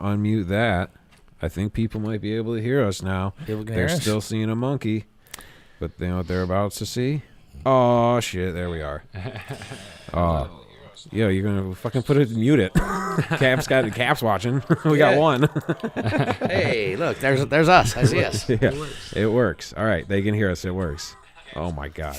Unmute that. I think people might be able to hear us now. They're still seeing a monkey, but you know what they're about to see? Oh shit! There we are. Oh, yo, you're gonna fucking mute it. Cap's watching. We got one. Hey, look, there's us. I see us. Yeah, it works. All right, they can hear us. It works. Oh my god.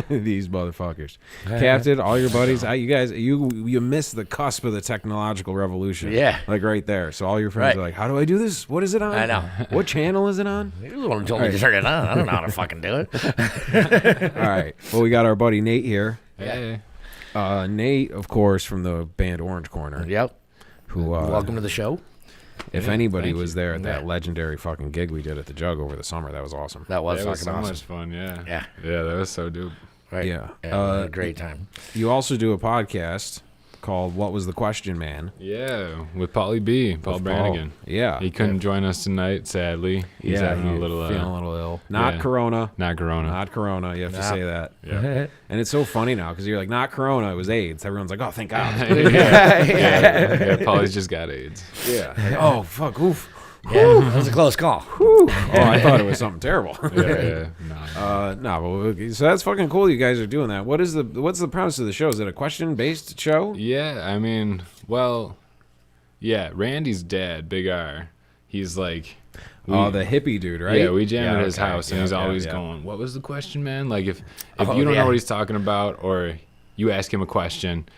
These motherfuckers. Captain, all your buddies, you guys, you missed the cusp of the technological revolution. Yeah. Like right there. So all your friends are like, how do I do this? What is it on? I know. What channel is it on? You're the one who told me to turn it on. I don't know how to fucking do it. All right. Well, we got our buddy Nate here. Hey. Nate, of course, from the band Orange Corner. Yep. Who? Welcome to the show. If anybody was there at that legendary fucking gig we did at the Jug over the summer, that was awesome. That was fucking so awesome. much fun, yeah. Yeah. Yeah, that was so dope. Right. Yeah. We had a great time. You also do a podcast called What Was the Question, Man? Yeah, with Paulie B, Paul Brannigan. Yeah. He couldn't join us tonight, sadly. He's having a little feeling a little ill. Not Corona. Not Corona. Not Corona. You have to say that. Yeah. And it's so funny now because you're like, not Corona, it was AIDS. Everyone's like, oh, thank God. yeah, Paulie's just got AIDS. Yeah. Like, oh, fuck, oof. Yeah, that was a close call. Oh, I thought it was something terrible. Yeah. So that's fucking cool. You guys are doing that. What's the premise of the show? Is it a question-based show? Yeah, I mean, well, yeah. Randy's dad, Big R, he's like, the hippie dude, right? Yeah, we jam at his house, and he's always going, "What was the question, man?" Like if you don't know what he's talking about, or you ask him a question,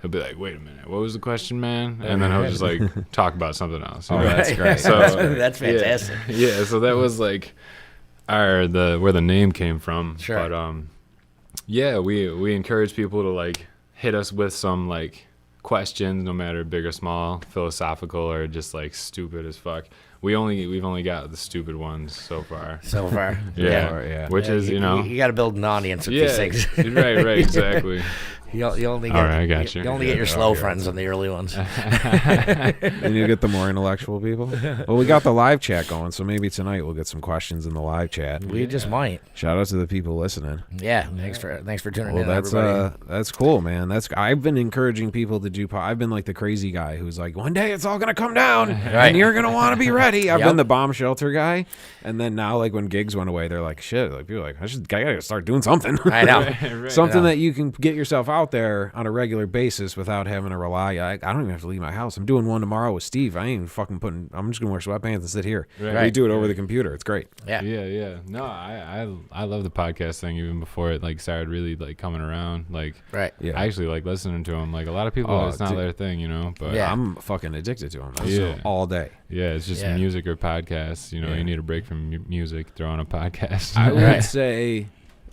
he'll be like, "Wait a minute, what was the question, man?" And then he'll just like talk about something else. Oh, that's great. So that's fantastic. Yeah, so that was like where the name came from. Sure. But yeah, we encourage people to like hit us with some like questions, no matter big or small, philosophical or just like stupid as fuck. We've only got the stupid ones so far. Yeah. Which is, you know, you got to build an audience with these things. right, exactly. You only get, all right, I got you. You only get your slow friends on the early ones. And you get the more intellectual people. Well, we got the live chat going, so maybe tonight we'll get some questions in the live chat. We just might. Shout out to the people listening. Yeah, thanks for tuning in. That's cool, man. I've been encouraging people to do. I've been like the crazy guy who's like, one day it's all gonna come down, and you're gonna want to be ready. I've been the bomb shelter guy, and then now like when gigs went away, they're like, shit. Like people are like, I gotta start doing something. I know. Something that you can get yourself out there on a regular basis without having to rely. I don't even have to leave my house. I'm doing one tomorrow with Steve. I ain't even fucking I'm just gonna wear sweatpants and sit here. Right. We do it over the computer. It's great. Yeah. No, I love the podcast thing even before it like started really like coming around. Like, right. Yeah. I actually like listening to them. Like a lot of people, it's not their thing, you know. But I'm fucking addicted to them. All day. Yeah, it's just music or podcasts. You know, you need a break from music. Throw on a podcast. I would say.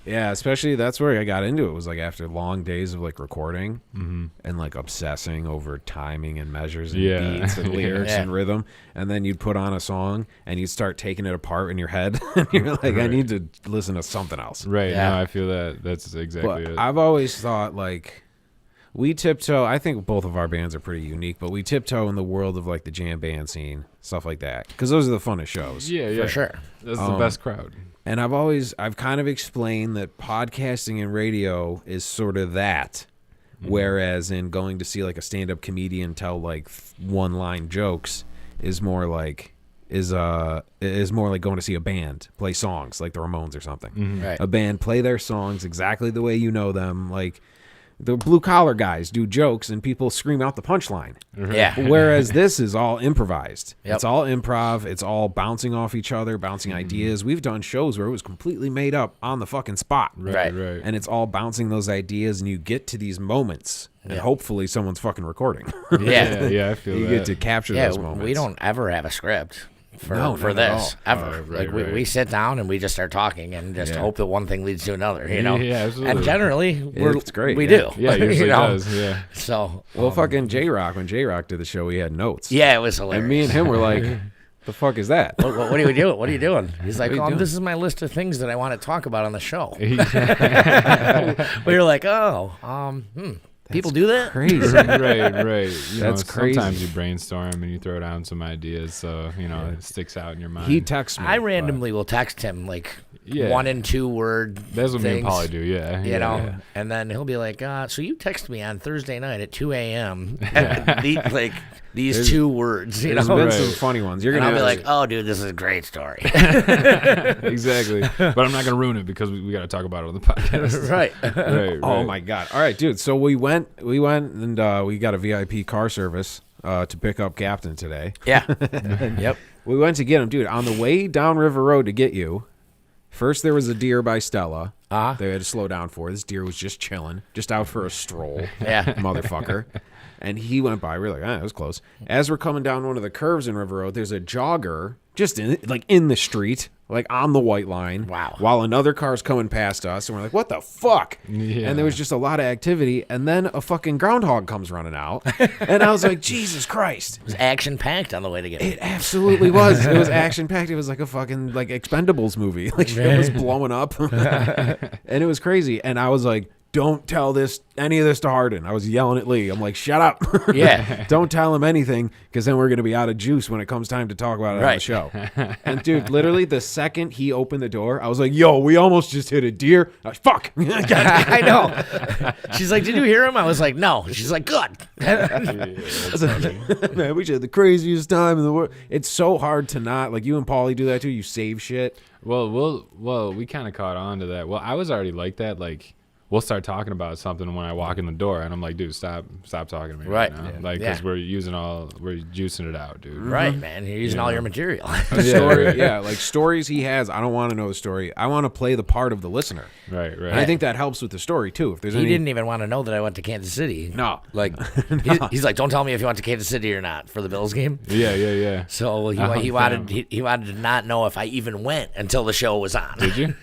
Yeah, especially that's where I got into it, was like after long days of like recording and like obsessing over timing and measures and beats and lyrics and rhythm, and then you'd put on a song and you'd start taking it apart in your head and you're like, I need to listen to something else. Right. Yeah. No, I feel that's exactly it. I've always thought like we tiptoe. I think both of our bands are pretty unique, but we tiptoe in the world of like the jam band scene, stuff like that, because those are the funnest shows. Yeah, for sure. That's the best crowd. And I've kind of explained that podcasting and radio is sort of that, whereas in going to see like a stand-up comedian tell like one-line jokes is more like going to see a band play songs like the Ramones or something. Right. A band play their songs exactly the way you know them, like. The blue-collar guys do jokes, and people scream out the punchline. Yeah. Whereas this is all improvised. Yep. It's all improv. It's all bouncing off each other, bouncing ideas. We've done shows where it was completely made up on the fucking spot. Right. And it's all bouncing those ideas, and you get to these moments, and hopefully someone's fucking recording. Yeah, I feel you get to capture those moments. We don't ever have a script. For not this at all. Ever. We sit down and we just start talking and just hope that one thing leads to another, you know. Yeah, absolutely. And generally it's great. We do. Yeah, it usually does. Yeah. So fucking J-Rock, when J-Rock did the show, we had notes. Yeah, it was hilarious. And me and him were like, the fuck is that? What are you doing? What are you doing? He's like, this is my list of things that I want to talk about on the show. We were like, people do that? Crazy. Right. That's crazy. Sometimes you brainstorm and you throw down some ideas, so it sticks out in your mind. He texts me. I randomly will text him like 1 and 2 word. That's what me and Paulie do. Yeah, you know, and then he'll be like, "So you text me on Thursday night at 2 a.m. Like these two words. You There's know, been some funny ones. You're and gonna I'll be have like, oh, dude, this is a great story. Exactly. But I'm not gonna ruin it because we got to talk about it on the podcast. Right. Right. Oh my god! All right, dude. So we went and we got a VIP car service to pick up Captain today. Yeah. Yep. We went to get him, dude. On the way down River Road to get you, first there was a deer by Stella. They had to slow down for. This deer was just chilling, just out for a stroll. Yeah. Motherfucker. And he went by. We were like, it was close. As we're coming down one of the curves in River Road, there's a jogger just in the street, like on the white line. Wow. While another car's coming past us, and we're like, what the fuck? Yeah. And there was just a lot of activity, and then a fucking groundhog comes running out, and I was like, Jesus Christ. It was action packed on the way to get It absolutely was. It was action packed. It was like a fucking like Expendables movie. Like shit was blowing up, and it was crazy. And I was like, "Don't tell any of this to Harden." I was yelling at Lee. I'm like, "Shut up! Yeah. Don't tell him anything, because then we're gonna be out of juice when it comes time to talk about it on the show." And dude, literally the second he opened the door, I was like, "Yo, we almost just hit a deer." Fuck! I know. She's like, "Did you hear him?" I was like, "No." She's like, "Good." I was like, man, we just had the craziest time in the world. It's so hard to not, like, you and Paulie do that too. You save shit. Well, we kind of caught on to that. Well, I was already like that. Like, we'll start talking about something when I walk in the door, and I'm like, dude, stop talking to me right now. Yeah. Like, because we're juicing it out, dude. Right, man. You're using all your material. Like stories he has. I don't want to know the story. I want to play the part of the listener. Right. And I think that helps with the story too. If there's He didn't even want to know that I went to Kansas City. No. Like, he's like, "Don't tell me if you went to Kansas City or not for the Bills game." Yeah. So he wanted to not know if I even went until the show was on. Did you?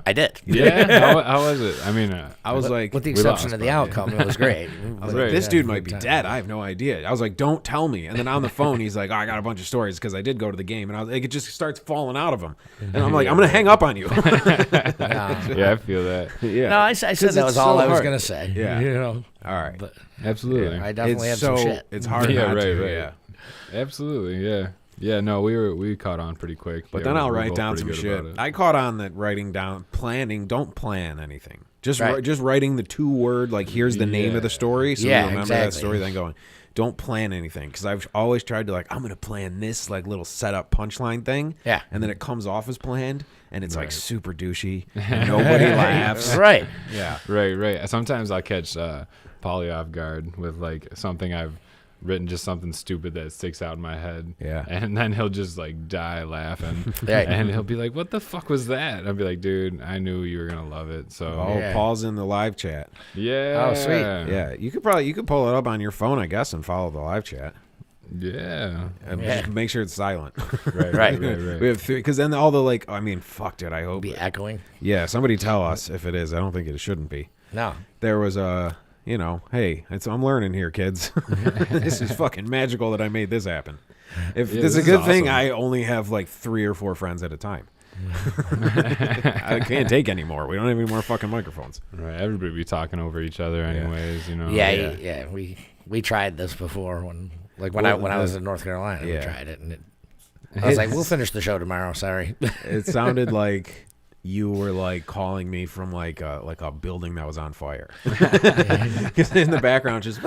I did. Yeah. How was it? I mean, I was like, with the exception of the outcome, it was great. I was like, this dude might be dead. I have no idea. I was like, don't tell me. And then on the phone, he's like, I got a bunch of stories because I did go to the game. And I was like, it just starts falling out of him. And I'm like, I'm going to hang up on you. Yeah, I feel that. Yeah. No, I said that was all I was going to say. Yeah. You know? All right. But absolutely. I definitely had some shit. It's hard not to. Right. Yeah. Absolutely. Yeah. Yeah, no, we caught on pretty quick. But then I'll write down some shit. I caught on that don't plan anything. Just writing the 2-word, like, here's the name of the story, so you remember that story, then going, don't plan anything. Because I've always tried to, like, I'm going to plan this, like, little setup punchline thing. Yeah. And then it comes off as planned, and it's, like, super douchey, and nobody laughs. Right. Yeah. Right. Sometimes I'll catch Polly off guard with, like, something I've written, just something stupid that sticks out in my head. Yeah. And then he'll just like die laughing. And he'll be like, what the fuck was that? I'll be like, dude, I knew you were gonna love it. So Paul's in the live chat. Yeah. Oh, sweet. Yeah. You could pull it up on your phone, I guess, and follow the live chat. Yeah. And just make sure it's silent. Right. We have 3, because then all the, like, I mean, fuck, dude, I hope. Be echoing. Yeah, somebody tell us if it is. I don't think it shouldn't be. No. There was a, hey, I'm learning here, kids. This is fucking magical that I made this happen. If this is a good thing, I only have like 3 or 4 friends at a time. I can't take any more. We don't have any more fucking microphones. Right. Everybody be talking over each other anyways, you know. Yeah. We tried this before when I was in North Carolina. We tried it, and I was like, we'll finish the show tomorrow. Sorry. It sounded like you were like calling me from like a building that was on fire. Because in the background just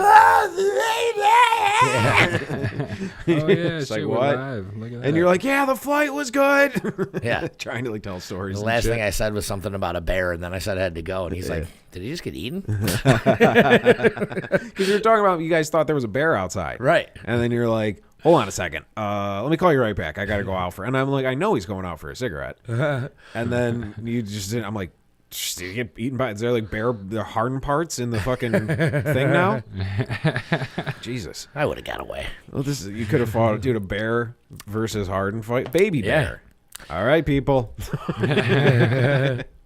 it's like, what? And you're like, the flight was good. Yeah. Trying to like tell stories. The last thing I said was something about a bear, and then I said I had to go, and he's like, did he just get eaten? Because you were talking about, you guys thought there was a bear outside. Right. And then you're like, hold on a second. Let me call you right back. I got to go out for, and I'm like, I know he's going out for a cigarette. And then I'm like, did he get eaten by, is there like the Harden parts in the fucking thing now? Jesus. I would have got away. Well, you could have fought, dude, a bear versus Harden fight. Baby bear. All right, people.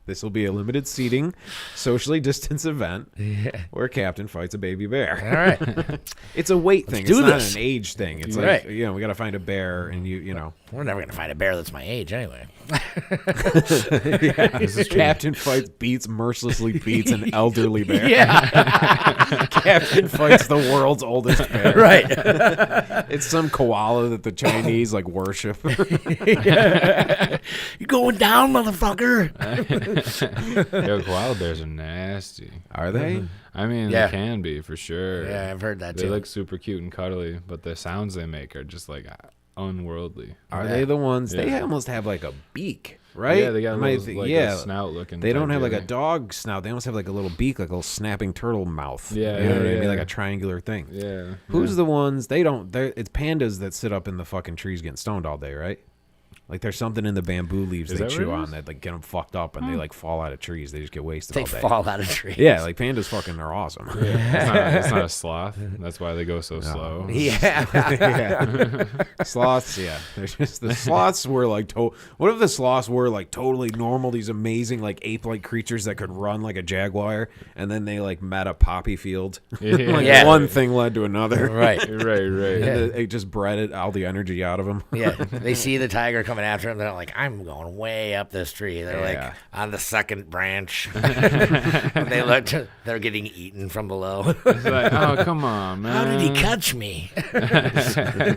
This will be a limited seating, socially distanced event where Captain fights a baby bear. All right. It's a weight thing. It's not an age thing. It's like, right. we got to find a bear, and you know. We're never going to find a bear that's my age anyway. Captain mercilessly beats an elderly bear. Yeah. Captain fights the world's oldest bear. Right. It's some koala that the Chinese like worship. You going down, motherfucker? Yo, koala bears are nasty. Are they? I mean, Yeah. they can be for sure. Yeah, I've heard that They too. look super cute and cuddly, but the sounds they make are just like unworldly. Are they the ones? They Yeah. almost have like a beak, right? Yeah, they got a snout looking. They don't have like a deal. dog snout. They almost have like a little beak, like a little snapping turtle mouth. Yeah, you know what I mean, yeah. like a triangular thing. Yeah. Who's the ones? It's pandas that sit up in the fucking trees getting stoned all day, right? Like there's something in the bamboo leaves Is they that chew what it on is? that like get them fucked up and they like fall out of trees. They just get wasted They all day. fall out of trees. Yeah, like pandas fucking are awesome. It's not a sloth. That's why they go so slow. Yeah. Sloths, yeah. They're just the sloths were like what if the sloths were like totally normal, these amazing like ape-like creatures that could run like a jaguar, and then they like met a poppy field. Like Yeah. one thing led to another. Right. Right. And it just bred all the energy out of them. Yeah. They see the tiger coming after them. They're like, I'm going way up this tree. They're Yeah. like on the second branch. And they look, they're getting eaten from below. It's like, oh, come on, man. How did he catch me?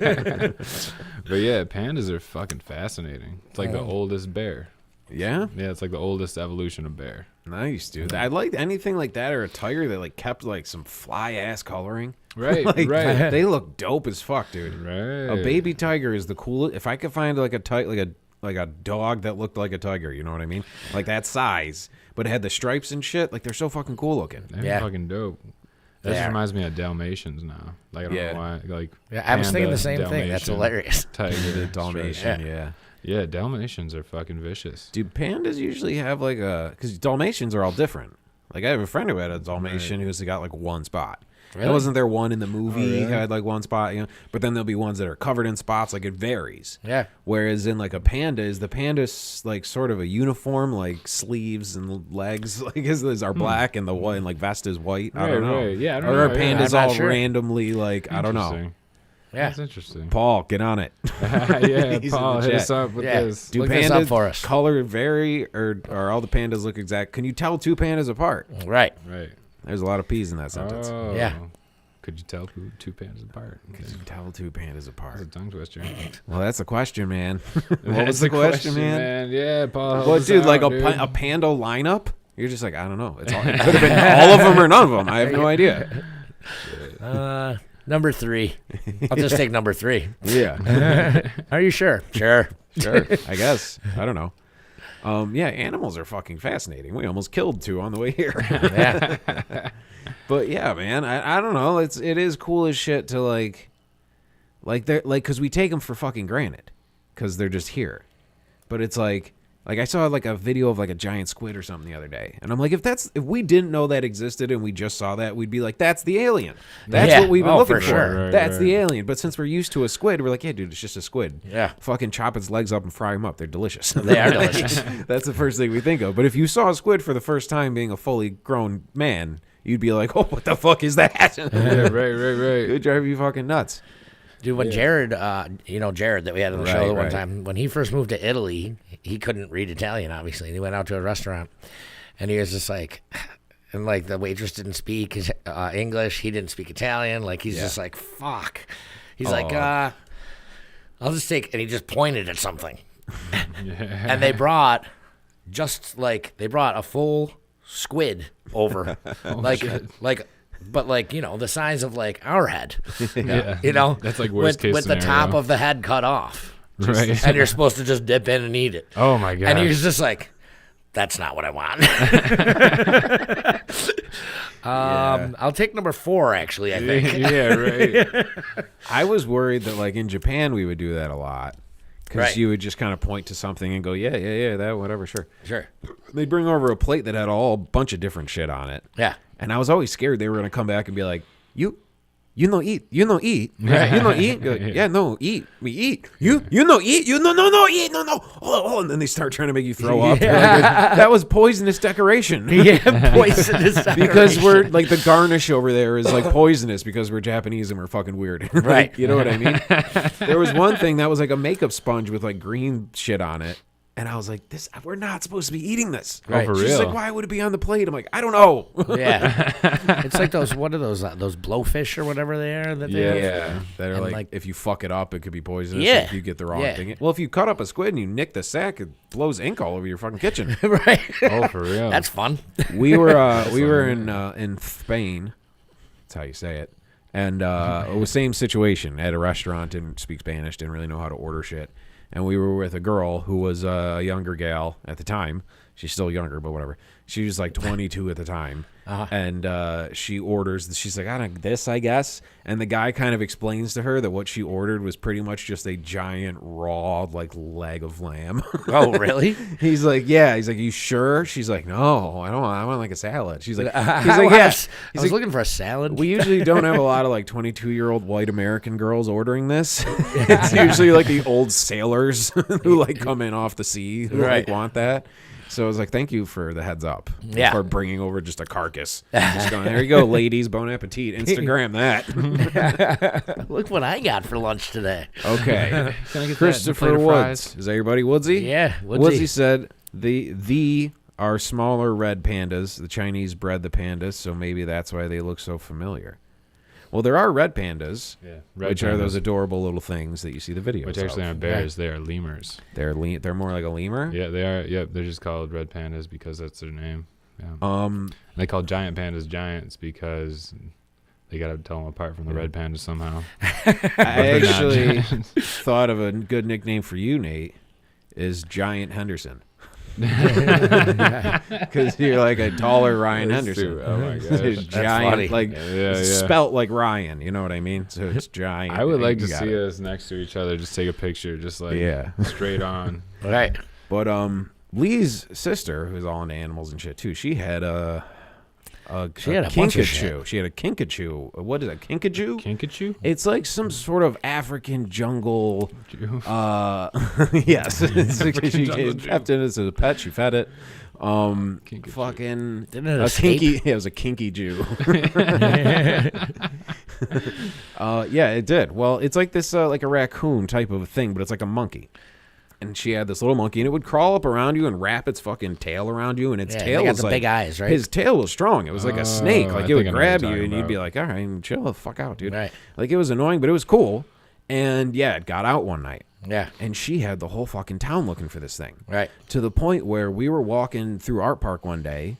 But yeah, pandas are fucking fascinating. It's like the oldest bear. Yeah? Yeah, it's like the oldest evolution of bear. Nice, dude. I like anything like that, or a tiger that like kept like some fly ass coloring. Right, Like, right. They look dope as fuck, dude. Right. A baby tiger is the coolest. If I could find like a dog that looked like a tiger, you know what I mean? Like that size, but it had the stripes and shit. Like they're so fucking cool looking. They're Yeah. fucking dope. That just Yeah. reminds me of Dalmatians now. Like I don't Yeah. know why. Like Yeah, I was thinking panda, the same thing. That's Dalmatian, hilarious. Tiger, The stripes. Dalmatian, yeah. Yeah, Dalmatians are fucking vicious. Do pandas usually have like because Dalmatians are all different. Like I have a friend who had a Dalmatian who's got like one spot. Really? Wasn't there one in the movie really? had like one spot, you know? But then there'll be ones that are covered in spots. Like it varies. Yeah. Whereas in like a panda, is the panda's like sort of a uniform, like sleeves and legs, like is are black and the white and like vest is white. I don't Right, know. right. Yeah, I don't or are know. Yeah, pandas I'm not all sure. randomly like I don't know. Interesting. Yeah. That's interesting. Paul, get on it. Yeah, He's in Paul, the hit chat. us up with Yeah. this. Do Look this up pandas for us. color vary, or all the pandas look exact? Can you tell two pandas apart? Right. Right. There's a lot of P's in that sentence. Oh. Yeah. Could you tell two pandas apart? Could you tell two pandas That's a apart? tongue twister. Well, that's the question, man. What was That's the question, man? Yeah, Paul. help Well, us dude, like out, a panda lineup? You're just like, I don't know. It could have been all of them or none of them. I have no idea. Number 3. I'll just take number 3. Yeah. Are you sure? Sure. Sure. I guess. I don't know. Yeah, animals are fucking fascinating. We almost killed two on the way here. Yeah. But yeah, man, I don't know. It is cool as shit to like they're like, because we take them for fucking granted because they're just here. But it's like I saw like a video of like a giant squid or something the other day, and I'm like, if we didn't know that existed and we just saw that, we'd be like, that's the alien. That's Yeah. what we've been Oh, looking for for. sure. Right, That's right. the alien. But since we're used to a squid, we're like, yeah, dude, it's just a squid. Yeah. Fucking chop its legs up and fry them up. They're delicious. They are delicious. That's the first thing we think of. But if you saw a squid for the first time being a fully grown man, you'd be like, oh, what the fuck is that? Yeah, right. It would drive you fucking nuts. Dude, when Jared, Jared that we had on the show Right, the one right. time, when he first moved to Italy, he couldn't read Italian, obviously. And he went out to a restaurant, and he was just like, and like the waitress didn't speak English, he didn't speak Italian. Like he's just like, fuck. He's like, I'll just take, and he just pointed at something. And they brought a full squid over, but like, you know, the size of like our head. Yeah. You know, That's like worst case with the scenario. top of the head cut off, Right. and you're supposed to just dip in and eat it. Oh my god. And he was just like, "That's not what I want." I'll take number 4. Actually, I think. Yeah, right. I was worried that, like, in Japan, we would do that a lot. Because Right. you would just kind of point to something and go, yeah, that, whatever, sure. Sure. They'd bring over a plate that had a bunch of different shit on it. Yeah. And I was always scared they were going to come back and be like, you no eat. Right. You no eat. You're like, yeah, no, eat. We eat. You no eat. You no eat. No. Oh, and then they start trying to make you throw up. Like, that was poisonous decoration. Yeah, poisonous. Because we're like the garnish over there is like poisonous because we're Japanese and we're fucking weird. Like, Right. You know what I mean? There was one thing that was like a makeup sponge with like green shit on it. And I was like, we're not supposed to be eating this. Right. Oh, for She's real? like, why would it be on the plate? I'm like, I don't know. Yeah. It's like what are those blowfish or whatever they are? That they have? That are And, like, if you fuck it up, it could be poisonous. Yeah. If you get the wrong Yeah. thing. Well, if you cut up a squid and you nick the sack, it blows ink all over your fucking kitchen. Right. Oh, for real? That's fun. We were in Spain. That's how you say it. And it was same situation at a restaurant. Didn't speak Spanish. Didn't really know how to order shit. And we were with a girl who was a younger gal at the time. She's still younger, but whatever. She was like 22 at the time. And she orders, she's like, I don't this, I guess. And the guy kind of explains to her that what she ordered was pretty much just a giant raw, like, leg of lamb. Oh, really? He's like, yeah. He's like, you sure? She's like, no, I don't want. I want like a salad. She's like, he's I like, yeah. was looking for a salad. We usually don't have a lot of like 22-year-old white American girls ordering this. It's usually like the old sailors who like come in off the sea who like want that. So I was like, thank you for the heads up. Yeah. For bringing over just a carcass. Just going, there you go, ladies. Bon appetit. Instagram that. Look what I got for lunch today. Okay. Can I get Christopher that plate of Woods. fries? Is everybody Woodsy? Yeah, Woodsy said the are smaller red pandas. The Chinese bred the pandas, so maybe that's why they look so familiar. Well, there are red pandas, which are those adorable little things that you see the videos Which actually of. aren't bears, they are lemurs. They're more like a lemur. Yeah, they are. Yep, they're just called red pandas because that's their name. Yeah. And they call giant pandas giants because they got to tell them apart from the red pandas somehow. I actually thought of a good nickname for you, Nate, is Giant Henderson. Because you're like a taller Ryan Henderson. Oh my gosh. Giant, funny. like spelt like Ryan. You know what I mean? So it's giant. I would like to You got see it. us next to each other, just take a picture, just like straight on. Right. But Lee's sister, who's all into animals and shit too, she had a bunch of shit. She had a kinkajou. What is that? Kinkajou? Kinkajou? It's like some sort of African jungle. Jew. Yes, she jungle kept it as a pet. She fed it. Kinkajou. Fucking Didn't it a escape? kinky. Yeah, it was a kinky Jew. Yeah, it did. Well, it's like this, like a raccoon type of a thing, but it's like a monkey. And she had this little monkey, and it would crawl up around you and wrap its fucking tail around you, and its tail they got was the like big eyes, right? His tail was strong. It was like a snake. Oh, Like I it would think I know what grab you're you, and talking you'd be about. like, "All right, chill the fuck out, dude." Right. Like it was annoying, but it was cool. And yeah, it got out one night, Yeah. and she had the whole fucking town looking for this thing. Right. To the point where we were walking through Art Park one day,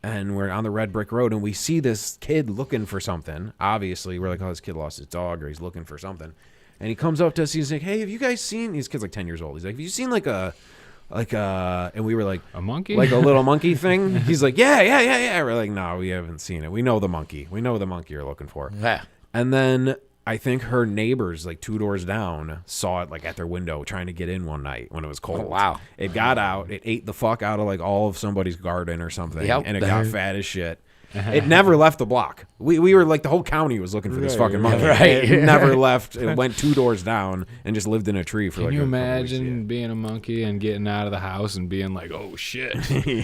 and we're on the red brick road, and we see this kid looking for something. Obviously, we're like, "Oh, this kid lost his dog, or he's looking for something." And he comes up to us. He's like, "Hey, have you guys seen?" These kid's like 10 years old. He's like, "Have you seen and we were like, A monkey? like a little monkey thing?" He's like, yeah. We're like, "No, we haven't seen it. We know the monkey. We know the monkey you're looking for." Yeah. And then I think her neighbors, like 2 doors down, saw it like at their window trying to get in one night when it was cold. Oh, wow. It got out. It ate the fuck out of like all of somebody's garden or something. Yep. And it got fat as shit. It never left the block. We were like, the whole county was looking for this fucking monkey. Right. It never left. It went 2 doors down and just lived in a tree for Can like you a couple imagine weeks. being a monkey and getting out of the house and being like, oh shit,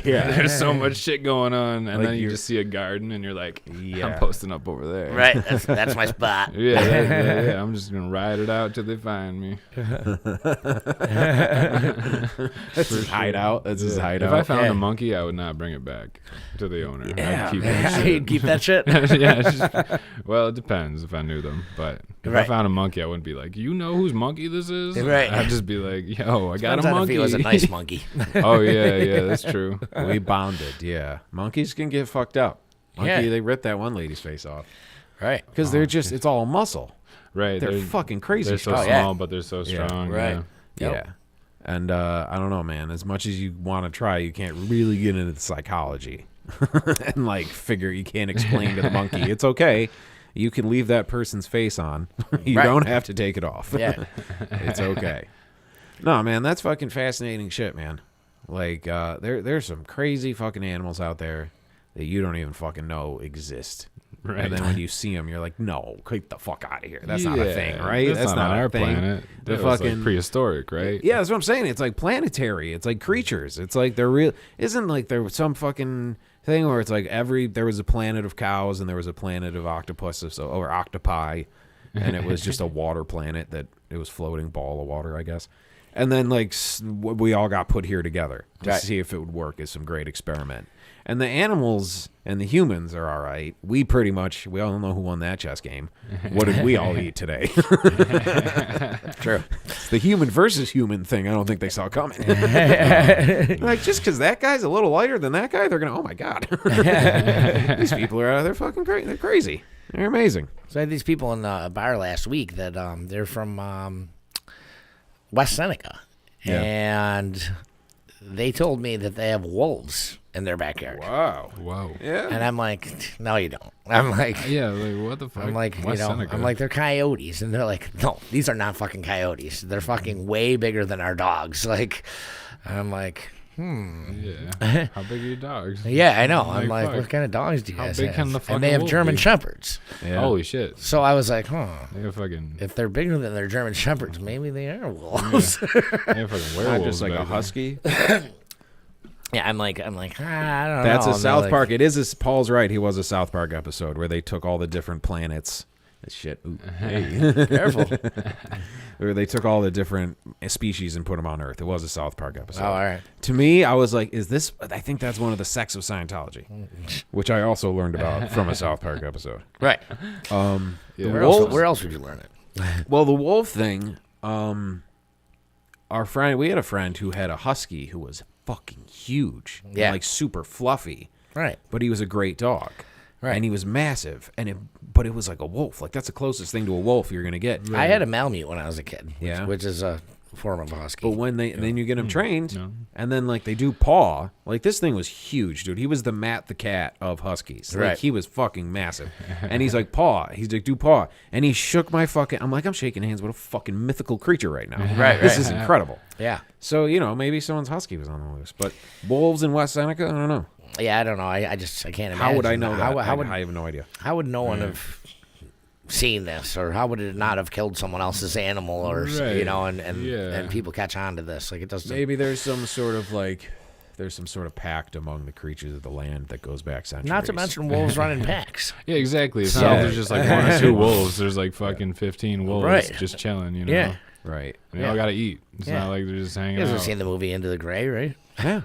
Yeah. there's so much shit going on, and Like then you you're- just see a garden and you're like, Yeah. I'm posting up over there. Right. That's my spot. Yeah. I'm just gonna ride it out till they find me. That's his hideout. That's his hideout. If I found Yeah. a monkey, I would not bring it back to the owner. Yeah, I'd keep that shit. You'd keep that shit. Yeah, it's just, well, it depends if I knew them. But if I Right. found a monkey, I wouldn't be like, you know whose monkey this is? Right. I'd just be like, yo, I got Depends a on monkey. if he was a nice monkey. Oh, yeah, that's true. We bonded, yeah. Monkeys can get fucked up. Yeah. They ripped that one lady's face off. Right. Because they're just, it's all muscle. Right. They're fucking crazy. They're so strong. yeah. small, but they're so Yeah. strong. Right. Yeah. Yep. Yeah. And I don't know, man. As much as you want to try, you can't really get into the psychology and like figure you can't explain to the monkey. It's okay. You can leave that person's face on. You Right. don't have to take it off. Yeah. It's okay. No, man, that's fucking fascinating shit, man. Like there's some crazy fucking animals out there that you don't even fucking know exist. Right. And then when you see them, you're like, no, get the fuck out of here. That's not a thing, right? That's not a our thing. planet. The That was fucking like prehistoric, right? Yeah, that's what I'm saying. It's like planetary. It's like creatures. It's like they're real. Isn't like there was some fucking thing where it's like there was a planet of cows and there was a planet of octopuses or octopi, and it was just a water planet that it was floating ball of water, I guess. And then like we all got put here together to Right. see if it would work as some great experiment. And the animals and the humans are all right. We all know who won that chess game. What did we all eat today? True. It's the human versus human thing. I don't think they saw coming. Like, just because that guy's a little lighter than that guy, they're going to, oh my God. These people are they're fucking crazy. They're crazy. They're amazing. So I had these people in a bar last week that they're from West Seneca. Yeah. And they told me that they have wolves in their backyard. Wow. Whoa. Yeah. And I'm like, no, you don't. I'm like, Yeah, like what the fuck? I'm like, West Seneca. I'm like, they're coyotes, and they're like, no, these are not fucking coyotes. They're fucking way bigger than our dogs. Like, I'm like, Yeah. How big are your dogs? yeah, I know. I'm like, fuck. what kind of dogs do you How guys big have? can the And fucking they have wolf German be? shepherds. Yeah. Holy shit. So I was like, They got fucking. if they're bigger than their German shepherds, maybe they are wolves. They have fucking Not werewolves. just like a back there. husky. Yeah, I'm like, I don't know. That's a And they're South like, Park. It is. Paul's right. He was a South Park episode where they took all the different planets. Shit. Ooh, hey. Careful. Where they took all the different species and put them on Earth. It was a South Park episode. Oh, all right. To me, I was like, is this? I think that's one of the sects of Scientology, which I also learned about from a South Park episode. Right. Yeah. Where else would you learn it? Well, the wolf thing, our friend, we had a friend who had a husky who was fucking huge. and, Yeah. like super fluffy. Right. But he was a great dog. Right. And he was massive. But it was like a wolf. Like, that's the closest thing to a wolf you're going to get. I had a Malamute when I was a kid. Yeah. Which is a form of a husky. But when then you get him trained, No. and then like they do paw. Like, this thing was huge, dude. He was the Matt the cat of huskies. Like, Right. he was fucking massive. And he's like, paw. He's like, do paw. And he shook my fucking. I'm like, I'm shaking hands with a fucking mythical creature right now. Right, This right. is incredible. Yeah. So, maybe someone's husky was on the loose. But wolves in West Seneca, I don't know. Yeah, I don't know. I can't imagine. How would I know that? How I have no idea. would no one have seen this, or how would it not have killed someone else's animal, or Right. and people catch on to this? Like, it doesn't. Maybe there's some sort of pact among the creatures of the land that goes back centuries. Not to mention wolves running packs. Yeah, exactly. It's So- not like there's just like 1 or 2 wolves. There's like fucking 15 wolves Right. just chilling, you know? Yeah. Right. And they all Yeah. got to eat. It's Yeah. not like they're just hanging You guys out. have seen the movie Into the Gray, right? Yeah.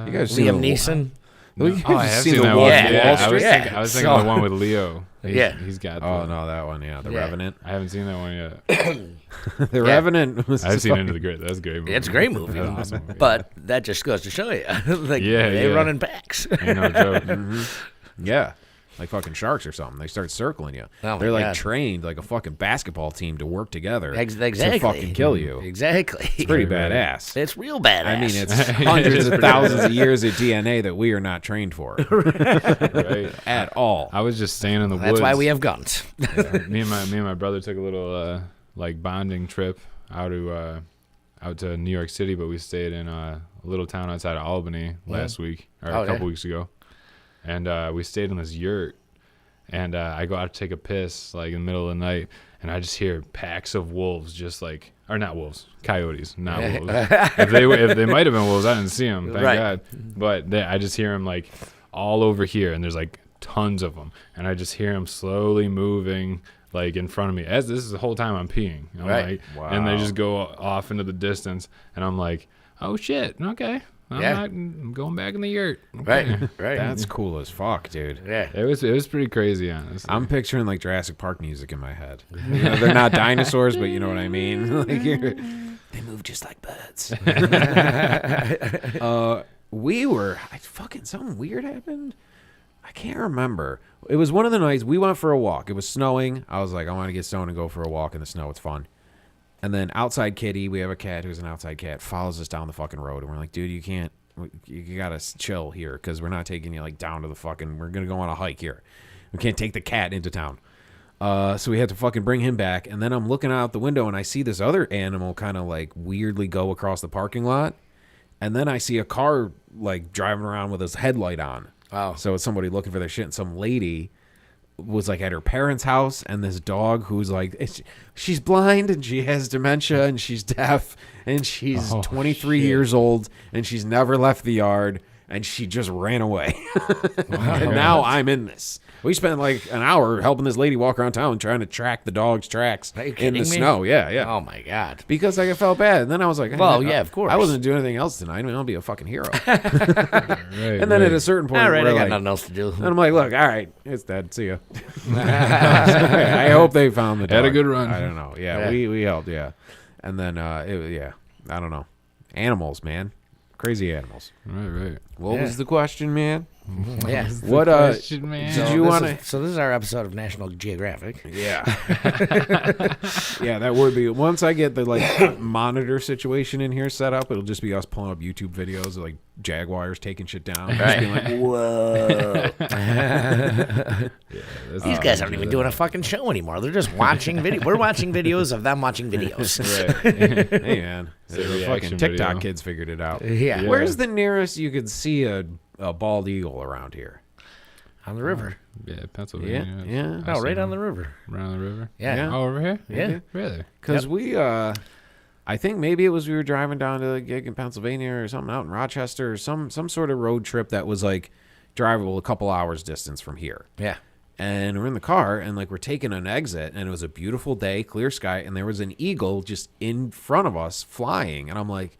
You guys seen Liam the- Neeson. Well, you Oh, I guys have seen seen the that Wolf one. of Yeah. Wall Yeah, I was Street? Yeah. thinking, I was thinking So- the one with Leo. Yeah. He's got. Oh the- no, that one. Yeah, the Yeah. Revenant. I haven't seen that one yet. The Revenant was. I've seen Into the Great. That's a great movie. It's a great movie. That's an awesome movie. But that just goes to show you, like, Yeah, they yeah. run in packs. Ain't no joke. Yeah, like fucking sharks or something. They start circling you. Oh, my They're like God. trained like a fucking basketball team to work together Exactly. to fucking kill you. Exactly. It's pretty Right. badass. It's real badass. I mean, it's It hundreds is of pretty thousands of years of DNA that we are not trained for Right. at all. I was just staying in the woods. That's why we have guns. me and my brother took a little like bonding trip out to New York City, but we stayed in a little town outside of Albany last week or Oh, a couple yeah. weeks ago, and we stayed in this yurt. And I go out to take a piss like in the middle of the night, and I just hear packs of wolves, just like, or not wolves, coyotes, not wolves. if they might have been wolves, I didn't see them, thank Right. God. But I just hear them like all over here, and there's like tons of them, and I just hear them slowly moving like in front of me. As this is the whole time I'm peeing, I'm Right. like, and they Wow. just go off into the distance, and I'm like, oh shit, okay, Yeah. I'm going back in the yurt. Right. Okay. Right. That's cool as fuck, dude. yeah. It was pretty crazy, honestly. I'm picturing like Jurassic Park music in my head. They're not dinosaurs, but you know what I mean. Like, they move just like birds. Something weird happened. I can't remember. It was one of the nights we went for a walk. It was snowing. I was like, I want to get stoned and go for a walk in the snow. It's fun. And then outside kitty, we have a cat who's an outside cat, follows us down the fucking road, and we're like, dude, you gotta chill here because we're not taking you like down to the fucking. We're gonna go on a hike here. We can't take the cat into town. So we had to fucking bring him back. And then I'm looking out the window and I see this other animal kind of like weirdly go across the parking lot. And then I see a car like driving around with his headlight on. Wow. So it's somebody looking for their shit. And some lady was like at her parents' house, and this dog who's like, she's blind and she has dementia and she's deaf and she's 23 years old and she's never left the yard. and she just ran away. And now I'm in this. We spent like an hour helping this lady walk around town trying to track the dog's tracks Are you in kidding the me? snow. Yeah. Oh my God. Because I felt bad. And then I was like, Well, yeah, of course. I wasn't doing anything else tonight. I mean, I'll be a fucking hero. Right, And then at a certain point, All right, we're I got like, nothing else to do. and I'm like, look, all right, it's dead. See ya. I hope they found the dog. Had a good run. I don't know. Yeah, we helped. Yeah, and then I don't know. Animals, man, crazy animals. Right. What was the question, man? Yeah. What Question, man. did you want to? So this is our episode of National Geographic. Yeah, yeah, that would be. Once I get the like monitor situation in here set up, it'll just be us pulling up YouTube videos of like jaguars taking shit down, just being like, whoa. These guys aren't even doing a fucking show anymore. They're just watching video. We're watching videos of them watching videos. Hey man, It's a the fucking reaction TikTok video. kids figured it out. Yeah. Where's the nearest you could see a bald eagle around here? On the river. Yeah, Pennsylvania. Yeah. No, right on the river. Around the river. Yeah. Yeah. Oh, over here? Yeah. Really? Because we, I think maybe it was we were driving down to a gig in Pennsylvania or something out in Rochester or some sort of road trip that was like drivable a couple hours distance from here. Yeah. And we're in the car and like we're taking an exit and it was a beautiful day, clear sky, and there was an eagle just in front of us flying. And I'm like,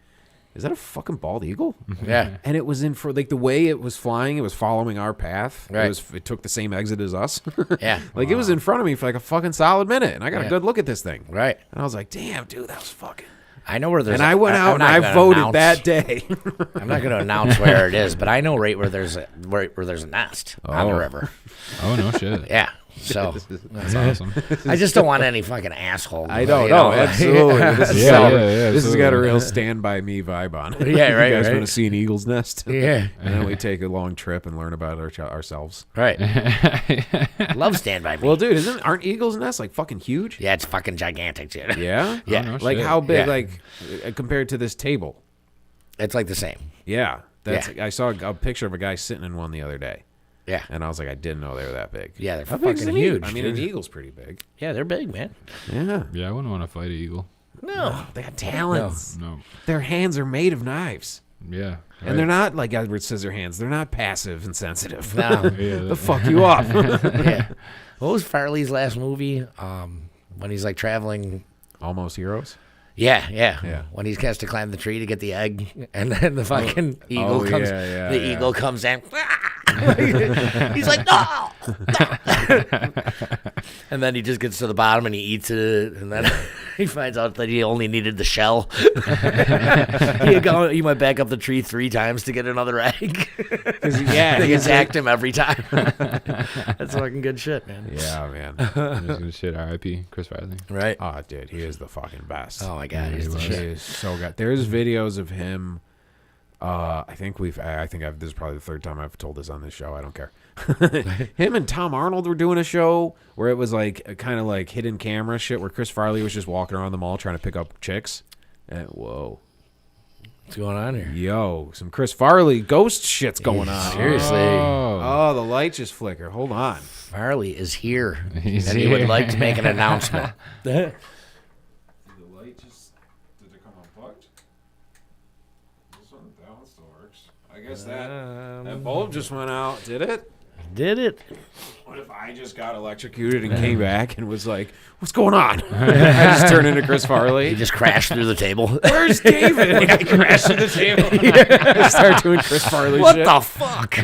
is that a fucking bald eagle? Yeah. And it was in for like the way it was flying, it was following our path. Right. It took the same exit as us. Yeah. Like it was in front of me for like a fucking solid minute, and I got a Yeah. good look at this thing. Right. And I was like, damn, dude, that was fucking. I know where there's. And I went out and not I gonna voted announce- that day. I'm not going to announce where it is, but I know right where there's a where there's a nest on the Oh. river. Oh, no shit. Yeah. So That's awesome. I just don't want any fucking asshole. I don't you know. know, Absolutely. This is, Yeah, this has got a absolutely. real Stand By Me vibe on it. Yeah, right, You guys right. want to see an eagle's nest? Yeah. And then we take a long trip and learn about ourselves. Right. Love Stand By Me. Well, dude, aren't eagles' nests like fucking huge? Yeah, it's fucking gigantic, dude. Yeah? Yeah. Oh, no Like shit. how big, Yeah. like compared to this table? It's like the same. Yeah. That's. Yeah. I saw a picture of a guy sitting in one the other day. Yeah. And I was like, I didn't know they were that big. Yeah, they're How big's fucking an eagle? huge. I mean, an dude. eagle's pretty big. Yeah, they're big, man. Yeah. Yeah, I wouldn't want to fight an eagle. No. They got talents. No. Their hands are made of knives. Yeah. And they're not like Edward Scissorhands. They're not passive and sensitive. No. Yeah, They'll fuck you up. Yeah. What was Farley's last movie? When he's like traveling. Almost Heroes. Yeah. Yeah. When he has to climb the tree to get the egg, and then the fucking eagle comes. yeah, Eagle comes in. He's like, no. And then he just gets to the bottom and he eats it, and then he finds out that he only needed the shell. He went back up the tree 3 times to get another egg. Yeah, They he's attacked him every time. That's fucking good shit, man. Yeah, man. That's good shit. R.I.P. Chris Farley. Right? Oh, dude, he is the fucking best. Oh my god, he's the He shit. is so good. There's videos of him. I think this is probably the third time I've told this on this show. I don't care. Him and Tom Arnold were doing a show where it was like a kind of like hidden camera shit where Chris Farley was just walking around the mall trying to pick up chicks. And whoa, What's going on here? yo, some Chris Farley ghost shit's going on. Seriously. Oh, the light just flickered. Hold on. Farley is here, He's and he would here. like to make an announcement. The light just did it come unplugged? That one still works. I guess that bulb just went out. Did it? Did it? What if I just got electrocuted and came back and was like, "What's going on?" I just turned into Chris Farley. He just crashed through the table. Where's David? I crashed to the table. I start doing Chris Farley What shit. the fuck?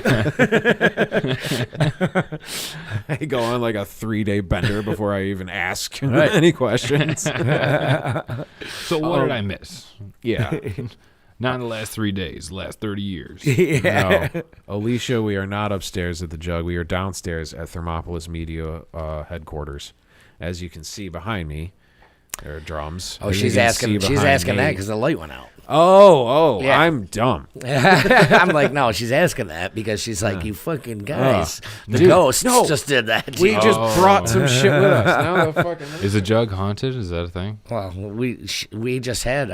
I go on like a 3-day bender before I even ask any questions. So what did I miss? Yeah. Not in the last 3 days, the last 30 years. No. Alicia, we are not upstairs at the Jug. We are downstairs at Thermopolis Media headquarters. As you can see behind me, there are drums. Oh, As you she's can asking. see She's behind asking me- that because the light went out. Oh, Yeah. I'm dumb. I'm like, no, she's asking that because she's like, you fucking guys. The Dude, ghosts no. just did that. We just brought some shit with us. Now the fucking Is the jug haunted? Is that a thing? Well, we just had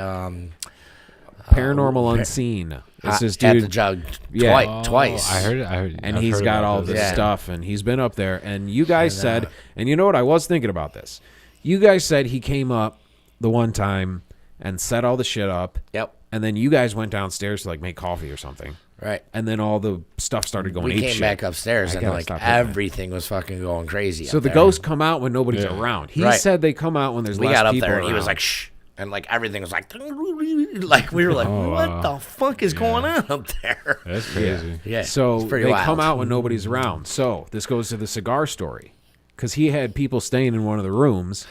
Paranormal Unseen. It's this at the dude, Jug Yeah. twice. I heard it. and I've he's heard got about all this. this Yeah. stuff, and he's been up there. And you guys said, and you know what? I was thinking about this. You guys said he came up the one time and set all the shit up. Yep. And then you guys went downstairs to like make coffee or something. Right. And then all the stuff started going We ape came shit. back upstairs and gotta like stop hitting that. everything was fucking going crazy. So up the there. ghosts come out when nobody's Yeah. around. He Right. said they come out when there's We less got up people there and he was around. like, shh. And like everything was like, like we were like, what the fuck is going on up there? That's crazy. Yeah. So it's pretty they wild. come out when nobody's around. So this goes to the cigar story, because he had people staying in one of the rooms.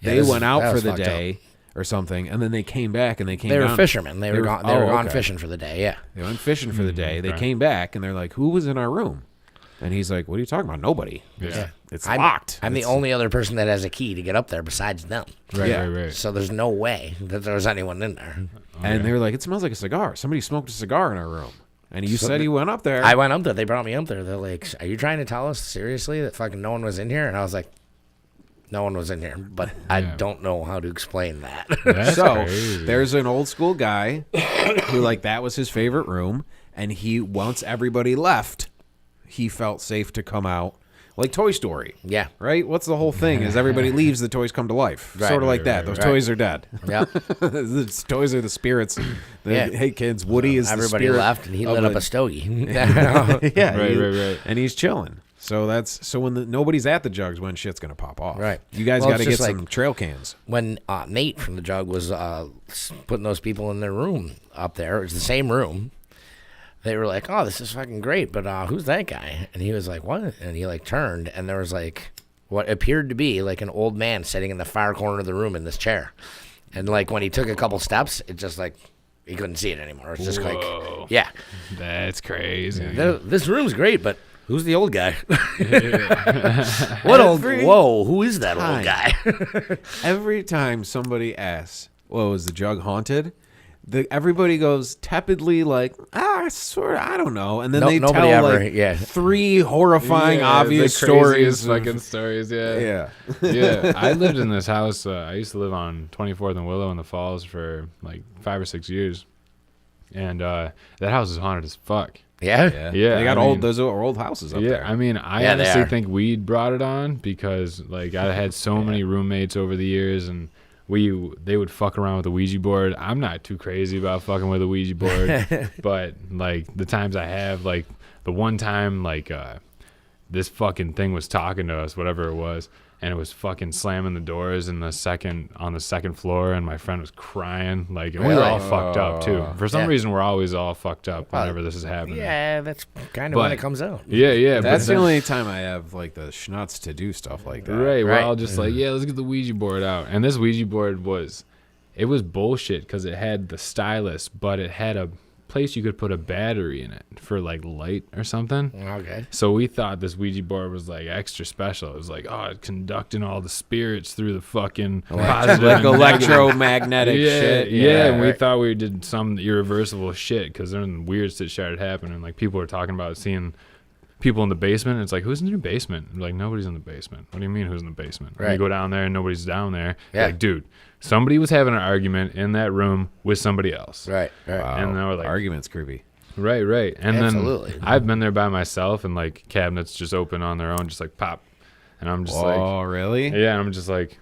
Yeah, They this- went out that for was the fucked day or something, and then they came back and they came. They were down. fishermen. They were gone. They were gone okay. fishing for the day. Yeah. They went fishing for the day. They okay. came back and they're like, "Who was in our room?" And he's like, "What are you talking about? Nobody. Yeah. It's I'm, locked. I'm the It's- only other person that has a key to get up there besides them. Right, Yeah. right. So there's no way that there was anyone in there. And they were like, "It smells like a cigar. Somebody smoked a cigar in our room." And you said he went up there. I went up there. They brought me up there. They're like, "Are you trying to tell us seriously that fucking no one was in here?" And I was like, "No one was in here, but I don't know how to explain that." That's So crazy. there's an old school guy who like that was his favorite room, and he once everybody left, he felt safe to come out, like Toy Story. Yeah. Right? What's the whole thing? Is everybody leaves, the toys come to life. Right, sort of like right, that. right, Those right. toys are dead. Yeah. The toys are the spirits. Yeah. Hey kids, Woody is the Everybody spirit left, and he of lit up the- a stogie. yeah, Right, he- right. And he's chilling. So when nobody's at the jugs, when shit's gonna pop off. Right. You guys Well, got to it's get just some trail cans. When Nate from the Jug was putting those people in their room up there, it was the same room. They were like, "Oh, this is fucking great," but who's that guy? And he was like, "What?" And he like turned, and there was like what appeared to be like an old man sitting in the far corner of the room in this chair. And like when he took a couple steps, it just like he couldn't see it anymore. It's just Whoa. like, yeah, That's crazy. this room's great, but who's the old guy? What old? Whoa, who is that old guy? Every time somebody asks, "Well, is the jug haunted?" Everybody goes tepidly like, sort of, I don't know. And then they nobody tell ever- like yeah. 3 horrifying, Yeah, obvious the craziest stories. fucking stories, yeah. Yeah. Yeah, I lived in this house. I used to live on 24th and Willow in the Falls for like 5 or 6 years. And that house is haunted as fuck. Yeah. Yeah, They got I mean- those are old houses up Yeah, there. I mean, I Yeah, they honestly are. think weed brought it on because like I had so many roommates over the years, and they would fuck around with the Ouija board. I'm not too crazy about fucking with a Ouija board, but like the times I have, like the one time like this fucking thing was talking to us, whatever it was, and it was fucking slamming the doors on the second floor, and my friend was crying, like, and we were Really? all fucked up too. For some Yeah. reason, we're always all fucked up whenever this is happening. Yeah, that's kind of when But- it comes out. Yeah, That's but the then- only time I have like the schnutz to do stuff like that. Right, we're Right. all just like, yeah, let's get the Ouija board out. And this Ouija board was bullshit because it had the stylus, but it had a place you could put a battery in it for like light or something. Okay. So we thought this Ouija board was like extra special. It was like, oh, it's conducting all the spirits through the fucking positive Like and negative. electromagnetic Yeah, shit. yeah, and we right. thought we did some irreversible shit because then weird shit started happening. Like people were talking about seeing people in the basement. It's like, who's in your basement? I'm like, nobody's in the basement. What do you mean, who's in the basement? And Right. you go down there and nobody's down there. Yeah. Like, dude, somebody was having an argument in that room with somebody else. Right. Wow. And they were like, Argument's creepy. right. And Absolutely. then I've been there by myself, and like cabinets just open on their own, just like pop. And I'm just Oh, really? like, yeah, and I'm just like,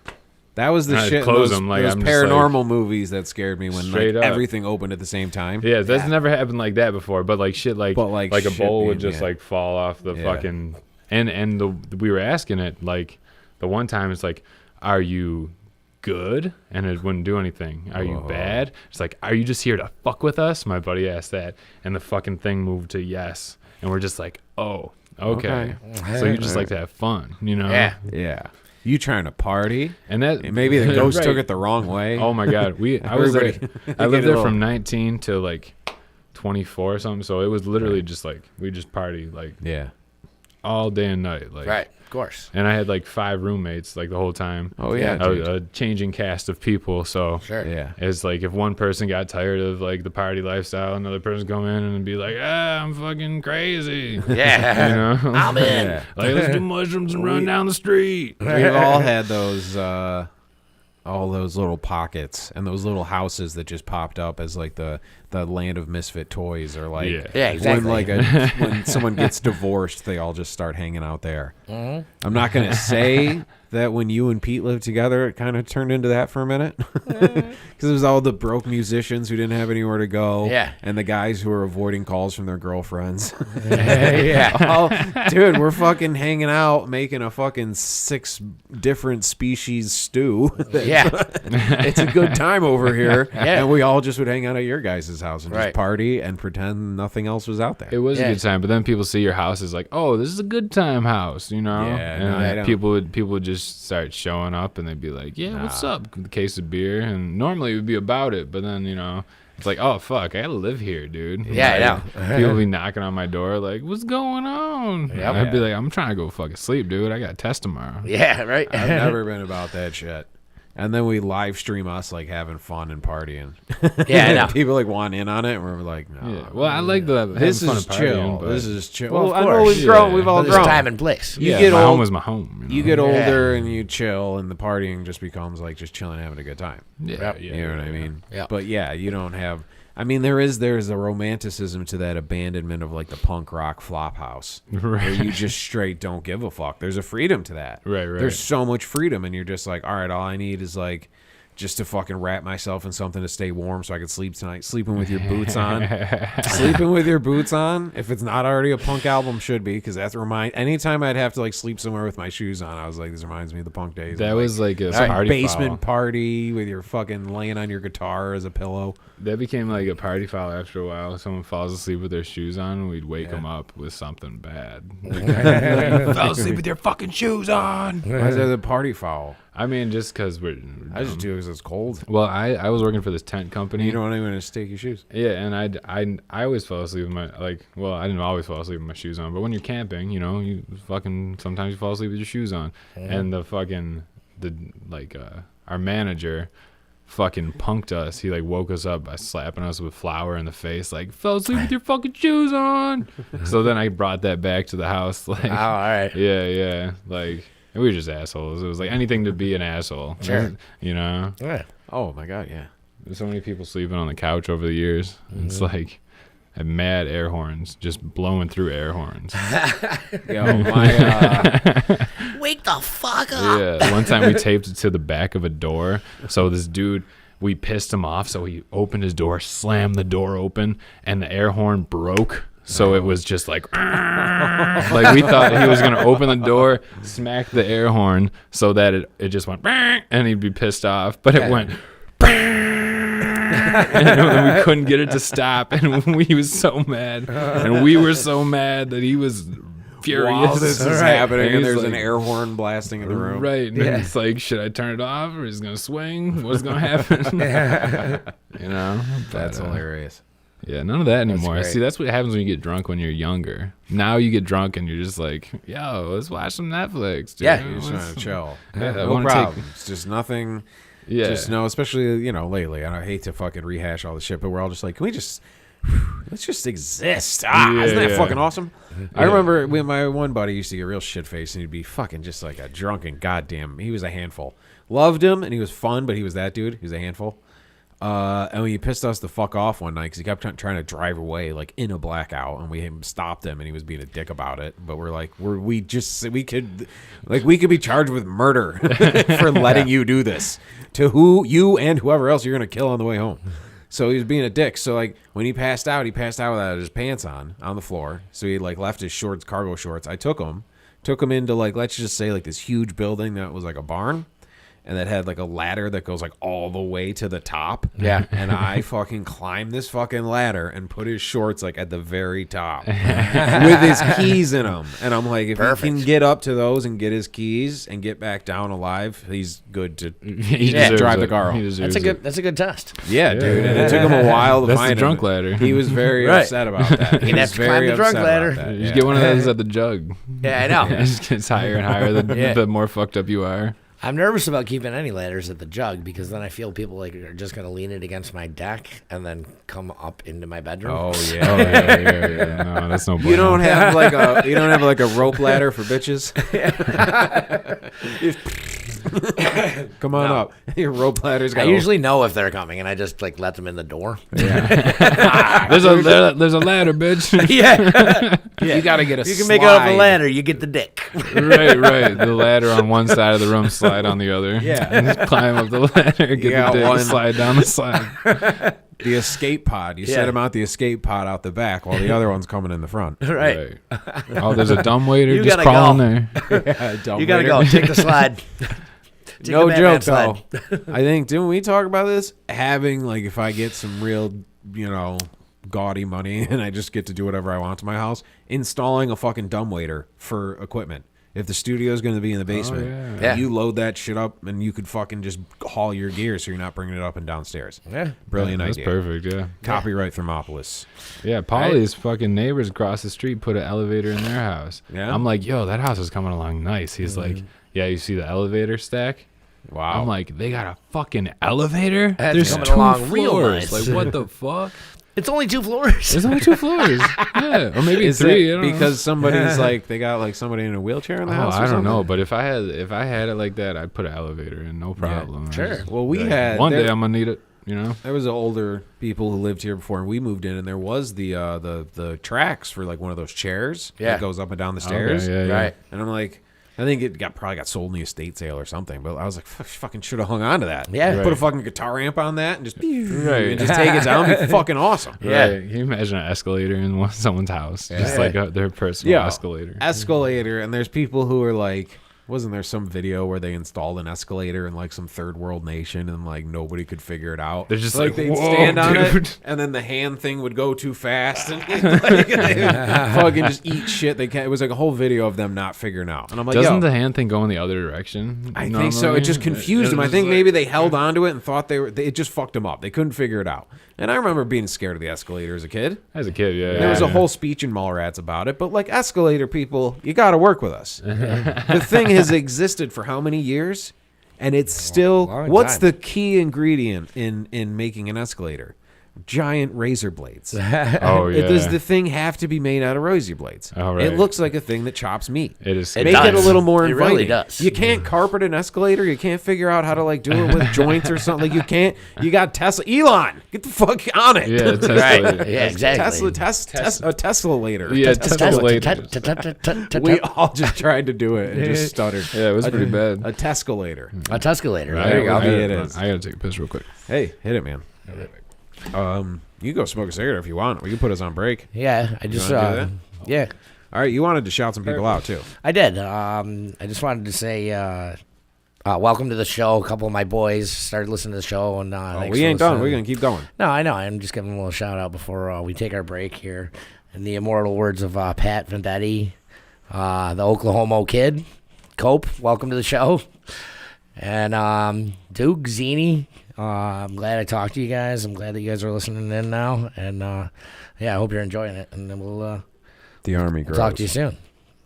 That was the And I'd shit. in close those, them, like, those I'm just paranormal movies that scared me when Straight like up. everything opened at the same time. yeah, that's never happened like that before. But like shit, like But, like, a shit bowl would being- just yeah. like fall off the Yeah. fucking. And we were asking it like the one time it's like, are you good? And it wouldn't do anything. Are you Whoa. bad? It's like, are you just here to fuck with us? My buddy asked that, and the fucking thing moved to yes, and we're just like, oh, okay. So you just like to have fun, you know? Yeah. Yeah. You trying to party? And that Maybe the ghost Right. took it the wrong way. Oh my god, I was there. Everybody- I get lived a there little- from 19 to like 24 or something. So it was literally just like we just partied like Yeah. all day and night, like. Right. Of course. And I had like 5 roommates like the whole time. Oh yeah. dude. A changing cast of people. So Sure. Yeah. it's like if one person got tired of like the party lifestyle, another person come in and be like, I'm fucking crazy. Yeah. You know? I'm in. Yeah. Like let's do mushrooms and run down the street. We've all had those all those little pockets and those little houses that just popped up as like the the land of misfit toys, or like Yeah, exactly. when someone gets divorced, they all just start hanging out there. Mm-hmm. I'm not gonna say that when you and Pete lived together, it kind of turned into that for a minute, because it was all the broke musicians who didn't have anywhere to go, and the guys who were avoiding calls from their girlfriends. Dude, we're fucking hanging out, making a fucking 6 different species stew. It's a good time over here, and we all just would hang out at your guys' house and just party and pretend nothing else was out there. It was a good time, but then people see your house as like, oh, this is a good time house, you know? And people would just start showing up, and they'd be like, yeah, what's up? With a case of beer, and normally it would be about it, but then, you know, it's like, oh, fuck, I gotta live here, dude. Yeah, I know. People be knocking on my door like, what's going on? I'd be like, I'm trying to go fucking sleep, dude. I got a test tomorrow. Yeah, right. I've never been about that shit. And then we live stream us like having fun and partying. Yeah, I know. People like want in on it, and we're like, no. Yeah. Well, I like the This having is fun chill. partying, but This is chill. Well, Well, of I know course. we've all There's grown. time and place. You yeah, get my old- home was my home. You get older and you chill, and the partying just becomes like just chilling, having a good time. yeah, You know what I mean? Yeah. But yeah, you don't have. I mean, there's a romanticism to that abandonment of like the punk rock flop house, where you just straight don't give a fuck. There's a freedom to that. Right. There's so much freedom, and you're just like, all right, all I need is like just to fucking wrap myself in something to stay warm so I can sleep tonight. Sleeping with your boots on. Sleeping with your boots on, if it's not already a punk album, should be, because that's anytime I'd have to like sleep somewhere with my shoes on, I was like, this reminds me of the punk days. That was like a some party basement foul. party with your fucking laying on your guitar as a pillow. That became like a party foul after a while. Someone falls asleep with their shoes on, we'd wake them up with something bad. You fell asleep with your fucking shoes on. Why is that a party foul? I mean, just because we're I just do it because it's cold. Well, I was working for this tent company. You don't want anyone to stake your shoes. Yeah, and I always fell asleep with my I didn't always fall asleep with my shoes on, but when you're camping, you know, you fucking sometimes you fall asleep with your shoes on. And our manager fucking punked us. He like woke us up by slapping us with flour in the face, like, fell asleep with your fucking shoes on. So then I brought that back to the house, like, Oh, all right. yeah, like, we were just assholes. It was like anything to be an asshole. Sure. You know? Yeah. Oh my god, yeah. There's so many people sleeping on the couch over the years. It's like I had mad air horns just blowing through air horns. Yo, my Wake the fuck up. Yeah. One time we taped it to the back of a door. So this dude, we pissed him off. So he opened his door, slammed the door open, and the air horn broke. So it was just like we thought he was going to open the door, smack the air horn so that it just went, and he'd be pissed off. But it went, and we couldn't get it to stop. And he was so mad. And we were so mad that he was furious. while this is happening, and he's there's like, an air horn blasting in the room. Right. And it's like, should I turn it off or is it going to swing? What's going to happen? You know? That's But, hilarious. Yeah, none of that anymore. great. See, that's what happens when you get drunk when you're younger. Now you get drunk and you're just like, yo, let's watch some Netflix, dude. Yeah. You're just trying to chill. Yeah, I no wanna problem. It's just nothing. Yeah. Just no, especially, you know, lately. And I hate to fucking rehash all the shit, but we're all just like, can we just, let's just exist. Yeah, Isn't that yeah. fucking awesome? I remember when my one buddy used to get real shit faced, and he'd be fucking just like a drunken goddamn. He was a handful. Loved him, and he was fun, but he was that dude. He was a handful. And he pissed us the fuck off one night because he kept trying to drive away like in a blackout, and we stopped him, and he was being a dick about it. But we're like, we could be charged with murder for letting you do this to you and whoever else you're gonna kill on the way home. So he was being a dick. So like when he passed out without his pants on the floor. So he like left his shorts, cargo shorts. I took him into like, let's just say like this huge building that was like a barn. And that had like a ladder that goes like all the way to the top. Yeah. And I fucking climbed this fucking ladder and put his shorts like at the very top with his keys in them. And I'm like, if Perfect. he can get up to those and get his keys and get back down alive, he's good to He just deserves drive the it. car He home. deserves That's a good test. Yeah, dude. And it took him a while to That's find the drunk him. ladder. He was very Right. upset about that. He You'd was have to climb very the drunk upset ladder. about that. You just get one of those at the jug. Yeah, I know. It just gets higher and higher the more fucked up you are. I'm nervous about keeping any ladders at the jug because then I feel people like are just gonna lean it against my deck and then come up into my bedroom. Oh Oh yeah. yeah. No, that's no. You don't have like a rope ladder for bitches. Come on up. Your rope ladder's got. I usually know if they're coming, and I just like let them in the door. There's a ladder, bitch. Yeah, You got to get a. you can make it up a ladder. You get the dick. right. The ladder on one side of the room, slide on the other. Yeah. And just climb up the ladder, get got the dick, one. slide down the slide. The escape pod. You set him out the escape pod out the back while the other one's coming in the front. Right. Oh, there's a dumb waiter. You Just gotta crawl go. in there. Yeah, dumb You gotta waiter. go. Take the slide. Take No the Batman joke though. slide. I think didn't we talk about this? Having like if I get some real, gaudy money and I just get to do whatever I want to my house, installing a fucking dumbwaiter for equipment. If the studio's going to be in the basement, Yeah. you load that shit up and you could fucking just haul your gear so you're not bringing it up and downstairs. Yeah. Brilliant That's idea. perfect. Yeah. Copyright Thermopolis. Yeah, Polly's fucking neighbors across the street put an elevator in their house. Yeah? I'm like, yo, that house is coming along nice. He's like, yeah, you see the elevator stack? Wow. I'm like, they got a fucking elevator? That's There's coming 2 along real floors. nice. Like, what the fuck? It's only 2 floors. There's only 2 floors. Yeah, or maybe Is 3. it I don't know. because somebody's like they got like somebody in a wheelchair in the house? Oh, or I don't something? know, but if I had it like that, I'd put an elevator in, no problem. I sure. just- Well, we like, had one there- day I'm gonna need it. You know, There was older people who lived here before, and we moved in, and there was the tracks for like one of those chairs that goes up and down the stairs. Okay, yeah. Right. And I'm like, I think it probably got sold in the estate sale or something. But I was like, fucking should have hung on to that. Yeah. Put a Right. fucking guitar amp on that and just Right. and just take it down. It'd be fucking awesome. Yeah. Right. Can you imagine an escalator in someone's house, just like their personal Yeah, escalator? escalator. And there's people who are like, wasn't there some video where they installed an escalator in like some third world nation and like nobody could figure it out? They're just like, they'd "Whoa, stand on dude." it, and then the hand thing would go too fast and like, they would fucking just eat shit. They can't. It was like a whole video of them not figuring out. And I'm like, Doesn't yo, the hand thing go in the other direction? I think so. It just confused them. I think maybe they held onto it and thought it just fucked them up. They couldn't figure it out. And I remember being scared of the escalator as a kid. As a kid, yeah. There was a whole speech in Mallrats about it, but like escalator people, you got to work with us. The thing has existed for how many years, and it's still. long What's time. the key ingredient in making an escalator? Giant razor blades. Oh yeah. Does the thing have to be made out of razor blades? Oh, right. It looks like a thing that chops meat. It is. It Make it a does. little more It inviting. really does. You can't carpet an escalator. You can't figure out how to like do it with joints or something. Like you can't. You got Tesla. Elon, get the fuck on it. Yeah, Tesla. Right. Yeah, exactly. A Tesla later. Yeah, Tesla. Tesla later. We all just tried to do it and just stuttered. Yeah, it was pretty bad. A Tescalator. A Tuscalator. I, There you go. I- it is. I gotta take a piss real quick. Hey, hit it, man. You go smoke a cigarette if you want. We can put us on break. Yeah, I just wanna do yeah, All right, you wanted to shout some people out too. I did. I just wanted to say welcome to the show. A couple of my boys started listening to the show, and thanks We for ain't done. listening. We're gonna keep going. No, I know. I'm just giving a little shout out before we take our break here. In the immortal words of Pat Vendetti, the Oklahoma Kid, Cope, welcome to the show. And Duke, Zini, I'm glad I talked to you guys. I'm glad that you guys are listening in now. And yeah, I hope you're enjoying it. And then we'll The army grows. talk to you soon.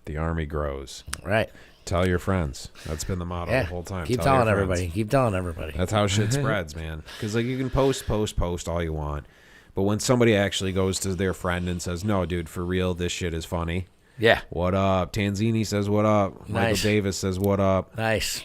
The army grows. Right. Tell your friends. That's been the motto Yeah. the whole time. Keep Tell your telling friends. everybody. Keep telling everybody. That's how shit spreads, man. Because like you can post all you want, but when somebody actually goes to their friend and says, "No, dude, for real, this shit is funny." Yeah. What up? Tanzini says, "What up?" Michael Nice. Davis says, "What up?" Nice.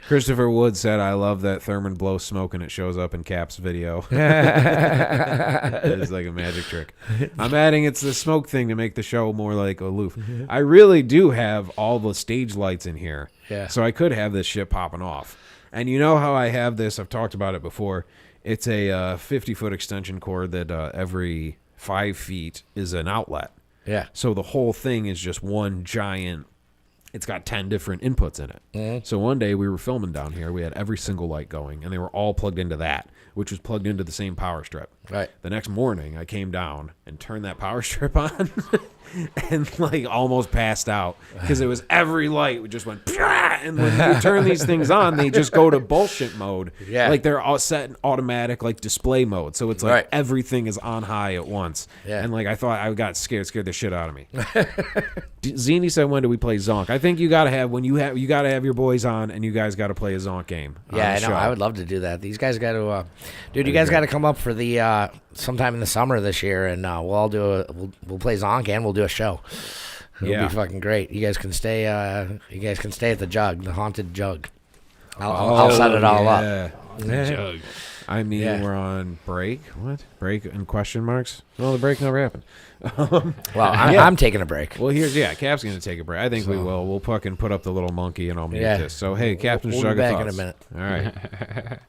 Christopher Wood said, "I love that Thurman blows smoke and it shows up in Cap's video." It's like a magic trick. I'm adding it's the smoke thing to make the show more like aloof. I really do have all the stage lights in here, Yeah. so I could have this shit popping off. And you know how I have this? I've talked about it before. It's a 50-foot extension cord that every 5 feet is an outlet. Yeah. So the whole thing is just one giant. It's got 10 different inputs in it. Mm-hmm. So one day we were filming down here. We had every single light going, and they were all plugged into that, which was plugged into the same power strip. Right. The next morning, I came down and turned that power strip on and like almost passed out because it was every light just went, "Pah!" And when you turn these things on, they just go to bullshit mode. Yeah. Like they're all set in automatic like display mode. So it's like Right. everything is on high at once. Yeah. And like I thought I got scared the shit out of me. Zini said, "When do we play Zonk?" I think you gotta have your boys on, and you guys gotta play a Zonk game. Yeah, I know. Show. I would love to do that. These guys got to, dude. You guys got to come up for the sometime in the summer this year, and we'll all we'll play Zonk and we'll do a show. It'll be fucking great. You guys can stay. You guys can stay at the Jug, the haunted Jug. I'll set it all up. Jug. I mean, we're on break. What break and question marks? Well, the break never happened. Well, I'm taking a break. Well, Cap's gonna take a break. I think we will. We'll fucking put up the little monkey and I'll mute this. So hey, Captain we'll Sugar be back thoughts. in a minute. All right.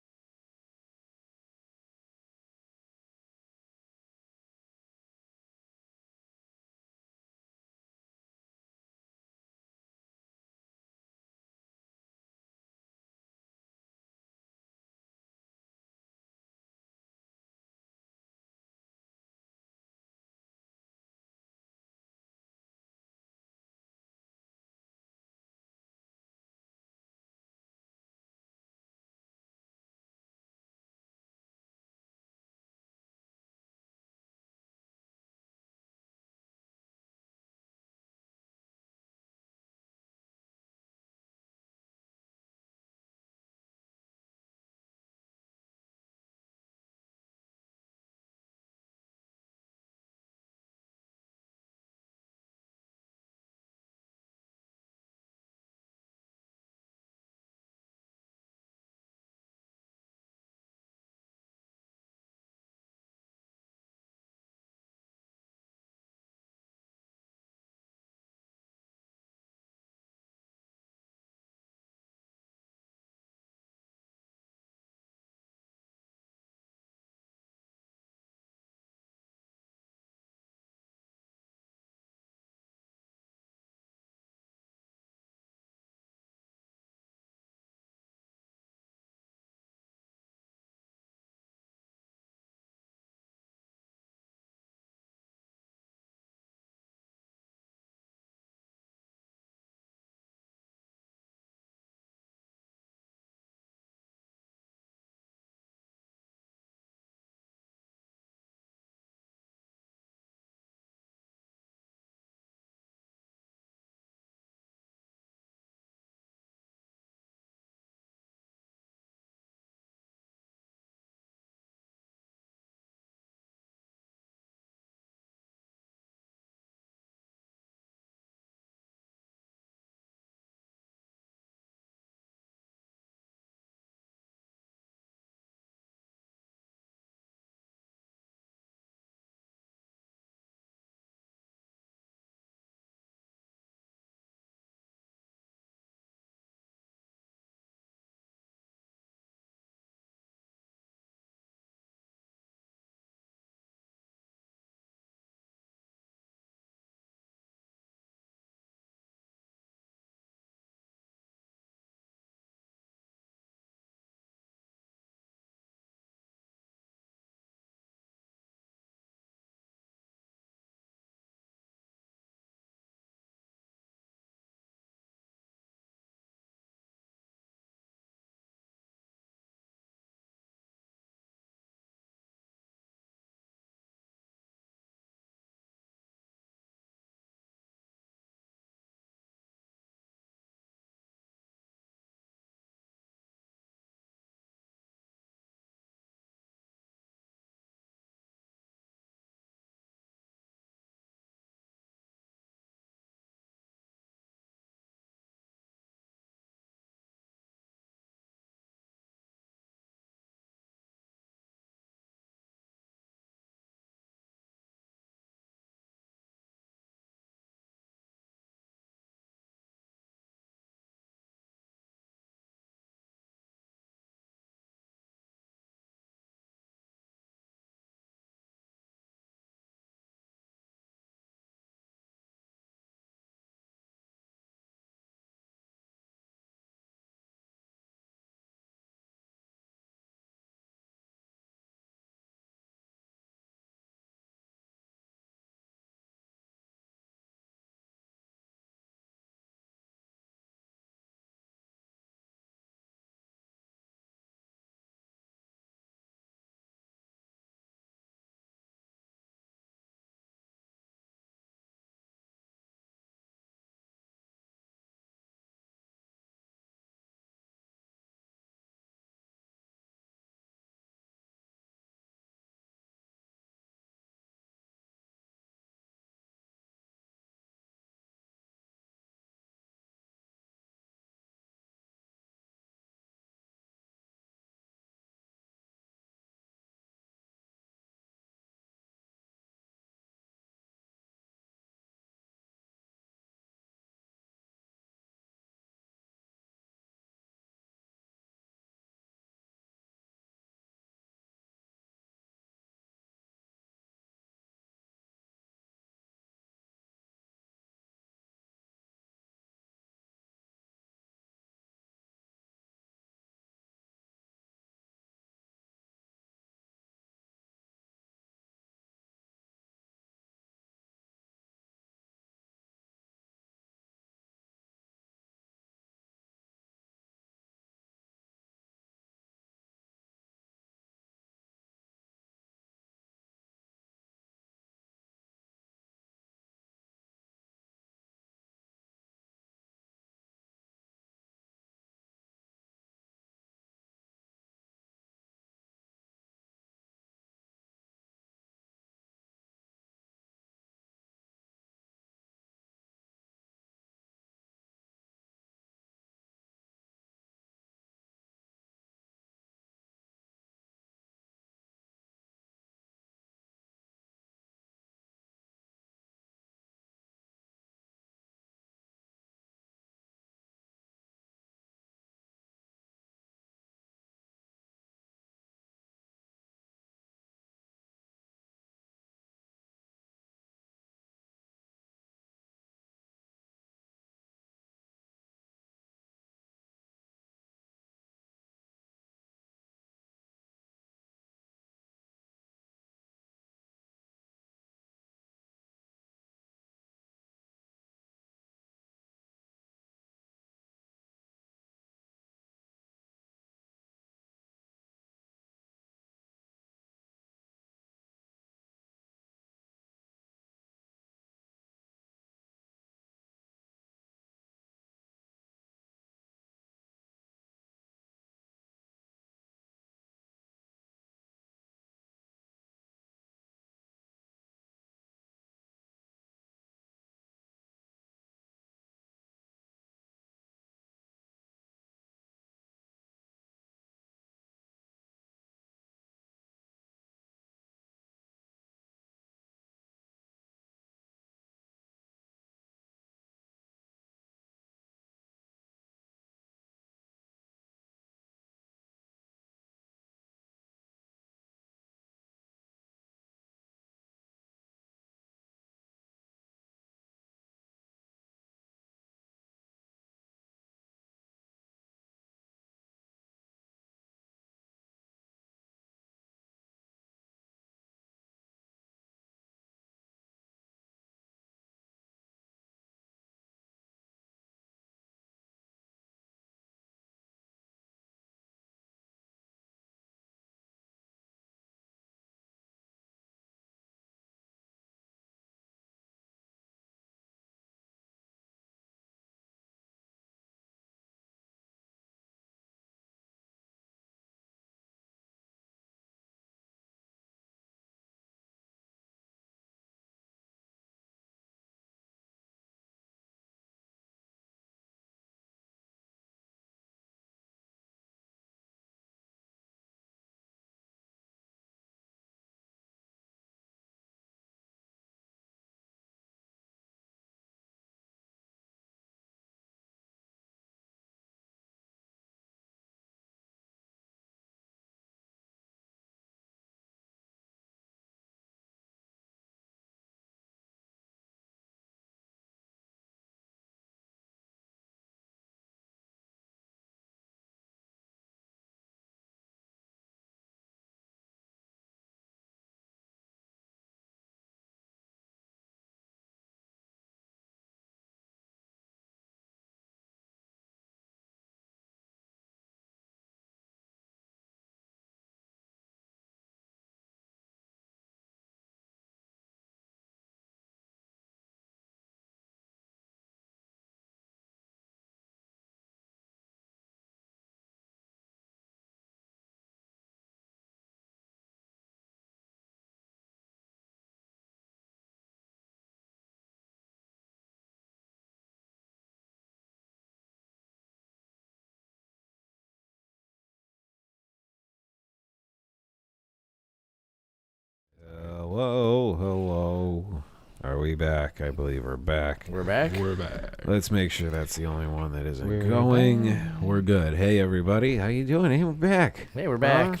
Are we back? I believe we're back. We're back? We're back. Let's make sure that's the only one that isn't going. We're good. Hey, everybody. How you doing? Hey, we're back. Hey, we're back.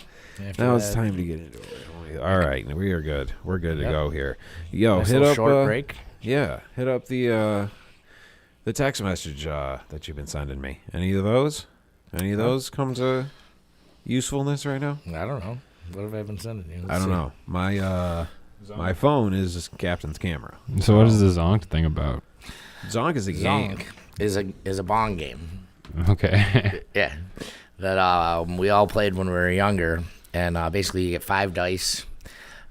Now it's time to get into it. All right. We are good. We're good to go here. Yo, Nice hit little up. short break. Yeah, hit up the text message that you've been sending me. Any of those? Any of those come to usefulness right now? I don't know. What have I been sending you? I don't know. My phone is Captain's camera. So what is the Zonked thing about? Zonk is a game. Zonk is a bong game. Okay. Yeah. That we all played when we were younger. And basically you get 5 dice.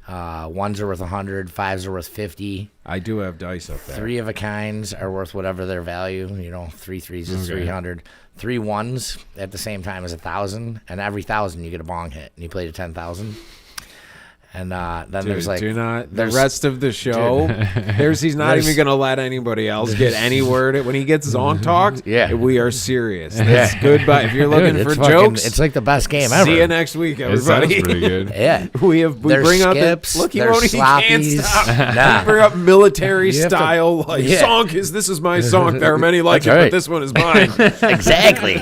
Ones are worth 100. 5s are worth 50. I do have dice up there. 3 of a kinds are worth whatever their value. 3 threes is 300. 3 ones at the same time as 1,000. And every 1,000 you get a bong hit. And you play to 10,000. And then there's like the rest of the show. He's not even gonna let anybody else get any word. When he gets zonk talked, we are serious. That's goodbye. If you're looking for jokes, it's like the best game ever. See you next week, everybody. It sounds pretty good. Yeah, we bring up skips, look. He can't stop. Nah. We bring up military style zonk. This is my zonk. There are many like it, but this one is mine. Exactly.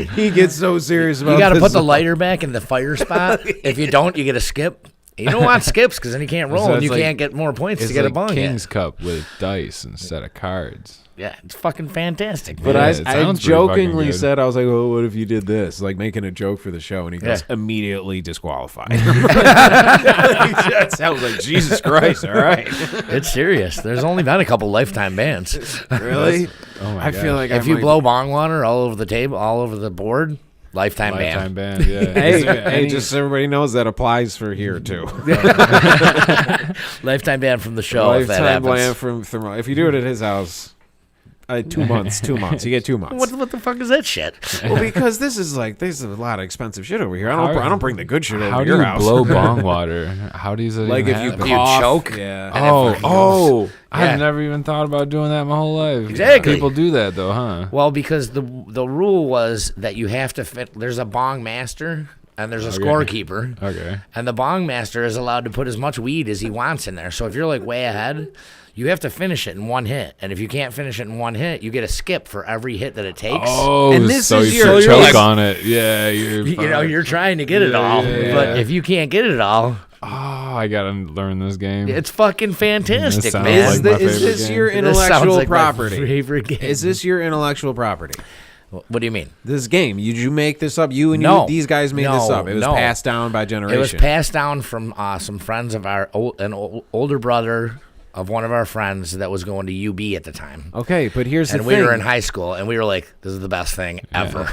He gets so serious about. You got to put the lighter back in the fire spot. If you don't, you get a skip. You don't want skips because then you can't roll and you can't get more points to get a bong. King's Cup with dice instead of cards. Yeah, it's fucking fantastic. But I jokingly said, I was like, "Oh, what if you did this?" Like making a joke for the show, and he goes, "Immediately disqualified." That sounds like Jesus Christ. All right, it's serious. There's only been a couple lifetime bans. Really? Oh my I feel like if you blow bong water all over the table, all over the board. Lifetime ban. Yeah. Hey, just so everybody knows that applies for here too. Lifetime ban from the show. Lifetime ban from Thurman. If you do it at his house, 2 months. 2 months. You get 2 months. What the fuck is that shit? Well, because there's a lot of expensive shit over here. I don't bring the good shit over your house. How do you blow bong water? How does it like even if happen? you cough, choke? Yeah. Oh. I've never even thought about doing that my whole life. Exactly. People do that though, huh? Well, because the rule was that you have to fit. There's a bong master and there's a scorekeeper. Okay. And the bong master is allowed to put as much weed as he wants in there. So if you're like way ahead, you have to finish it in one hit. And if you can't finish it in one hit, you get a skip for every hit that it takes. Oh, and this so is you your choke on it. Yeah, you're trying to get it all. Yeah. But if you can't get it all, I gotta learn this game. it's fucking fantastic, This sounds man. like my is this favorite your game. This sounds intellectual like my property? favorite game. Is this your intellectual property? What do you mean? This game? Did you make this up? These guys made this up. It was passed down by generation. It was passed down from some friends of our older brother of one of our friends that was going to UB at the time. Okay, but here's the thing. And we were in high school, and we were like, this is the best thing ever.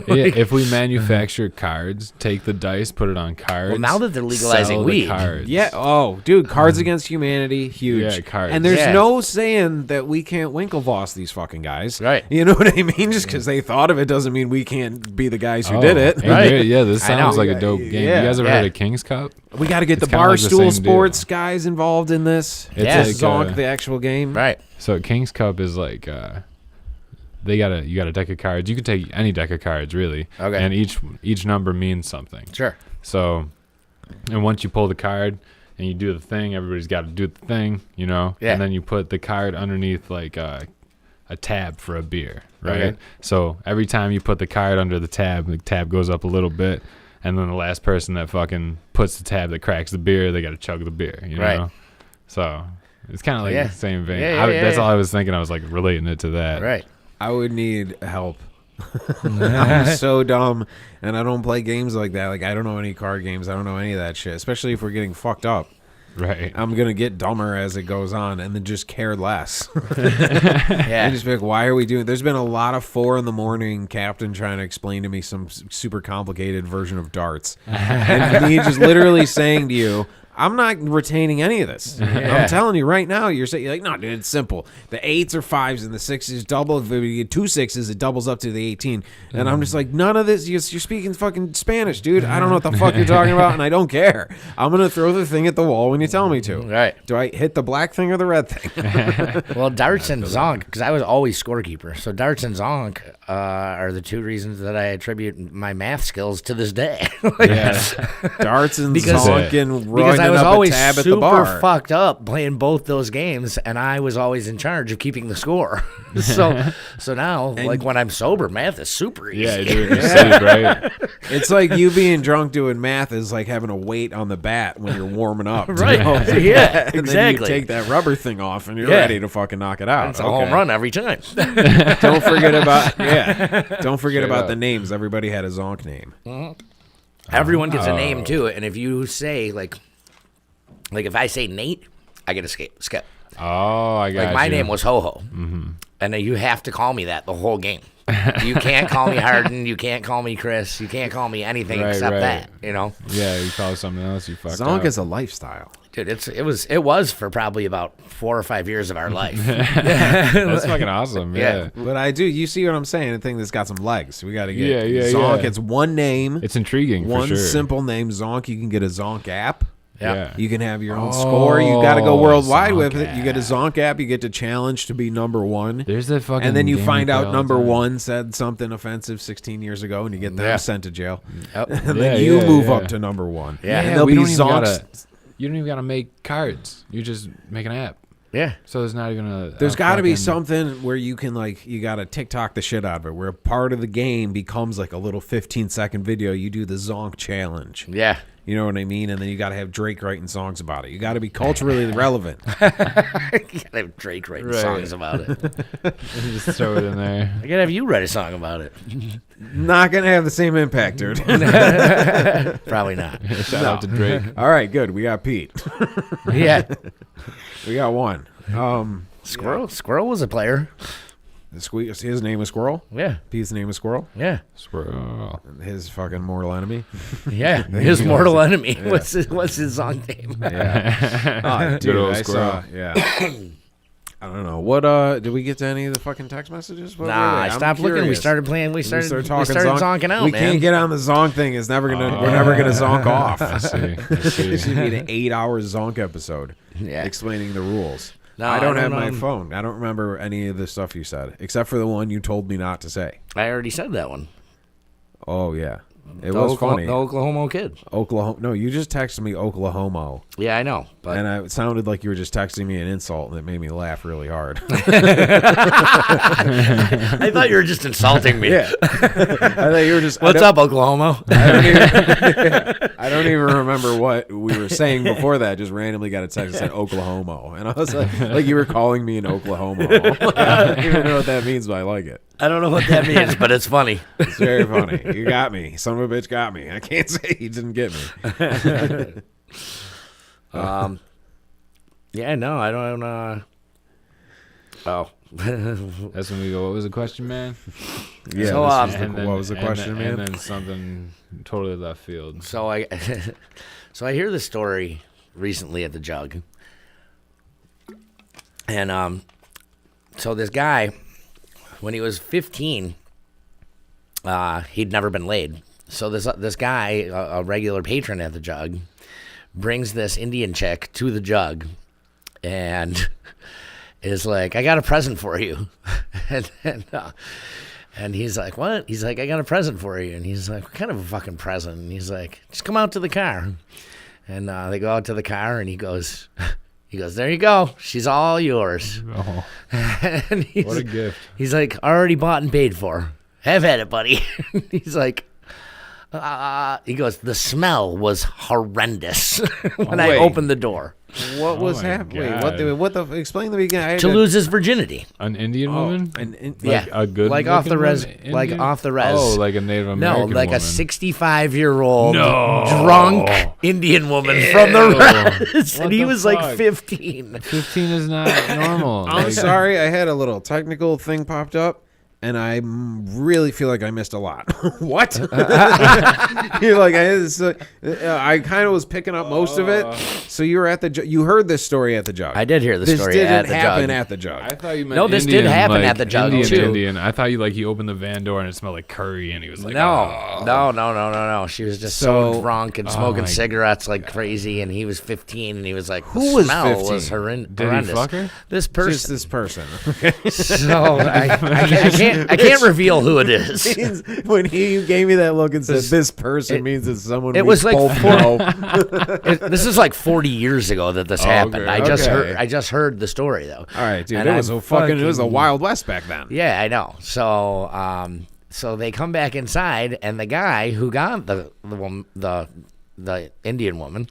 If we manufacture cards, take the dice, put it on cards. Well, now that they're legalizing weed. Cards. Yeah. Oh, dude, Cards Against Humanity, huge. Yeah, cards. And there's no saying that we can't Winklevoss these fucking guys. Right. You know what I mean? Just because they thought of it doesn't mean we can't be the guys who did it. Right. Yeah, this sounds like a dope game. Yeah. You guys ever heard of King's Cup? We got to get the kinda like the Barstool same Sports deal. guys involved in this. It's Yeah. like, Zonk, the actual game. Right. So King's Cup is like you got a deck of cards. You can take any deck of cards really. Okay. And each number means something. Sure. So, and once you pull the card and you do the thing, everybody's got to do the thing, Yeah. And then you put the card underneath like a tab for a beer, right? Okay. So every time you put the card under the tab goes up a little bit, and then the last person that fucking puts the tab that cracks the beer, they got to chug the beer, you Right. know? So it's kind of like the same vein. Yeah, That's all I was thinking. I was like relating it to that. Right. I would need help. I'm so dumb, and I don't play games like that. Like, I don't know any card games. I don't know any of that shit, especially if we're getting fucked up. Right. I'm going to get dumber as it goes on and then just care less. Yeah. And just be like, why are we doing... There's been a lot of 4 a.m. Captain trying to explain to me some super complicated version of darts. And me just literally saying to you... I'm not retaining any of this. I'm telling you right now, you're like, no, dude, it's simple. The 8s are 5s and the 6s double. If you get 2 6s, it doubles up to the 18. And I'm just like, none of this. You're speaking fucking Spanish, dude. I don't know what the fuck you're talking about, and I don't care. I'm going to throw the thing at the wall when you tell me to. Right. Do I hit the black thing or the red thing? Well, darts and zonk, because I was always scorekeeper. So darts and zonk are the 2 reasons that I attribute my math skills to this day. Darts and zonk and because opening was up a always tab at super the bar. fucked up playing both those games, and I was always in charge of keeping the score. so now, like when I'm sober, math is super easy. Yeah, you do it in your sleep, right? It's like you being drunk doing math is like having a weight on the bat when you're warming up. Right. know? Yeah, And then exactly. you take that rubber thing off and you're Yeah. ready to fucking knock it out. It's a home run every time. Don't forget about Don't forget Straight about up. the names. Everybody had a Zonk name. Everyone gets a name too, and if you say like if I say Nate, I get a skip. Oh, I got Like my you. name was Ho Ho, and then you have to call me that the whole game. You can't call me Harden. You can't call me Chris. You can't call me anything Right, except right. that. You know, Yeah, you call it something else, you fucked Zonk up. is a lifestyle. dude. It was for probably about 4 or 5 years of our life. That's fucking awesome. Yeah. Yeah. But I do. You see what I'm saying? A thing that's got some legs. We got to get Yeah, Zonk. yeah. It's one name. It's intriguing one for sure. simple name, Zonk. You can get a Zonk app. Yeah. You can have your own score. You got to go Oh, worldwide Zonk with it. You get a Zonk app. You get to challenge to be number one. There's that fucking And then you game find play out all the number time. one said something offensive 16 years ago, and you get them Yeah. sent to jail. Yep. And Yeah, then you yeah, move yeah. up to number one. Yeah. And there'll we be don't even Zonks. gotta, you don't even gotta make cards. You just make an app. Yeah. So there's not even a. There's got to be fucking- something where you can you got to TikTok the shit out of it, where a part of the game becomes like a little 15-second video. You do the Zonk challenge. Yeah. You know what I mean? And then you got to have Drake writing songs about it. You got to be culturally relevant. You gotta have Drake writing Right. songs about it. Just throw it in there. I gotta have you write a song about it. Not gonna have the same impact, dude. Probably not. Shout out to Drake. All right, good. We got Pete. Yeah. We got one. Squirrel was a player. His name was Squirrel. Yeah. Pete's name was Squirrel. Yeah. Swirl. His fucking mortal enemy. Yeah. His mortal enemy. What's his song name? Yeah. Oh, Good dude, old I Squirrel. saw. Yeah. I don't know. What did we get to any of the fucking text messages? What, Nah, wait, I I'm stopped looking. We curious. started playing. We started talking zonking out, We man. can't get on the zonk thing. It's never gonna. We're never gonna zonk off. I see. It should be an 8-hour zonk episode. Yeah. Explaining the rules. No, I don't have know. my phone. I don't remember any of the stuff you said, except for the one you told me not to say. I already said that one. Oh yeah, it The was Oklahoma, funny. The Oklahoma kid. Oklahoma. No, you just texted me Oklahoma, Yeah, I know. But and it sounded like you were just texting me an insult, and it made me laugh really hard. I thought you were just insulting me. Yeah, I thought you were just. What's up, Oklahoma? I don't even remember what we were saying before that. Just randomly got a text that said Oklahoma, and I was like you were calling me an Oklahoma. I don't even know what that means, but I like it. I don't know what that means, but it's funny. It's very funny. You got me. Son of a bitch got me. I can't say he didn't get me. Yeah, no, I don't. Oh. That's when we go, what was the question, man? Yeah. So, what was the question, man? And then something totally left field. So I hear the story recently at the Jug, and so this guy, when he was 15, he'd never been laid. So this guy, a regular patron at the Jug, brings this Indian chick to the Jug, and is like, "I got a present for you," and he's like, "What?" He's like, "I got a present for you," and he's like, "What kind of a fucking present?" And he's like, "Just come out to the car," and they go out to the car, and he goes, "There you go, she's all yours." Oh, And what a gift. He's like, "Already bought and paid for. Have at it, buddy." He's like, he goes, "The smell was horrendous when I Wait. opened the door." What was my happening? Wait, God. what the? Explain the beginning. To lose his virginity. An Indian woman? Yeah. A good Like off the looking res- woman? like Indian? off the res. Oh, like a Native No, American like woman. a 65-year-old No. drunk Indian woman from the res. What And he the was like fuck? 15. 15 is not normal. I'm Like, sorry, I had a little technical thing popped up, and I really feel like I missed a lot. What? You're like, I kind of was picking up most of it. So you were at the you heard this story at the Jug. I did hear the This story didn't at the happen Jug. at the Jug. I thought you meant No, this did Indian, happen like, at the Jug, Indian, too. Indian. I thought he opened the van door and it smelled like curry, and he was like, No, oh. no. She was just so So- drunk and smoking my cigarettes like crazy, and he was 15, and he was like, Who the was smell 15? was Did he horrendous. fuck her? This Just person. this person. So I can't can't reveal who it is. When he gave me that look and said, "This person," means it's someone. It we was like both know. This is like 40 years ago that this happened. okay, I just heard the story though. All right, dude. And It was it was the Wild West back then. Yeah, I know. So they come back inside, and the guy who got the Indian woman,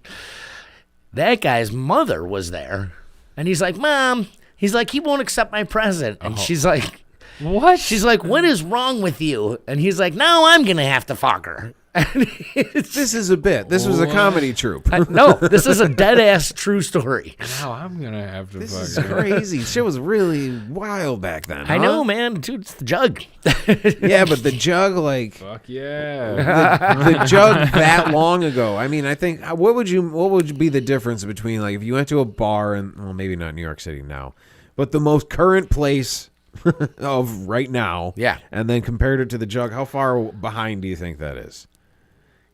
that guy's mother was there, and he's like, "Mom," he's like, "he won't accept my present," and she's like, What? She's like, "What is wrong with you?" And he's like, "Now I'm gonna have to fuck her." This is a bit. This was a comedy troupe. No, this is a dead ass true story. Now I'm gonna have to This fuck is her. crazy. Shit was really wild back then. I know, man. Dude, it's the jug. Yeah, but the jug, like Fuck yeah. the jug that long ago. I mean, I think what would be the difference between like if you went to a bar and well, maybe not New York City now, but the most current place of right now, Yeah. and then compared it to the jug, how far behind do you think that is?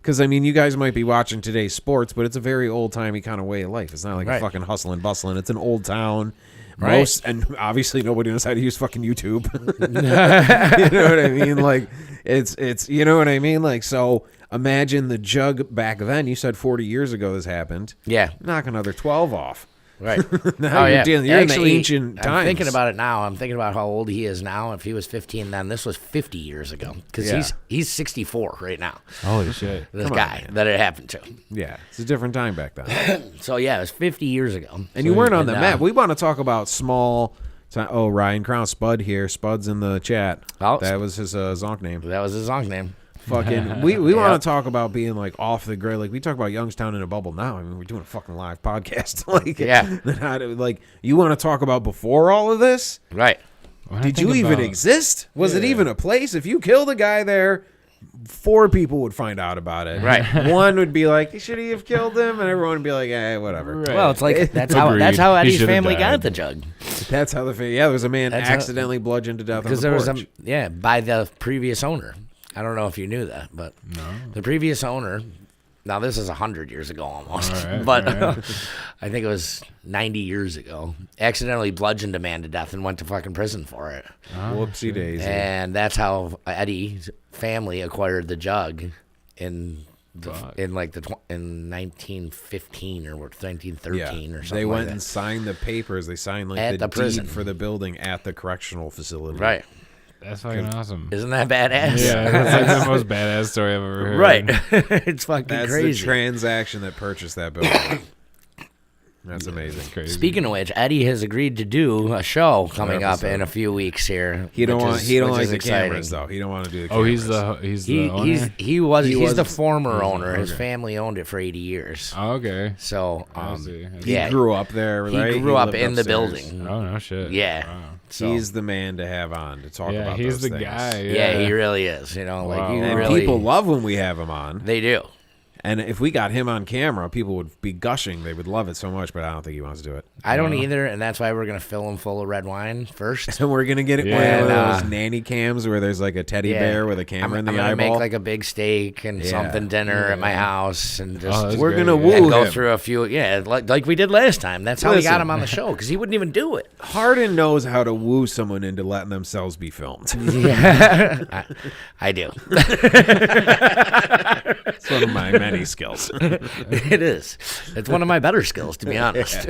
Because, I mean, you guys might be watching today's sports, but it's a very old-timey kind of way of life. It's not like a fucking hustling, bustling. It's an old town. Right. And obviously nobody knows how to use fucking YouTube. You know what I mean? Like, it's you know what I mean? Like, so imagine the jug back then. You said 40 years ago this happened. Yeah. Knock another 12 off. Right. Now you're in the ancient times. I'm thinking about it now. I'm thinking about how old he is now. If he was 15 then, this was 50 years ago. Because he's 64 right now. Holy shit. This guy that it happened to. Yeah, it's a different time back then. So, yeah, it was 50 years ago. And you weren't on the map. We want to talk about small... Oh, Ryan Crown, Spud here. Spud's in the chat. Oh, that was his Zonk name. That was his Zonked name. Fucking, we want to talk about being like off the grid. Like we talk about Youngstown in a bubble now. I mean, we're doing a fucking live podcast. Like, like you want to talk about before all of this? Right. Did you even exist? Was it even a place? If you killed a guy there, 4 people would find out about it. Right. One would be like, should he have killed him? And everyone would be like, whatever. Right. Well, it's like that's how Eddie's family got the jug. That's how there was a man accidentally bludgeoned to death. Because there was by the previous owner. I don't know if you knew that, but the previous owner, now this is 100 years ago almost, but I think it was 90 years ago, accidentally bludgeoned a man to death and went to fucking prison for it. Whoopsie daisy. And that's how Eddie's family acquired the jug in 1915 or 1913 or something. They went like and signed the papers. They signed like at the deed prison for the building at the correctional facility. Right. That's fucking awesome. Isn't that badass? Yeah, that's like the most badass story I've ever heard. Right. It's fucking That's crazy. the transaction that purchased that building. That's amazing. That's crazy. Speaking of which, Eddie has agreed to do a show coming up in a few weeks here. He don't like the exciting. cameras though. He don't want to do the cameras. He's the owner? He's the former owner. His family owned it for 80 years. Oh, okay. So I see. yeah, He grew up there, right? he grew up in the upstairs. building. Oh, no shit. Yeah. Wow. So, He's the man to have on to talk about he's those the things. guy. yeah, he really is. You know, like Wow. you And really. people love when we have him on. They do. And if we got him on camera, people would be gushing. They would love it so much, but I don't think he wants to do it. I don't either, and that's why we're gonna fill him full of red wine first. And we're gonna get it one Yeah. of those nanny cams where there's like a teddy bear with a camera in the I'm gonna eyeball. make like a big steak and something dinner at my house, and just that's we're great. gonna woo and go him. through a few. Yeah, like we did last time. That's how we got him on the show because he wouldn't even do it. Harden knows how to woo someone into letting themselves be filmed. Yeah, I do. It's one of my many skills. It is. It's one of my better skills, to be honest.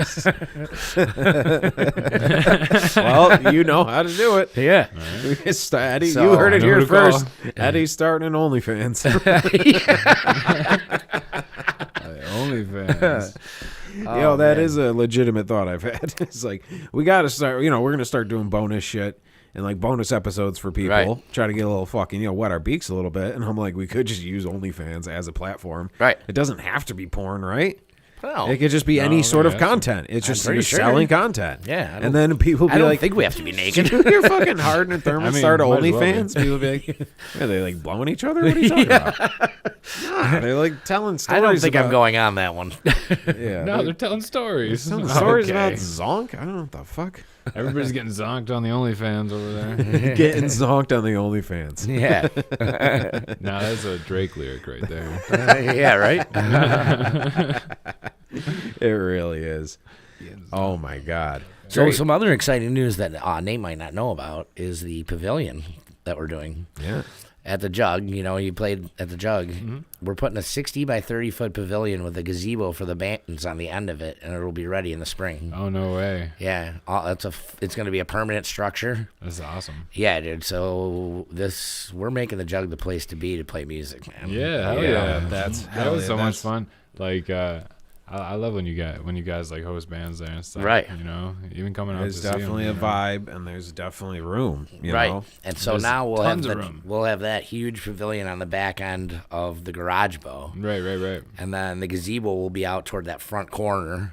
Well, you know how to do it. Yeah. Eddie, So- you heard it I know here who to call. first. Eddie's starting an OnlyFans. OnlyFans. That is a legitimate thought I've had. It's like, we got to start, we're going to start doing bonus shit and like bonus episodes for people. Right. Try to get a little fucking, wet our beaks a little bit. And I'm like, we could just use OnlyFans as a platform. Right. It doesn't have to be porn, right? Well, It could just be any sort of yeah. content. It's just pretty you're sure. selling content. Yeah, And then people be I don't like, think we have to be naked. you're fucking Harden and Thurman I mean, start might as well be. OnlyFans. People be like, are they like blowing each other? What are you talking about? Nah, they're like telling stories. I don't think about, I'm going on that one. Yeah, No, they're telling stories. telling stories Okay. about Zonk. I don't know what the fuck. Everybody's getting zonked on the OnlyFans over there. Getting zonked on the OnlyFans. Yeah. Now that's a Drake lyric right there. Yeah, right? It really is. Oh my God. So Great. some other exciting news that Nate might not know about is the pavilion that we're doing. Yeah. At the Jug, you played at the Jug. Mm-hmm. We're putting a 60 by 30 foot pavilion with a gazebo for the bands on the end of it, and it'll be ready in the spring. Oh, no way. Yeah, it's going to be a permanent structure. That's awesome. Yeah, dude. So we're making the Jug the place to be to play music, man. Yeah, hell yeah. That was so much fun. Like, I love when you guys like host bands there and stuff. Right. Even coming out There's to see 'em, definitely a vibe, and there's definitely room. You Right. know? And so There's now tons of room. we'll have that huge pavilion on the back end of the garage bow. Right. And then the gazebo will be out toward that front corner,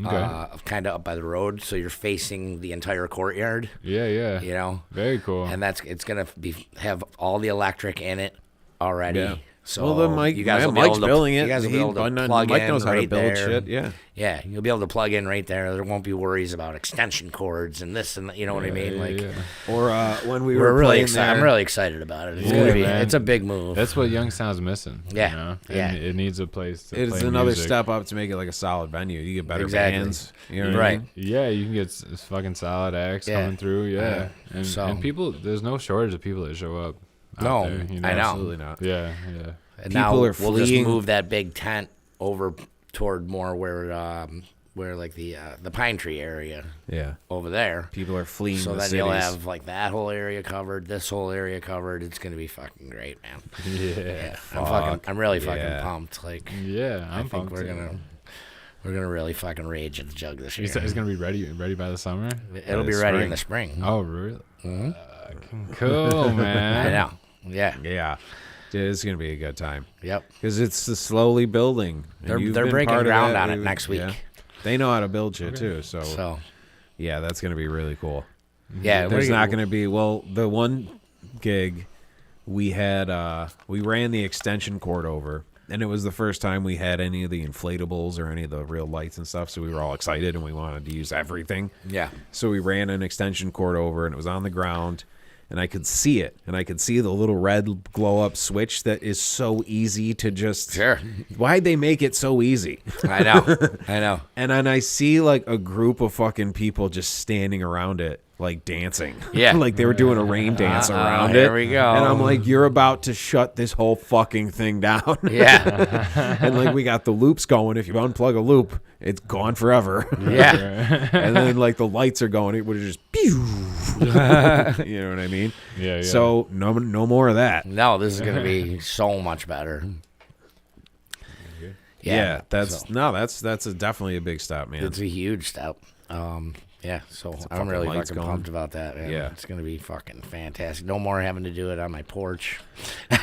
Okay. kind of up by the road, so you're facing the entire courtyard. Yeah. Very cool. And it's gonna have all the electric in it already. Yeah. So Well, the Mike, you guys will be Mike's able to, building it. You guys will be able to Mike plug in knows how to right build there. shit. Yeah. Yeah, you'll be able to plug in right there. There won't be worries about extension cords and this and that, you know what I mean? Yeah. Or when we We're were really playing excited. there, I'm really excited about it. It's Yeah, gonna be. man. It's a big move. That's what Youngstown's missing. Yeah, yeah. And it needs a place to it's play another music. step up to make it like a solid venue. You get better Exactly. bands. You know what I Right. mean? Yeah, you can get fucking solid acts Yeah. coming through. Yeah. And people, there's no shortage of people that show up. No, out there, I know. Absolutely not. Yeah. And People now are we'll just fleeing. move that big tent over toward more where like the pine tree area Yeah. over there. People are fleeing So the then cities. you'll have like that whole area covered, this whole area covered. It's gonna be fucking great, man. Yeah. I'm really fucking yeah. pumped. Like Yeah. I think pumped we're too. gonna really fucking rage at the Jug this year. It's gonna be ready by the summer. It'll be ready in the spring. Oh, really? Cool, man. I know. Yeah. Yeah. Dude, it's going to be a good time. Yep. Because it's slowly building. and They're you've they're been breaking part of ground that. on it next week. Yeah. They know how to build shit, too. So, So yeah, that's going to be really cool. yeah, There's not going to be, well, the one gig we had, we ran the extension cord over. And it was the first time we had any of the inflatables or any of the real lights and stuff. So we were all excited and we wanted to use everything. Yeah. So we ran an extension cord over and it was on the ground. And I could see it. And I could see the little red glow up switch that is so easy to just. Sure. Why'd they make it so easy? I know. I know. And then I see like a group of fucking people just standing around it, like dancing. Yeah. Like they were doing a rain dance around it. Here we go. And I'm like, you're about to shut this whole fucking thing down. Yeah. And like we got the loops going. If you unplug a loop, it's gone forever. Yeah. And then like the lights are going. It would just pew. You know what I mean? Yeah. So no more of that. No, this is gonna be so much better. Yeah, that's so definitely a big step, man. it's a huge step. Yeah, so I'm fucking really lights fucking going. pumped about that, man. Yeah. It's gonna be fucking fantastic. No more having to do it on my porch.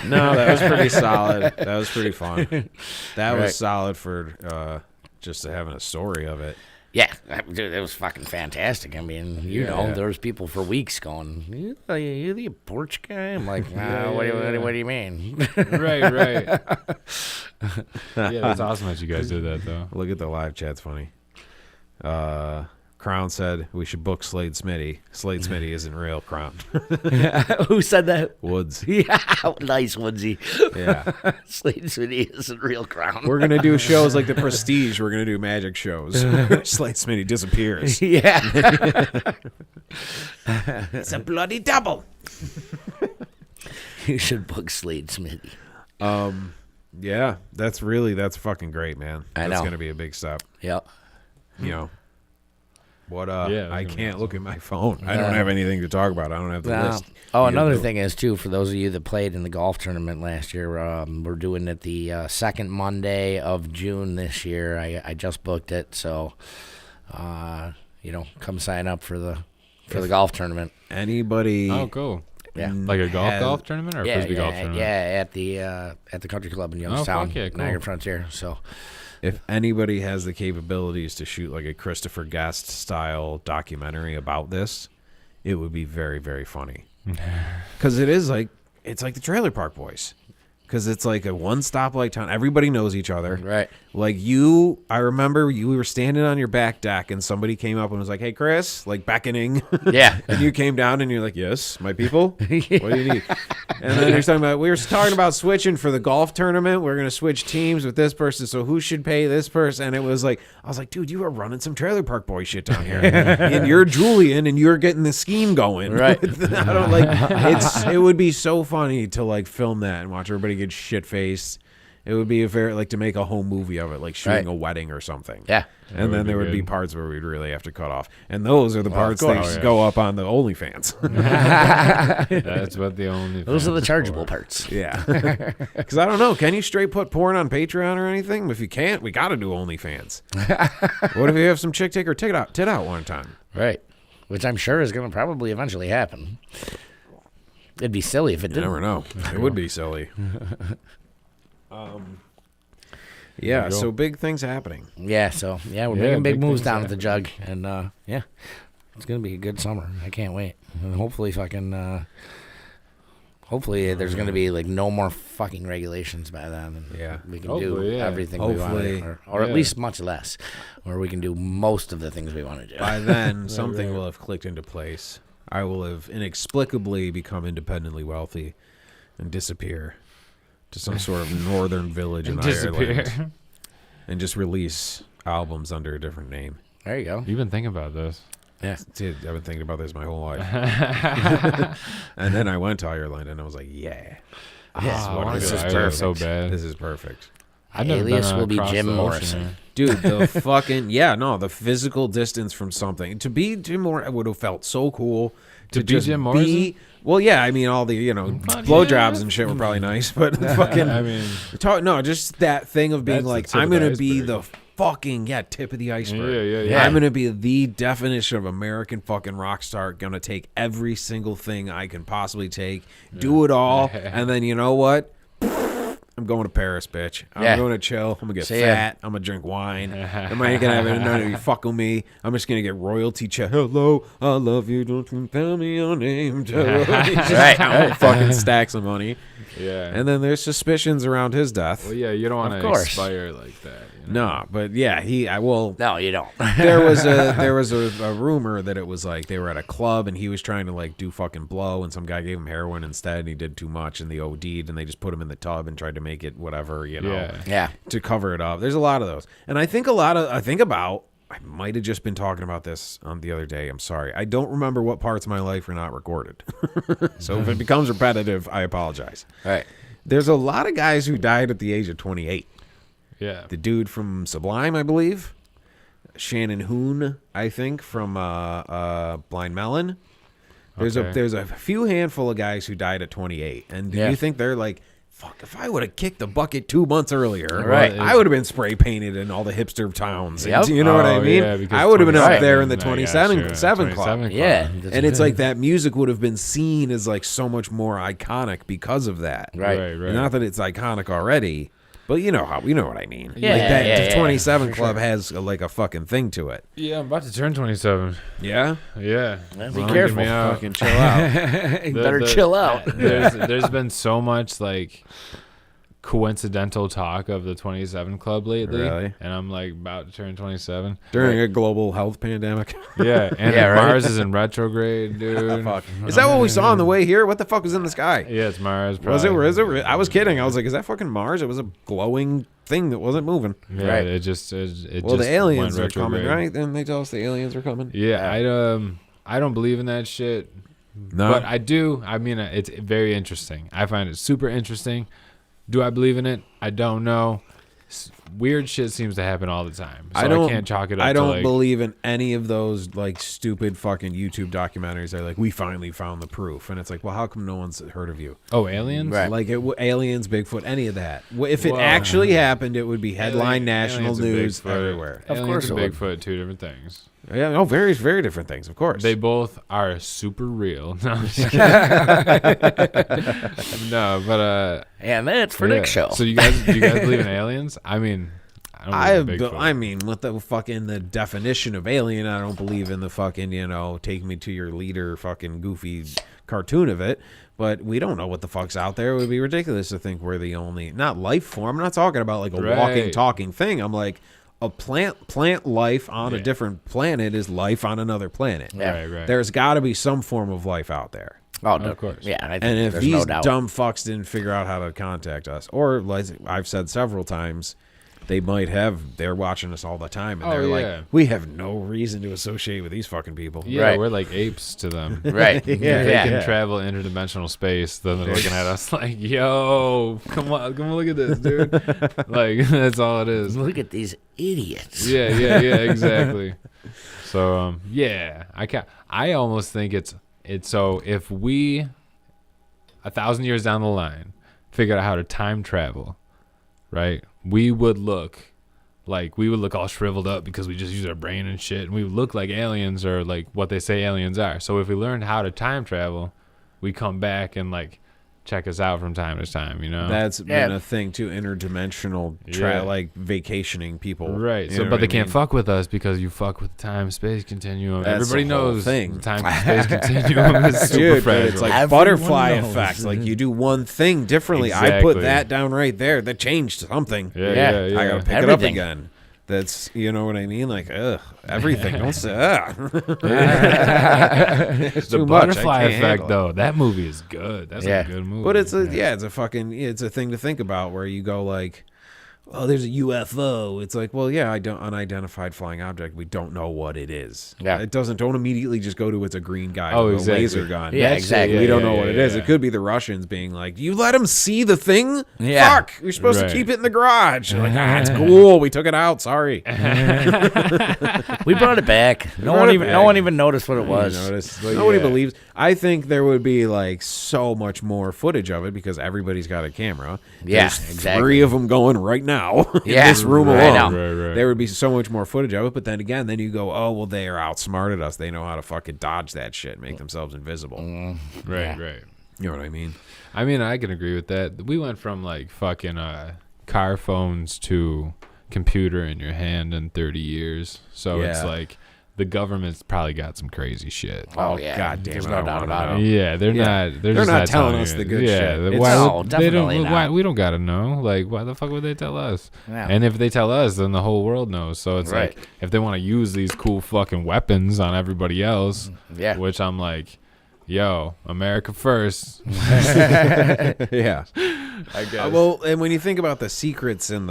No, that was pretty solid. That was pretty fun. That Right. was solid for just having a story of it. Yeah, dude, it was fucking fantastic. I mean, Yeah. there was people for weeks going, you the porch guy? I'm like, nah, what do you mean? Right. Yeah, that's awesome that you guys did that though. Look at the live chat's funny. Crown said we should book Slade Smitty. Slade Smitty isn't real, Crown. Who said that? Woods. Yeah, nice Woodsy. Yeah. Slade City isn't real crown. We're gonna do shows like the Prestige. We're gonna do magic shows. Slade Smitty disappears. Yeah. It's a bloody double. You should book Slade Smithy. Yeah, that's fucking great, man. I That's know. gonna be a big step. Yep. You know. What Yeah, that's I gonna be can't awesome. look at my phone. I don't have anything to talk about. I don't have the No. list. Oh, You another do. thing is, too, for those of you that played in the golf tournament last year, we're doing it the second Monday of June this year. I just booked it, so, come sign up for the golf tournament. Anybody Oh, cool. Yeah. Like a golf tournament or a frisbee golf tournament? at the country club in Youngstown, fuck yeah, cool. Niagara Frontier. So, if anybody has the capabilities to shoot like a Christopher Guest style documentary about this, it would be very, very funny. Because it's like the Trailer Park Boys. because it's like a one stoplight town. Everybody knows each other. Right. Like I remember we were standing on your back deck and somebody came up and was like, "Hey, Chris," like beckoning. Yeah. And you came down and you're like, "Yes, my people. What do you need?" And then we were talking about switching for the golf tournament. We're going to switch teams with this person. So who should pay this person? And it was like, I was like, dude, you are running some trailer park boy shit down here. And you're Julian and you're getting the scheme going. Right. I don't it would be so funny to like film that and watch everybody get shit faced. It would be to make a home movie of it, like shooting a wedding or something. Yeah. And then there would be parts where we'd really have to cut off. And those are the parts that go up on the OnlyFans. That's what the OnlyFans. Those are the chargeable parts. Yeah. Because I don't know. Can you straight put porn on Patreon or anything? If you can't, we got to do OnlyFans. What if you have some chick take her tit out one time? Right. Which I'm sure is going to probably eventually happen. It'd be silly if it didn't. You never know. It would be silly. Yeah, so big things happening. Yeah, we're making big moves down at the Jug, and it's gonna be a good summer. I can't wait, and hopefully there's gonna be like no more fucking regulations by then, and we can do everything we want, or at least much less, or we can do most of the things we want to do. By then, something will have clicked into place. I will have inexplicably become independently wealthy and disappear to some sort of northern village in Ireland and just release albums under a different name. There you go. You've been thinking about this. Yeah, dude, I've been thinking about this my whole life. And then I went to Ireland and I was like, this is perfect. So bad. This is perfect. Alias will be Jim Morrison. Dude, the fucking the physical distance from something. To be Jim Morrison would have felt so cool. To be Jim Morrison? Well, yeah, I mean, all the, blowjobs and shit were probably nice, but fucking, just that thing of being like, I'm going to be the fucking, tip of the iceberg. Yeah. I'm going to be the definition of American fucking rock star, going to take every single thing I can possibly take, do it all, and then you know what? I'm going to Paris, bitch. I'm going to chill. I'm going to get fat. I'm going to drink wine. I'm not going to have none of you fucking me. I'm just going to get royalty check. Hello, I love you. Don't you tell me your name. Right. Fucking stacks of money. Yeah. And then there's suspicions around his death. Well, yeah, you don't want to expire like that. No, but no, you don't. there was a rumor that it was like they were at a club and he was trying to like do fucking blow and some guy gave him heroin instead and he did too much and they OD'd and they just put him in the tub and tried to make it whatever, to cover it up. There's a lot of those. And I might have just been talking about this on the other day. I'm sorry. I don't remember what parts of my life are not recorded. So if it becomes repetitive, I apologize. All right. There's a lot of guys who died at the age of 28. Yeah. The dude from Sublime, I believe. Shannon Hoon, I think, from Blind Melon. There's a few handful of guys who died at 28. And do you think they're like, fuck, if I would have kicked the bucket 2 months earlier, I would have been spray painted in all the hipster towns. Yep. You know what I mean? Yeah, I would have been up there in the 27 club. Yeah. And it's like that music would have been seen as like so much more iconic because of that. Right. Not that it's iconic already, but you know what I mean. Yeah, like that, the 27 for club sure. has like a fucking thing to it. Yeah, I'm about to turn 27. Yeah? Yeah. Be careful. Fucking chill out. You better chill out. There's been so much like coincidental talk of the 27 club lately. Really? And I'm like about to turn 27. During a global health pandemic. Yeah. And Mars is in retrograde, dude. Fuck. Is that what we saw on the way here? What the fuck was in the sky? Yeah, it's Mars. Was it? I was kidding. I was like, is that fucking Mars? It was a glowing thing that wasn't moving. Yeah, right. it just the aliens are coming, right? And they tell us the aliens are coming. Yeah, I don't believe in that shit. No. But I do. I mean, it's very interesting. I find it super interesting. Do I believe in it? I don't know. Weird shit seems to happen all the time. So I can't chalk it up I don't to like, believe in any of those like stupid fucking YouTube documentaries that are like, we finally found the proof. And it's like, well, how come no one's heard of you? Oh, aliens? Right. Like aliens, Bigfoot, any of that. If it actually happened, it would be headline national news everywhere. Of course and it would. Bigfoot, two different things. Yeah, no, very, very different things, of course. They both are super real. No, I'm just no, but and that's for next show. So do you guys believe in aliens? I mean, I mean, with the fucking the definition of alien, I don't believe in the fucking, take me to your leader fucking goofy cartoon of it. But we don't know what the fuck's out there. It would be ridiculous to think we're the only, not life form. I'm not talking about like a walking, talking thing. I'm like, a plant life on a different planet is life on another planet. Yeah. Right. There's got to be some form of life out there. Oh, no, of course. Yeah, I think And if there's these no doubt. dumb fucks didn't figure out how to contact us, or like I've said several times, they're watching us all the time, and they're like, we have no reason to associate with these fucking people. Yeah, Right. we're like apes to them. Right. They can travel interdimensional space. Then they're looking at us like, "Yo, come on, look at this, dude." Like that's all it is. Look at these idiots. Yeah, exactly. So, I almost think it's so if we 1,000 years down the line figured out how to time travel, right? We would look all shriveled up because we just use our brain and shit, and we would look like aliens or like what they say aliens are. So if we learned how to time travel, we come back and like check us out from time to time, That's been a thing too, interdimensional like vacationing people. Right. You So know but what they I can't mean? fuck with us because you fuck with the time-space continuum. That's Everybody the whole knows thing. the time-space continuum is super Dude, but fragile. it's like Everyone butterfly knows. effects. Like you do one thing differently. I Exactly. put that down right there. That changed something. Yeah. I gotta pick it up Everything. again. That's, you know what I mean? Like, everything. Don't say, It's The too much. I butterfly can't effect, handle it. though, that movie is good. That's a good movie. But it's a thing to think about where you go like, oh, there's a UFO. It's like, well, yeah, unidentified flying object. We don't know what it is. Yeah. Don't immediately just go to it's a green guy Oh, with exactly. a laser gun. Yeah, exactly. We don't know what it is. yeah. It could be the Russians being like, you let them see the thing? Yeah. Fuck, you're supposed to Right. keep it in the garage. You're like, it's cool. We took it out. Sorry. We brought it back. No one even noticed what it was. Nobody believes. I think there would be like so much more footage of it because everybody's got a camera. Yeah, There's exactly. 3 of them going right now in Yeah, this room right alone. now. Right. There would be so much more footage of it. But then again, then you go, oh, well, they are outsmarted us. They know how to fucking dodge that shit, make themselves invisible. Right. You know what I mean? I mean, I can agree with that. We went from like fucking car phones to computer in your hand in 30 years. So it's Yeah. like the government's probably got some crazy shit. Oh, yeah. God damn There's it, no I doubt wanna about know. it. Yeah, they're Yeah. not. They're just not not telling telling us you. the good yeah, shit. the- It's- why No, would- they don't. definitely Why, not. we don't gotta know. Like, why the fuck would they tell us? Yeah. And if they tell us, then the whole world knows. So it's Right. like if they want to use these cool fucking weapons on everybody else, Yeah. which I'm like, yo, America first. Yeah. I guess. Well, and when you think about the secrets and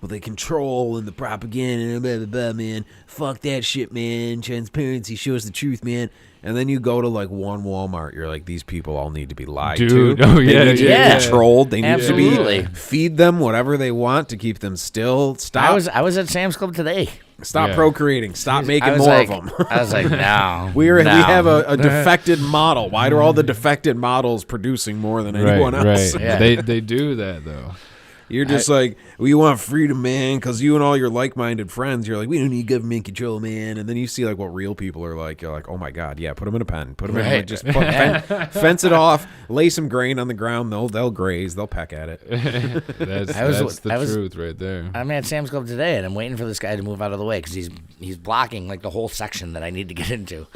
they control and the propaganda and blah, blah, blah, man, fuck that shit, man. Transparency shows the truth, man. And then you go to like one Walmart, you're like, these people all need to be lied Dude, to. oh, They yeah, need to yeah. be controlled. They need Absolutely. to be feed them whatever they want to keep them still. I was at Sam's Club today. Stop Yeah. procreating. Stop I making was more like, of them. I was like, no. We no. have a defected model. Why are all the defected models producing more than anyone else? Right. Yeah. They do that though. You're just like, we want freedom, man, because you and all your like-minded friends, you're like, we don't need government control, man. And then you see like what real people are like. You're like, oh my god, yeah, put them in a pen, put them in, Right. just fence it off, lay some grain on the ground. They'll graze, they'll peck at it. That's the truth right there. I'm at Sam's Club today, and I'm waiting for this guy to move out of the way because he's blocking like the whole section that I need to get into.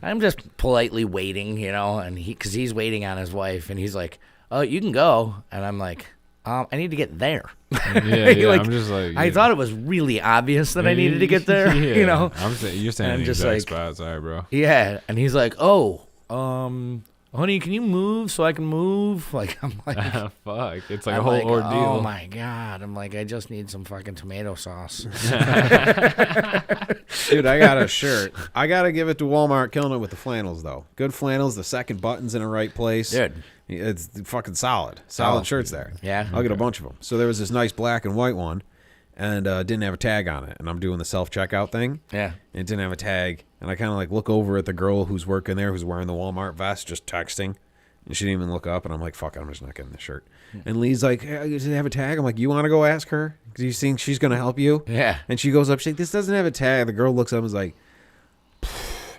I'm just politely waiting, and because he's waiting on his wife, and he's like, "Oh, you can go," and I'm like, I need to get there. Yeah, Like, I'm just like, I thought it was really obvious that I needed to get there, Yeah. I'm saying you're saying And the just exact like- spot. Sorry, bro. Yeah, and he's like, "Oh, honey, can you move so I can move?" Like, I'm like, Fuck, it's like I'm a whole like, ordeal. oh my god! I'm like, I just need some fucking tomato sauce. Dude, I got a shirt. I got to give it to Walmart, killing it with the flannels, though. Good flannels, the second button's in the right place. Dude. It's fucking solid Oh. shirts there. Yeah. I'll get a bunch of them. So there was this nice black and white one, and didn't have a tag on it. And I'm doing the self-checkout thing. Yeah. And it didn't have a tag. And I kind of like look over at the girl who's working there, who's wearing the Walmart vest, just texting. And she didn't even look up. And I'm like, fuck it, I'm just not getting the shirt. And Lee's like, hey, does it have a tag? I'm like, you want to go ask her? Because you think she's going to help you? Yeah. And she goes up, she's like, this doesn't have a tag. The girl looks up and is like,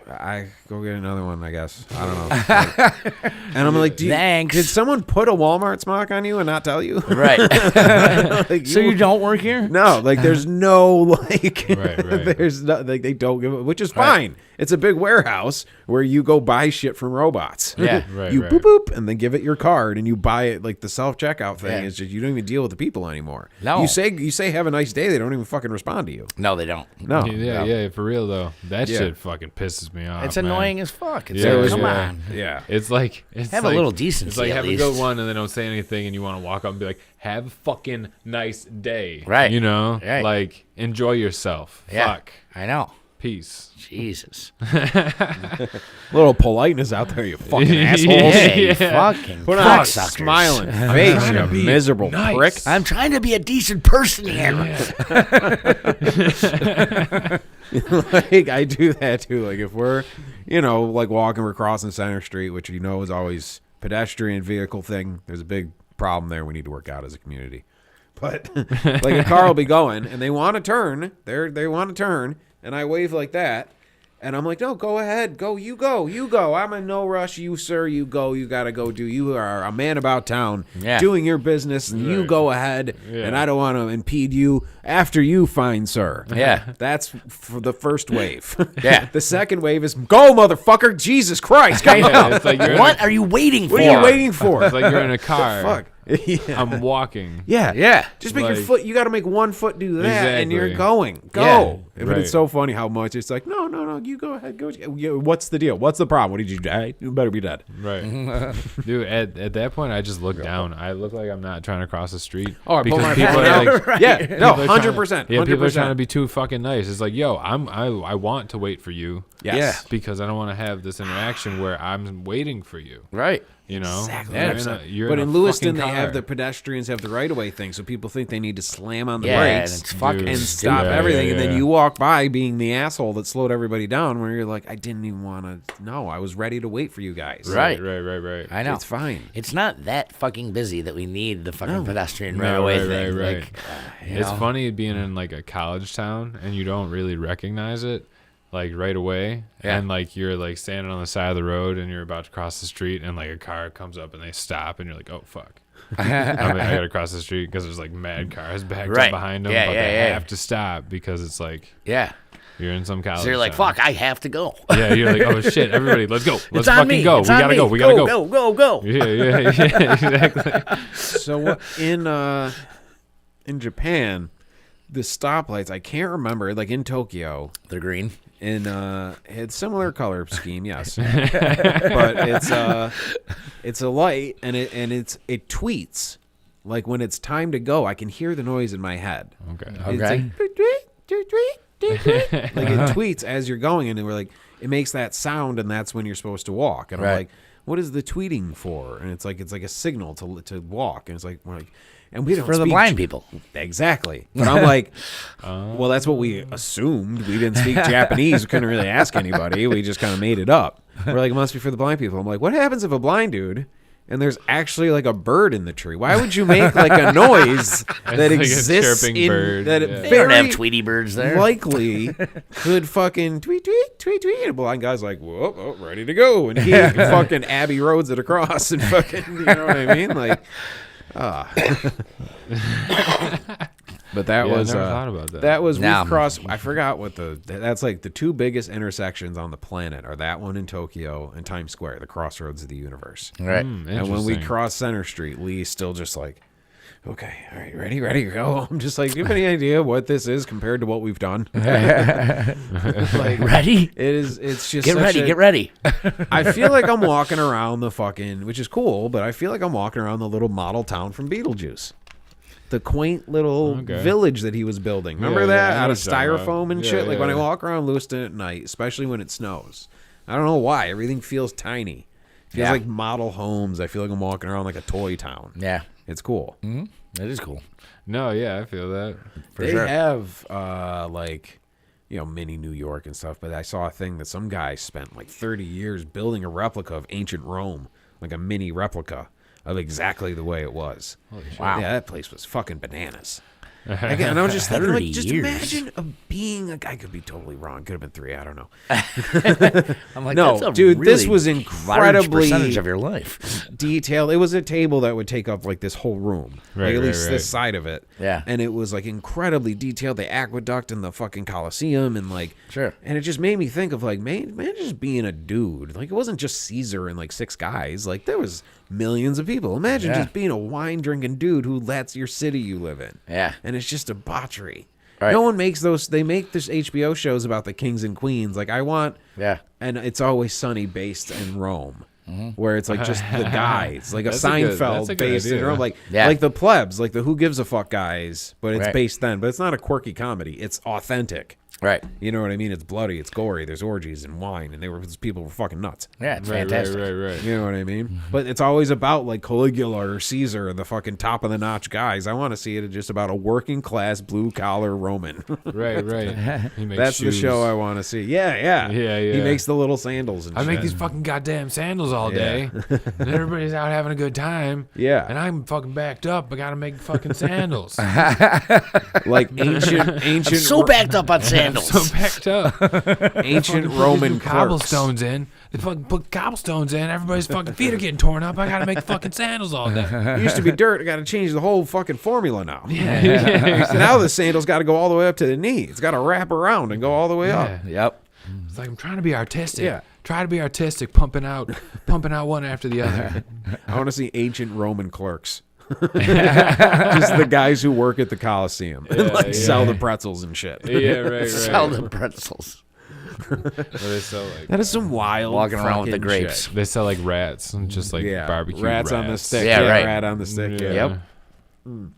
I go get another one, I guess. I don't know. And I'm like, Thanks. Did someone put a Walmart smock on you and not tell you? Right. Like, So you don't work here? No, like there's no like Right. there's no like they don't give it, which is fine. It's a big warehouse where you go buy shit from robots. Yeah. Right, You right. boop boop and then give it your card and you buy it. Like the self checkout thing Yeah. is just you don't even deal with the people anymore. No. You say have a nice day, they don't even fucking respond to you. No, they don't. No. Yeah, for real though. That Yeah. shit fucking pisses me off. It's man. annoying as fuck. It's Yeah, like, come yeah. on. Yeah. It's like Have a little decency, It's like at have least. a good one and they don't say anything, and you want to walk up and be like, "Have a fucking nice day." Right. You know, Right. like enjoy yourself. Yeah. Fuck. I know. Peace. Jesus. Little politeness out there, you fucking assholes. Hey, Yeah. fucking Put on a cocksuckers. smiling face, you miserable nice. prick. I'm trying to be a decent person here. Like I do that too. Like if we're, like walking, we're crossing Center Street, which is always pedestrian vehicle thing. There's a big problem there. We need to work out as a community. But like a car will be going and they want to turn. They want to turn, and I wave like that. And I'm like, no, go ahead. Go. You go. I'm in no rush. You, sir, you go. You got to go do. You are a man about town doing your business. And you go ahead. Yeah. And I don't want to impede you after you, fine sir. Yeah. That's for the first wave. Yeah. The second wave is, go, motherfucker. Jesus Christ. Come Yeah, on. it's like you're What are you waiting for? What are you waiting for? It's like you're in a car. Fuck. Yeah. I'm walking. Yeah. Yeah. Just make your Like- foot. You got to make one foot do that, and you're Exactly. going. Go. Yeah. But Right. it's so funny how much it's like, no. You go ahead. Go. What's the deal? What's the problem? What did you die? You better be dead. Right. Dude, at that point, I just look down. I look like I'm not trying to cross the street. Oh, I pull my people phone are out. like, Yeah. No. people are trying- 100%. Yeah, people are trying to 100%. be too fucking nice. It's like, yo, I want to wait for you. Yes. Because I don't want to have this interaction where I'm waiting for you. Right. You know? Exactly. You're But in in a Lewiston, fucking they have car. the pedestrians have the right of way thing, so people think they need to slam on the Yeah, and brakes it's fucking Dude. and stupid. stop Yeah, everything, yeah, and then yeah. you walk by being the asshole that slowed everybody down. Where you're like, I didn't even want to. No, I was ready to wait for you guys. Right. Right. I know. It's fine. It's not that fucking busy that we need the fucking pedestrian No, railway right, thing. right. Like, It's funny being in like a college town and you don't really recognize it like right away. Yeah. And like you're like standing on the side of the road and you're about to cross the street and like a car comes up and they stop and you're like, oh fuck. I gotta cross the street because there's like mad cars backed Right. up behind them, Yeah, but yeah, they yeah. have to stop because it's like Yeah. you're in some college. So you're like, town. fuck, I have to go. Yeah, you're like, oh shit, everybody, let's go, let's It's on fucking me. go. It's We on gotta me. go. We gotta go. Go. Yeah, exactly. So what in Japan, the stoplights, I can't remember. Like in Tokyo, They're green. it's similar color scheme, yes, but it's a light and it tweets like when it's time to go. I can hear the noise in my head. Okay. It's Okay. like, tweet, tweet, tweet, tweet. Like it tweets as you're going, and we're like, it makes that sound, and that's when you're supposed to walk. And I'm Right. like, what is the tweeting for? And it's like a signal to walk, and it's like we're like, and we don't For the speak blind people. Exactly. But I'm like, well, that's what we assumed. We didn't speak Japanese. We couldn't really ask anybody. We just kind of made it up. We're like, it must be for the blind people. I'm like, what happens if a blind dude and there's actually like a bird in the tree? Why would you make like a noise that like a exists chirping in bird, that yeah. it They don't have very Tweety birds there. likely could fucking tweet, tweet, tweet, tweet. And a blind guy's like, whoa, oh, ready to go. And he fucking Abbey Roads it across and fucking, you know what I mean? Like, But that Yeah, I was never thought about that. That was No. we've crossed. I forgot what that's like. The two biggest intersections on the planet are that one in Tokyo and Times Square, the crossroads of the universe. Right. And when we Interesting. cross Center Street, Lee's still just like, okay, all right, ready, go. I'm just like, do you have any idea what this is compared to what we've done? Like, Ready? it's just Get such ready. a- Get ready. I feel like I'm walking around the fucking, which is cool, but I feel like I'm walking around the little model town from Beetlejuice. The quaint little Okay. village that he was building. Remember Yeah, that? yeah, I Out know of what you're talking styrofoam about. and Yeah, shit. Like when I yeah. walk around Lewiston at night, especially when it snows. I don't know why. Everything feels tiny. Feels Yeah. like model homes. I feel like I'm walking around like a toy town. Yeah. It's cool. That is cool. No, yeah, I feel that. They sure. have like, mini New York and stuff, but I saw a thing that some guy spent like 30 years building a replica of ancient Rome, like a mini replica of exactly the way it was. Wow. Yeah, that place was fucking bananas. Again, and I was just thinking, 30 like, just years. imagine being a guy. I could be totally wrong. Could have been 3. I don't know. I'm like, No, that's a dude, this really was large incredibly percentage of your life. detailed. It was a table that would take up like this whole room, Right, like, at right, least right. this side of it. Yeah. and it was like incredibly detailed. The aqueduct and the fucking Colosseum, and like, Sure. And it just made me think of like, man, just being a dude. Like, it wasn't just Caesar and like 6 guys. Like, there was millions of people. Imagine Yeah. just being a wine drinking dude who that's your city you live in. Yeah. And it's just debauchery. Right. No one makes those. They make this HBO shows about the kings and queens. Like, I want. Yeah. And It's Always Sunny based in Rome, where it's like just the guys, like a That's a good- Seinfeld that's a good based in idea. Rome, like Yeah. like the plebs, like the Who Gives a Fuck guys, but it's Right. based then. But it's not a quirky comedy. It's authentic. Right. You know what I mean? It's bloody. It's gory. There's orgies and wine, and these people were fucking nuts. Yeah, it's Right, fantastic. right. You know what I mean? But it's always about like Caligula or Caesar, the fucking top of the notch guys. I want to see it just about a working class blue collar Roman. Right. He makes That's shoes. the show I want to see. Yeah. Yeah. He makes the little sandals and I shit. make these fucking goddamn sandals all day, and everybody's out having a good time. Yeah. And I'm fucking backed up. I gotta make fucking sandals. like ancient I'm so backed up on sandals. So backed up. ancient Fucking Roman put clerks. cobblestones in. They fucking put cobblestones in. Everybody's fucking feet are getting torn up. I gotta make fucking sandals all day. It used to be dirt. I got to change the whole fucking formula now. Yeah. So now the sandal's got to go all the way up to the knee. It's got to wrap around and go all the way up. Yep. It's like I'm trying to be artistic. Yeah. Try to be artistic, pumping out one after the other. I want to see ancient Roman clerks. Just the guys who work at the Colosseum and like sell the pretzels and shit. Yeah, right. Sell the pretzels. Or they sell like That is some wild Walking around with the fucking grapes. shit. they sell like rats and just like barbecue rats on the rats. stick. Yeah, right. Rat on the stick. Yeah. Yeah. Yep.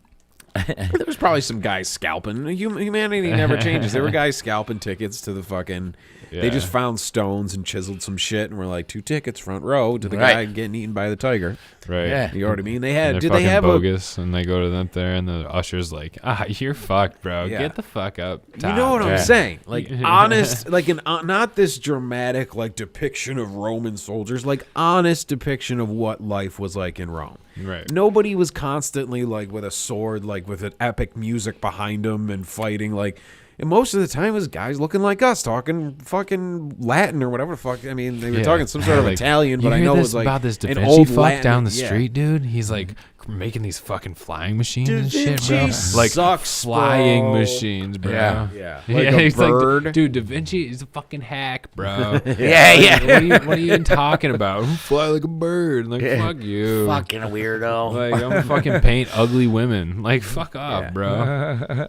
There was probably some guys scalping. Humanity never changes. There were guys scalping tickets to the fucking. They Yeah. just found stones and chiseled some shit, and were like 2 tickets front row to the Right. guy getting eaten by the tiger. Right. Yeah. You know what I mean? They And had. they're Did they fucking have bogus, and they go to them there, and the usher's like, you're fucked, bro. Yeah. Get the fuck up. You know what I'm Yeah. saying? Like honest, like an not this dramatic like depiction of Roman soldiers, like honest depiction of what life was like in Rome. Right. Nobody was constantly like with a sword, like with an epic music behind them and fighting. Like, and most of the time it was guys looking like us, talking fucking Latin or whatever the fuck. I mean, they were Yeah. talking some sort of Like, Italian, you but I hear know it this was like about this Da an Vinci old fuck Latin down the yeah. street, dude. He's like making these fucking flying machines Da and shit, bro. Vinci Like sucks, flying bro. machines, bro. Yeah. Yeah. Like a he's bird. like, dude, Da Vinci is a fucking hack, bro. Yeah. What are you even talking about? Fly like a bird. Like, fuck you. Fucking weirdo. Like, I'm fucking paint ugly women. Like, fuck off, Yeah. bro.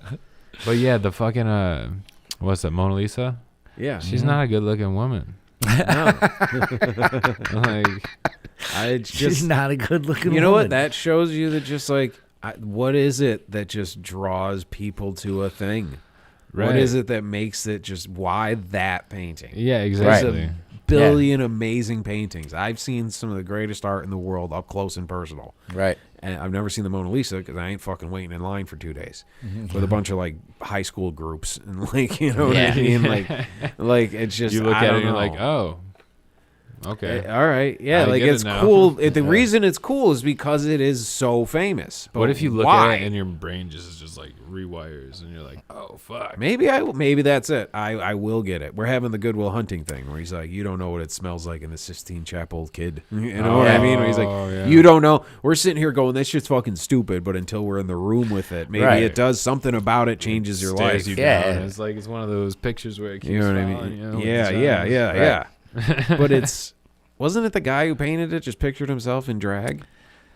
But yeah, the fucking what's that, Mona Lisa? Yeah, She's not a good looking woman. no. Like, It's She's just not a good looking you know woman. what that shows you that just like what is it that just draws people to a thing? What Right. is it that makes it just why that painting? yeah, There's exactly. a billion amazing paintings. I've seen some of the greatest art in the world up close and personal. Right. And I've never seen the Mona Lisa because I ain't fucking waiting in line for 2 days with a bunch of like high school groups and like you know what I Yeah. mean like it's just You look I at it don't and you're know. like, oh, okay. All right, yeah, I like get it it's now. cool. The reason it's cool is because it is so famous. But What if you look why? at it and your brain just like rewires and you're like, oh fuck. Maybe that's it. I will get it. We're having the Goodwill Hunting thing where he's like, you don't know what it smells like in the Sistine Chapel, kid. You know what I mean? Where he's like, yeah. you don't know. We're sitting here going, this shit's fucking stupid. But until we're in the room with it, maybe Right. it does something about it, changes your Stares life. you Yeah. down. It's like it's one of those pictures where it keeps You know what I following mean? you with Yeah, its yeah. eyes. But wasn't it the guy who painted it just pictured himself in drag?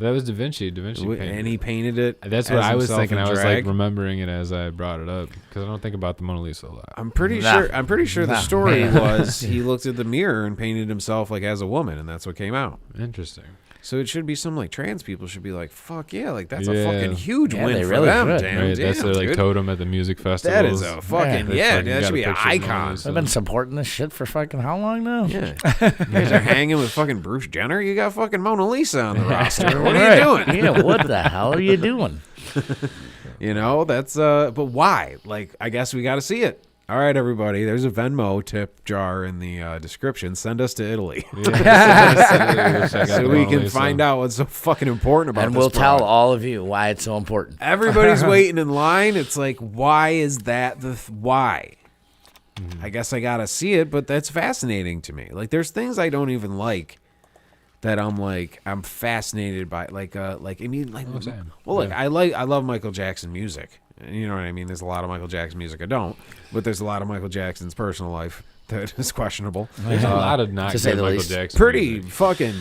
That was Da Vinci. Da Vinci painted And he it. painted it. That's as what I was himself thinking. in I was drag. like remembering it as I brought it up because I don't think about the Mona Lisa a lot. I'm pretty Nah. sure the Nah. story was he looked at the mirror and painted himself like as a woman, and that's what came out. Interesting. So it should be some like trans people should be like, fuck yeah, like that's a Yeah. fucking huge Yeah, win they for really them. should. Damn, Right, that's damn, their like dude. totem at the music festivals. That is a fucking They yeah, fucking that got should a be an picture of Mona icon. Lisa. I've been supporting this shit for fucking how long now? Yeah, you guys are hanging with fucking Bruce Jenner. You got fucking Mona Lisa on the roster. What are Right. you doing? Yeah, what the hell are you doing? You know, that's but why? Like, I guess we got to see it. All right, everybody. There's a Venmo tip jar in the description. Send us to Italy so we can find out what's so fucking important about And this we'll tell broad. all of you why it's so important. Everybody's waiting in line. It's like, why is that why? I guess I gotta see it, but that's fascinating to me. Like, there's things I don't even like that I'm fascinated by. I love Michael Jackson music. You know what I mean? There's a lot of Michael Jackson music I don't, but there's a lot of Michael Jackson's personal life that is questionable. There's a lot of not to say good the Michael least. Jackson Pretty music. fucking.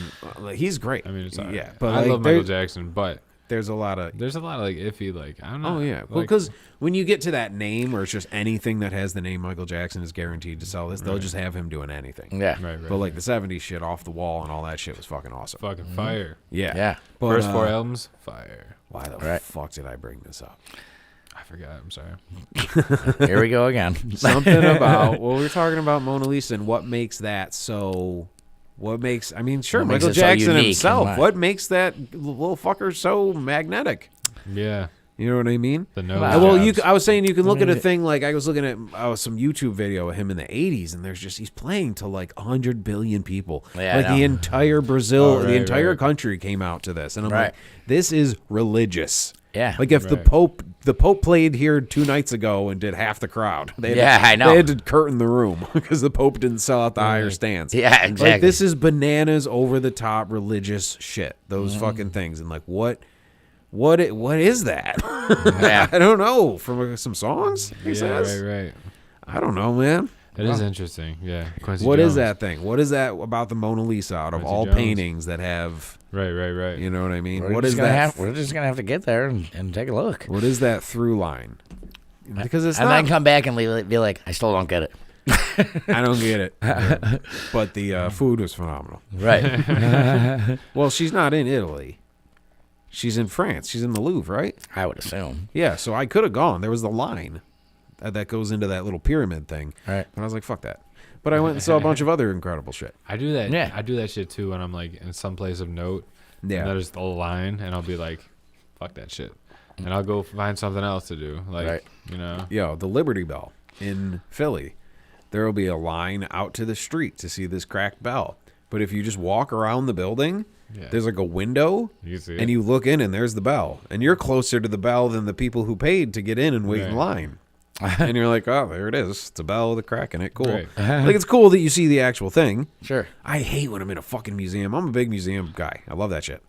He's great. I mean, it's all right. yeah, but I love there- Michael Jackson, but There's a lot of. there's a lot of like iffy, like I don't know. Oh yeah, well, like, because when you get to that name, or it's just anything that has the name Michael Jackson is guaranteed to sell this, they'll just have him doing anything. Yeah. right, But like the '70s shit, Off the Wall, and all that shit was fucking awesome. fucking fire. Yeah, Yeah. But, First 4 albums, fire. Why the Right. fuck did I bring this up? I forgot. I'm sorry. Here we go again. Something about we were talking about Mona Lisa and what makes that so. What makes? I mean, sure, What makes Michael it so Jackson unique and himself. why? What makes that little fucker so magnetic? Yeah, You know what I mean? the nose. Wow. Well, jobs. I was saying you can look at a mean, thing like I was looking at some YouTube video of him in the '80s, and he's playing to like 100 billion people. Yeah, I like the know. entire Brazil, Oh, the right, entire right. country came out to this, and I'm Right. like, this is religious. Yeah. Like if the Right. Pope played here 2 nights ago and did half the crowd. I know. They had to curtain the room because the Pope didn't sell out the higher stands. Yeah, exactly. Like this is bananas, over the top religious shit. Those fucking things, and like what is that? Yeah. I don't know. From some songs, he Yeah, says. right. I don't know, man. It is interesting. Yeah. Quincy What is Jones. that thing? What is that about the Mona Lisa? Out of Quincy all Jones. paintings that have, Right. you know what I mean? We're What just is gonna that? we're just gonna have to get there and take a look. What is that through line? Because it's And not. then come back and be like, I still don't get it. I don't get it. But the food was phenomenal. Right. Well, she's not in Italy. She's in France. She's in the Louvre, right? I would assume. Yeah, so I could have gone. There was the line that goes into that little pyramid thing. Right. And I was like, fuck that. But I went and saw a bunch of other incredible shit. I do that. Yeah. I do that shit too when I'm like in some place of note. Yeah. And there's the line, and I'll be like, "Fuck that shit," and I'll go find something else to do. Like, Right. you know. Yo, the Liberty Bell in Philly. There will be a line out to the street to see this cracked bell. But if you just walk around the building, Yeah. there's like a window, You can see and it. you look in, and there's the bell. And you're closer to the bell than the people who paid to get in and wait in Right. line. And you're like, oh, there it is. It's a bell with a crack in it. Cool. Right. Like, it's cool that you see the actual thing. Sure. I hate when I'm in a fucking museum. I'm a big museum guy. I love that shit.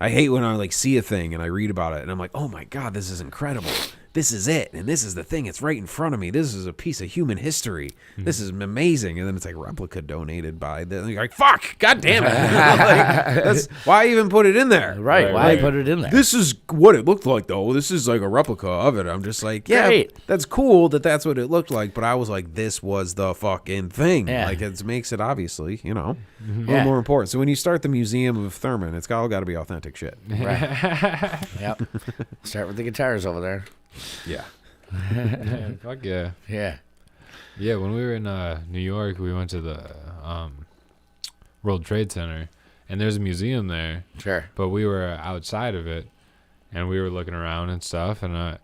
I hate when I like see a thing and I read about it and I'm like, oh my God, this is incredible. This is it. And this is the thing. It's right in front of me. This is a piece of human history. This is amazing. And then it's like replica donated by the, and you're like, fuck, God damn it. Like, that's why even put it in there. Right. Right, Why right. put it in there? This is what it looked like, though. This is like a replica of it. I'm just like, yeah, Great. that's cool that that's what it looked like. But I was like, this was the fucking thing. Yeah. Like, it makes it obviously, a little Yeah. more important. So when you start the Museum of Thurman, it's all got to be authentic shit. Right. Yep. Start with the guitars over there. Yeah. Yeah, fuck yeah. Yeah. Yeah, when we were in New York, we went to the World Trade Center, and there's a museum there, Sure. but we were outside of it, and we were looking around and stuff, and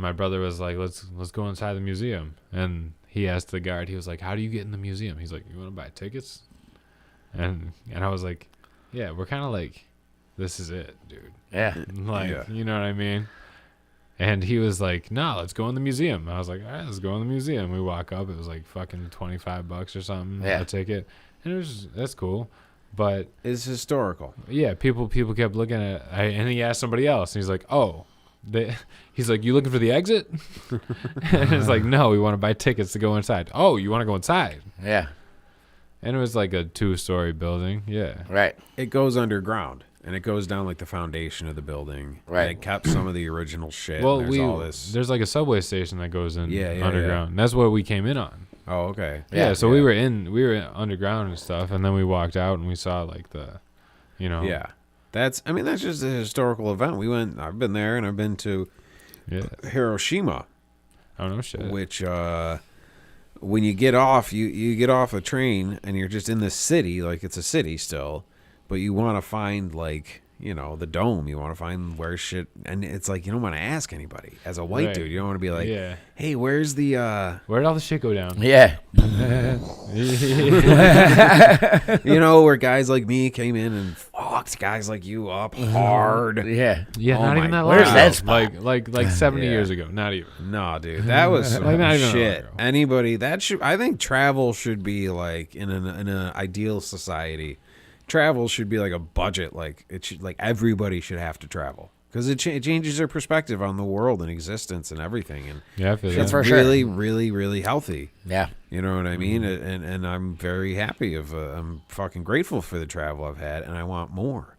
my brother was like, let's go inside the museum, and he asked the guard, he was like, how do you get in the museum? He's like, you want to buy tickets? And I was like, yeah, we're kind of like, this is it, dude. Yeah. Like, Yeah. you know what I mean? And he was like, no, let's go in the museum. I was like, all right, let's go in the museum. We walk up. It was like fucking $25 or something, Yeah. a ticket. And that's cool. But It's historical. yeah, people kept looking at it. And he asked somebody else. And he's like, oh, he's like, you looking for the exit? And it's like, no, we want to buy tickets to go inside. Oh, you want to go inside? Yeah. And it was like a 2-story building. Yeah. Right. It goes underground. And it goes down like the foundation of the building. Right. And it kept some of the original shit. Well, and there's all this. there's like a subway station that goes in Yeah, underground. That's what we came in on. Oh, okay. Yeah, so we were in underground and stuff, and then we walked out and we saw like the, Yeah. That's just a historical event. I've been there and I've been to yeah. Hiroshima, I don't know shit. which when you get off, you get off a train and you're just in the city, like it's a city still, but you want to find like the dome. You want to find where shit, and it's like you don't want to ask anybody as a white dude. You don't want to be like, hey, where's the where'd all the shit go down? Yeah. Where guys like me came in and fucked guys like you up hard. Yeah. Yeah, Oh not even my that Where's long that ago. spot? Like 70 Yeah. years ago. Not even. No, dude, that was some Like, not even shit. ago. Anybody that should, I think travel should be like in an ideal society. Travel should be like a budget. Like it should, like everybody should have to travel because it changes their perspective on the world and existence and everything. And Yeah, I feel it's that. for sure. really, really, really healthy. Yeah. You know what I mean? And I'm very happy I'm fucking grateful for the travel I've had, and I want more.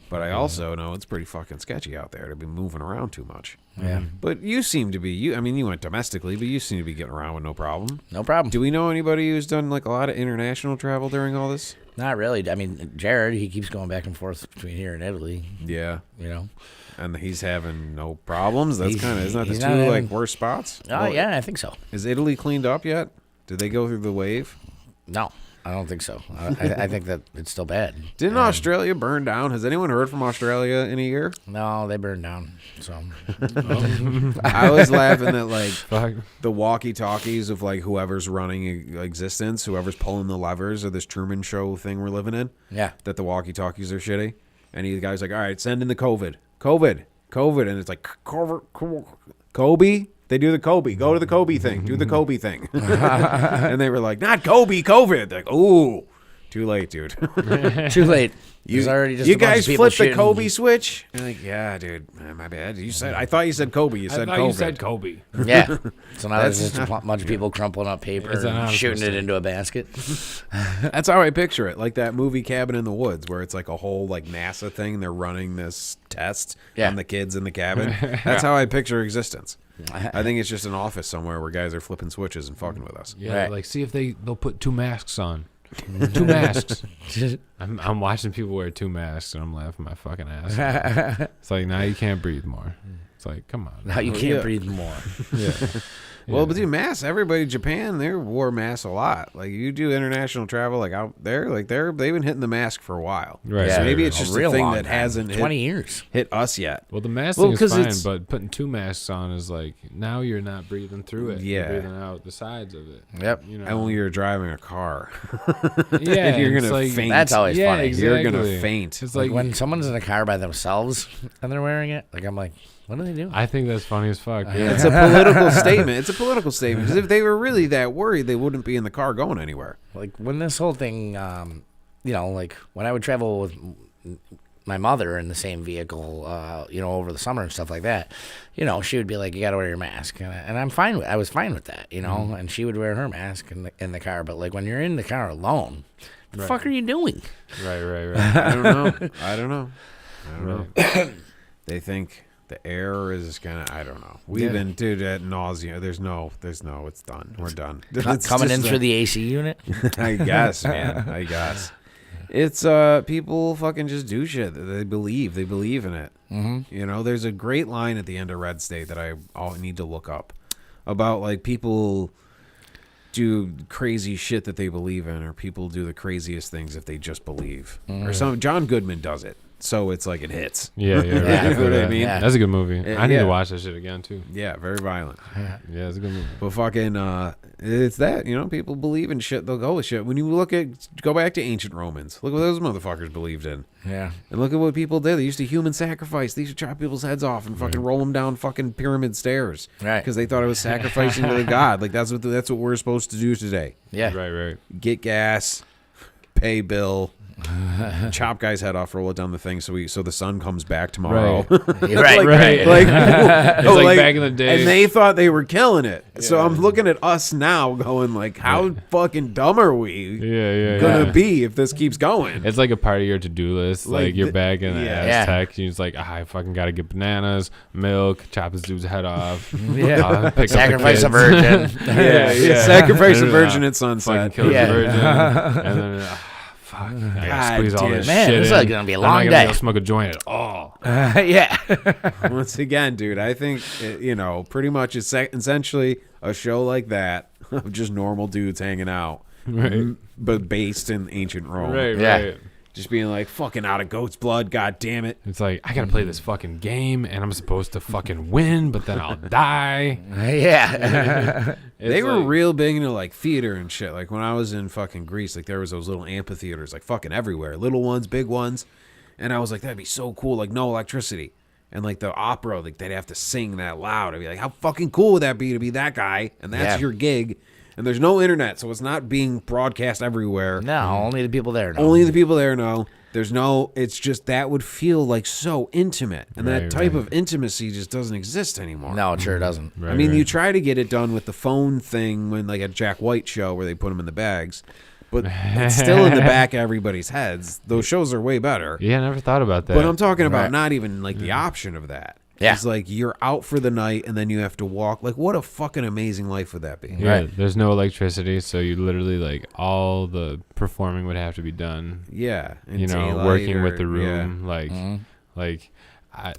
But I also know it's pretty fucking sketchy out there to be moving around too much. Yeah. But you seem to be, you went domestically, but you seem to be getting around with no problem. No problem. Do we know anybody who's done like a lot of international travel during all this? Not really. I mean, Jared, he keeps going back and forth between here and Italy. Yeah. You know. And he's having no problems. That's He's- kind of, isn't that the he's two not like having- worst spots? Oh, Well, yeah, I think so. Is Italy cleaned up yet? Did they go through the wave? No, I don't think so. I think that it's still bad. Didn't Australia burn down? Has anyone heard from Australia in a year? No, they burned down. So I was laughing that like Fuck. the walkie-talkies of like whoever's running existence, whoever's pulling the levers of this Truman Show thing we're living in, yeah, that the walkie-talkies are shitty. And the guy's like, all right, send in the COVID. And it's like, Kobe? They do the Kobe. Go to the Kobe thing. Do the Kobe thing. And they were like, not Kobe, COVID. They're like, ooh, too late, dude. too late. There's already just You a bunch of guys people flipped the shooting. Kobe switch? And like, yeah, dude, my bad. I thought you said Kobe. You said I thought COVID. you said Kobe. Yeah. So now there's That's just a bunch of people crumpling up paper It's an and honest shooting it mistake. into a basket. That's how I picture it. Like that movie Cabin in the Woods, where it's like a whole like NASA thing. They're running this test Yeah. on the kids in the cabin. That's how I picture existence. I think it's just an office somewhere where guys are flipping switches and fucking with us. Yeah, Right. like see if they'll put 2 masks on. 2 masks. I'm watching people wear 2 masks and I'm laughing my fucking ass off. It's like now you can't breathe more. It's like come on. Now you can't yeah. breathe more. Yeah. Well, but dude, masks. Everybody, Japan, they wore masks a lot. Like you do international travel, like out there, like they've been hitting the mask for a while. Right. So Yeah, maybe it's a just a real thing long that time. hasn't 20 years. hit us yet. Well, the mask Well, thing is 'cause fine, it's- but putting 2 masks on is like now you're not breathing through it. Yeah. You're breathing out the sides of it. Yep. You know. And when you're driving a car, yeah, you're it's gonna like, faint. That's always yeah, funny. exactly. You're gonna faint. It's Like like when someone's in a car by themselves and they're wearing it, like I'm like, what are they doing? I think that's funny as fuck. Yeah. It's a political statement. It's a political statement. Because if they were really that worried, they wouldn't be in the car going anywhere. Like when this whole thing, like when I would travel with my mother in the same vehicle, over the summer and stuff like that, she would be like, you got to wear your mask. And I'm fine I was fine with that, and she would wear her mask in the car. But like when you're in the car alone, the fuck are you doing? Right. I don't know. They think the air is gonna. I don't know. We've been dude at nausea. There's no. It's done. We're done. It's Coming in just through the AC unit? I guess, man. I guess. It's people fucking just do shit that they believe. They believe in it. Mm-hmm. There's a great line at the end of Red State that I need to look up about like people do crazy shit that they believe in, or people do the craziest things if they just believe. Or some John Goodman does it. So it's like it hits. Yeah, right. You know what I mean? Yeah. That's a good movie. I need yeah. to watch that shit again too. Yeah, very violent. Yeah, it's a good movie. But fucking, it's that, people believe in shit, they'll go with shit. When you go back to ancient Romans, look what those motherfuckers believed in. Yeah. And look at what people did. They used to human sacrifice. They used to chop people's heads off and fucking roll them down fucking pyramid stairs. Right. Because they thought it was sacrificing to the god. Like, that's what we're supposed to do today. Yeah. Right. Get gas, pay bill, chop guy's head off, roll it down the thing so the sun comes back tomorrow. Right. Right. Like, It's like back in the day. and they thought they were killing it. So I'm looking at us now going like, how fucking dumb are we Yeah. gonna be if this keeps going? It's like a part of your to-do list. Like you're back in the yeah. Aztec. You're just like, I fucking got to get bananas, milk, chop this dude's head off. Yeah. Pick Sacrifice a up the kids. virgin. Yeah. Sacrifice a And, virgin at Fucking sunset. kill Yeah. the virgin. And then, fuck. I God gotta squeeze all damn. this Man, shit this is in. like gonna be a I'm long not gonna day. be able to smoke a joint at all. Yeah. Once again, dude, I think pretty much it's essentially a show like that of just normal dudes hanging out, Right. but based in ancient Rome. Right. Yeah. Just being like, fucking out of goat's blood, god damn it. It's like, I gotta play this fucking game, and I'm supposed to fucking win, but then I'll die. Yeah. They were real big into like theater and shit. Like when I was in fucking Greece, like there was those little amphitheaters like fucking everywhere. Little ones, big ones. And I was like, that'd be so cool. Like no electricity. And like the opera, like they'd have to sing that loud. I'd be like, how fucking cool would that be to be that guy? And that's your gig. And there's no internet, so it's not being broadcast everywhere. No, only the people there know. Only the people there know. There's no, it's just that would feel like so intimate. And that type of intimacy just doesn't exist anymore. No, it sure doesn't. Right, I mean, you try to get it done with the phone thing when like a Jack White show where they put them in the bags. But it's still in the back of everybody's heads. Those shows are way better. Yeah, I never thought about that. But I'm talking about not even like the option of that. Yeah. It's like you're out for the night and then you have to walk. Like, what a fucking amazing life would that be? Yeah, Right. There's no electricity, so you literally like all the performing would have to be done. Yeah. in You know, daylight working or- with the room, like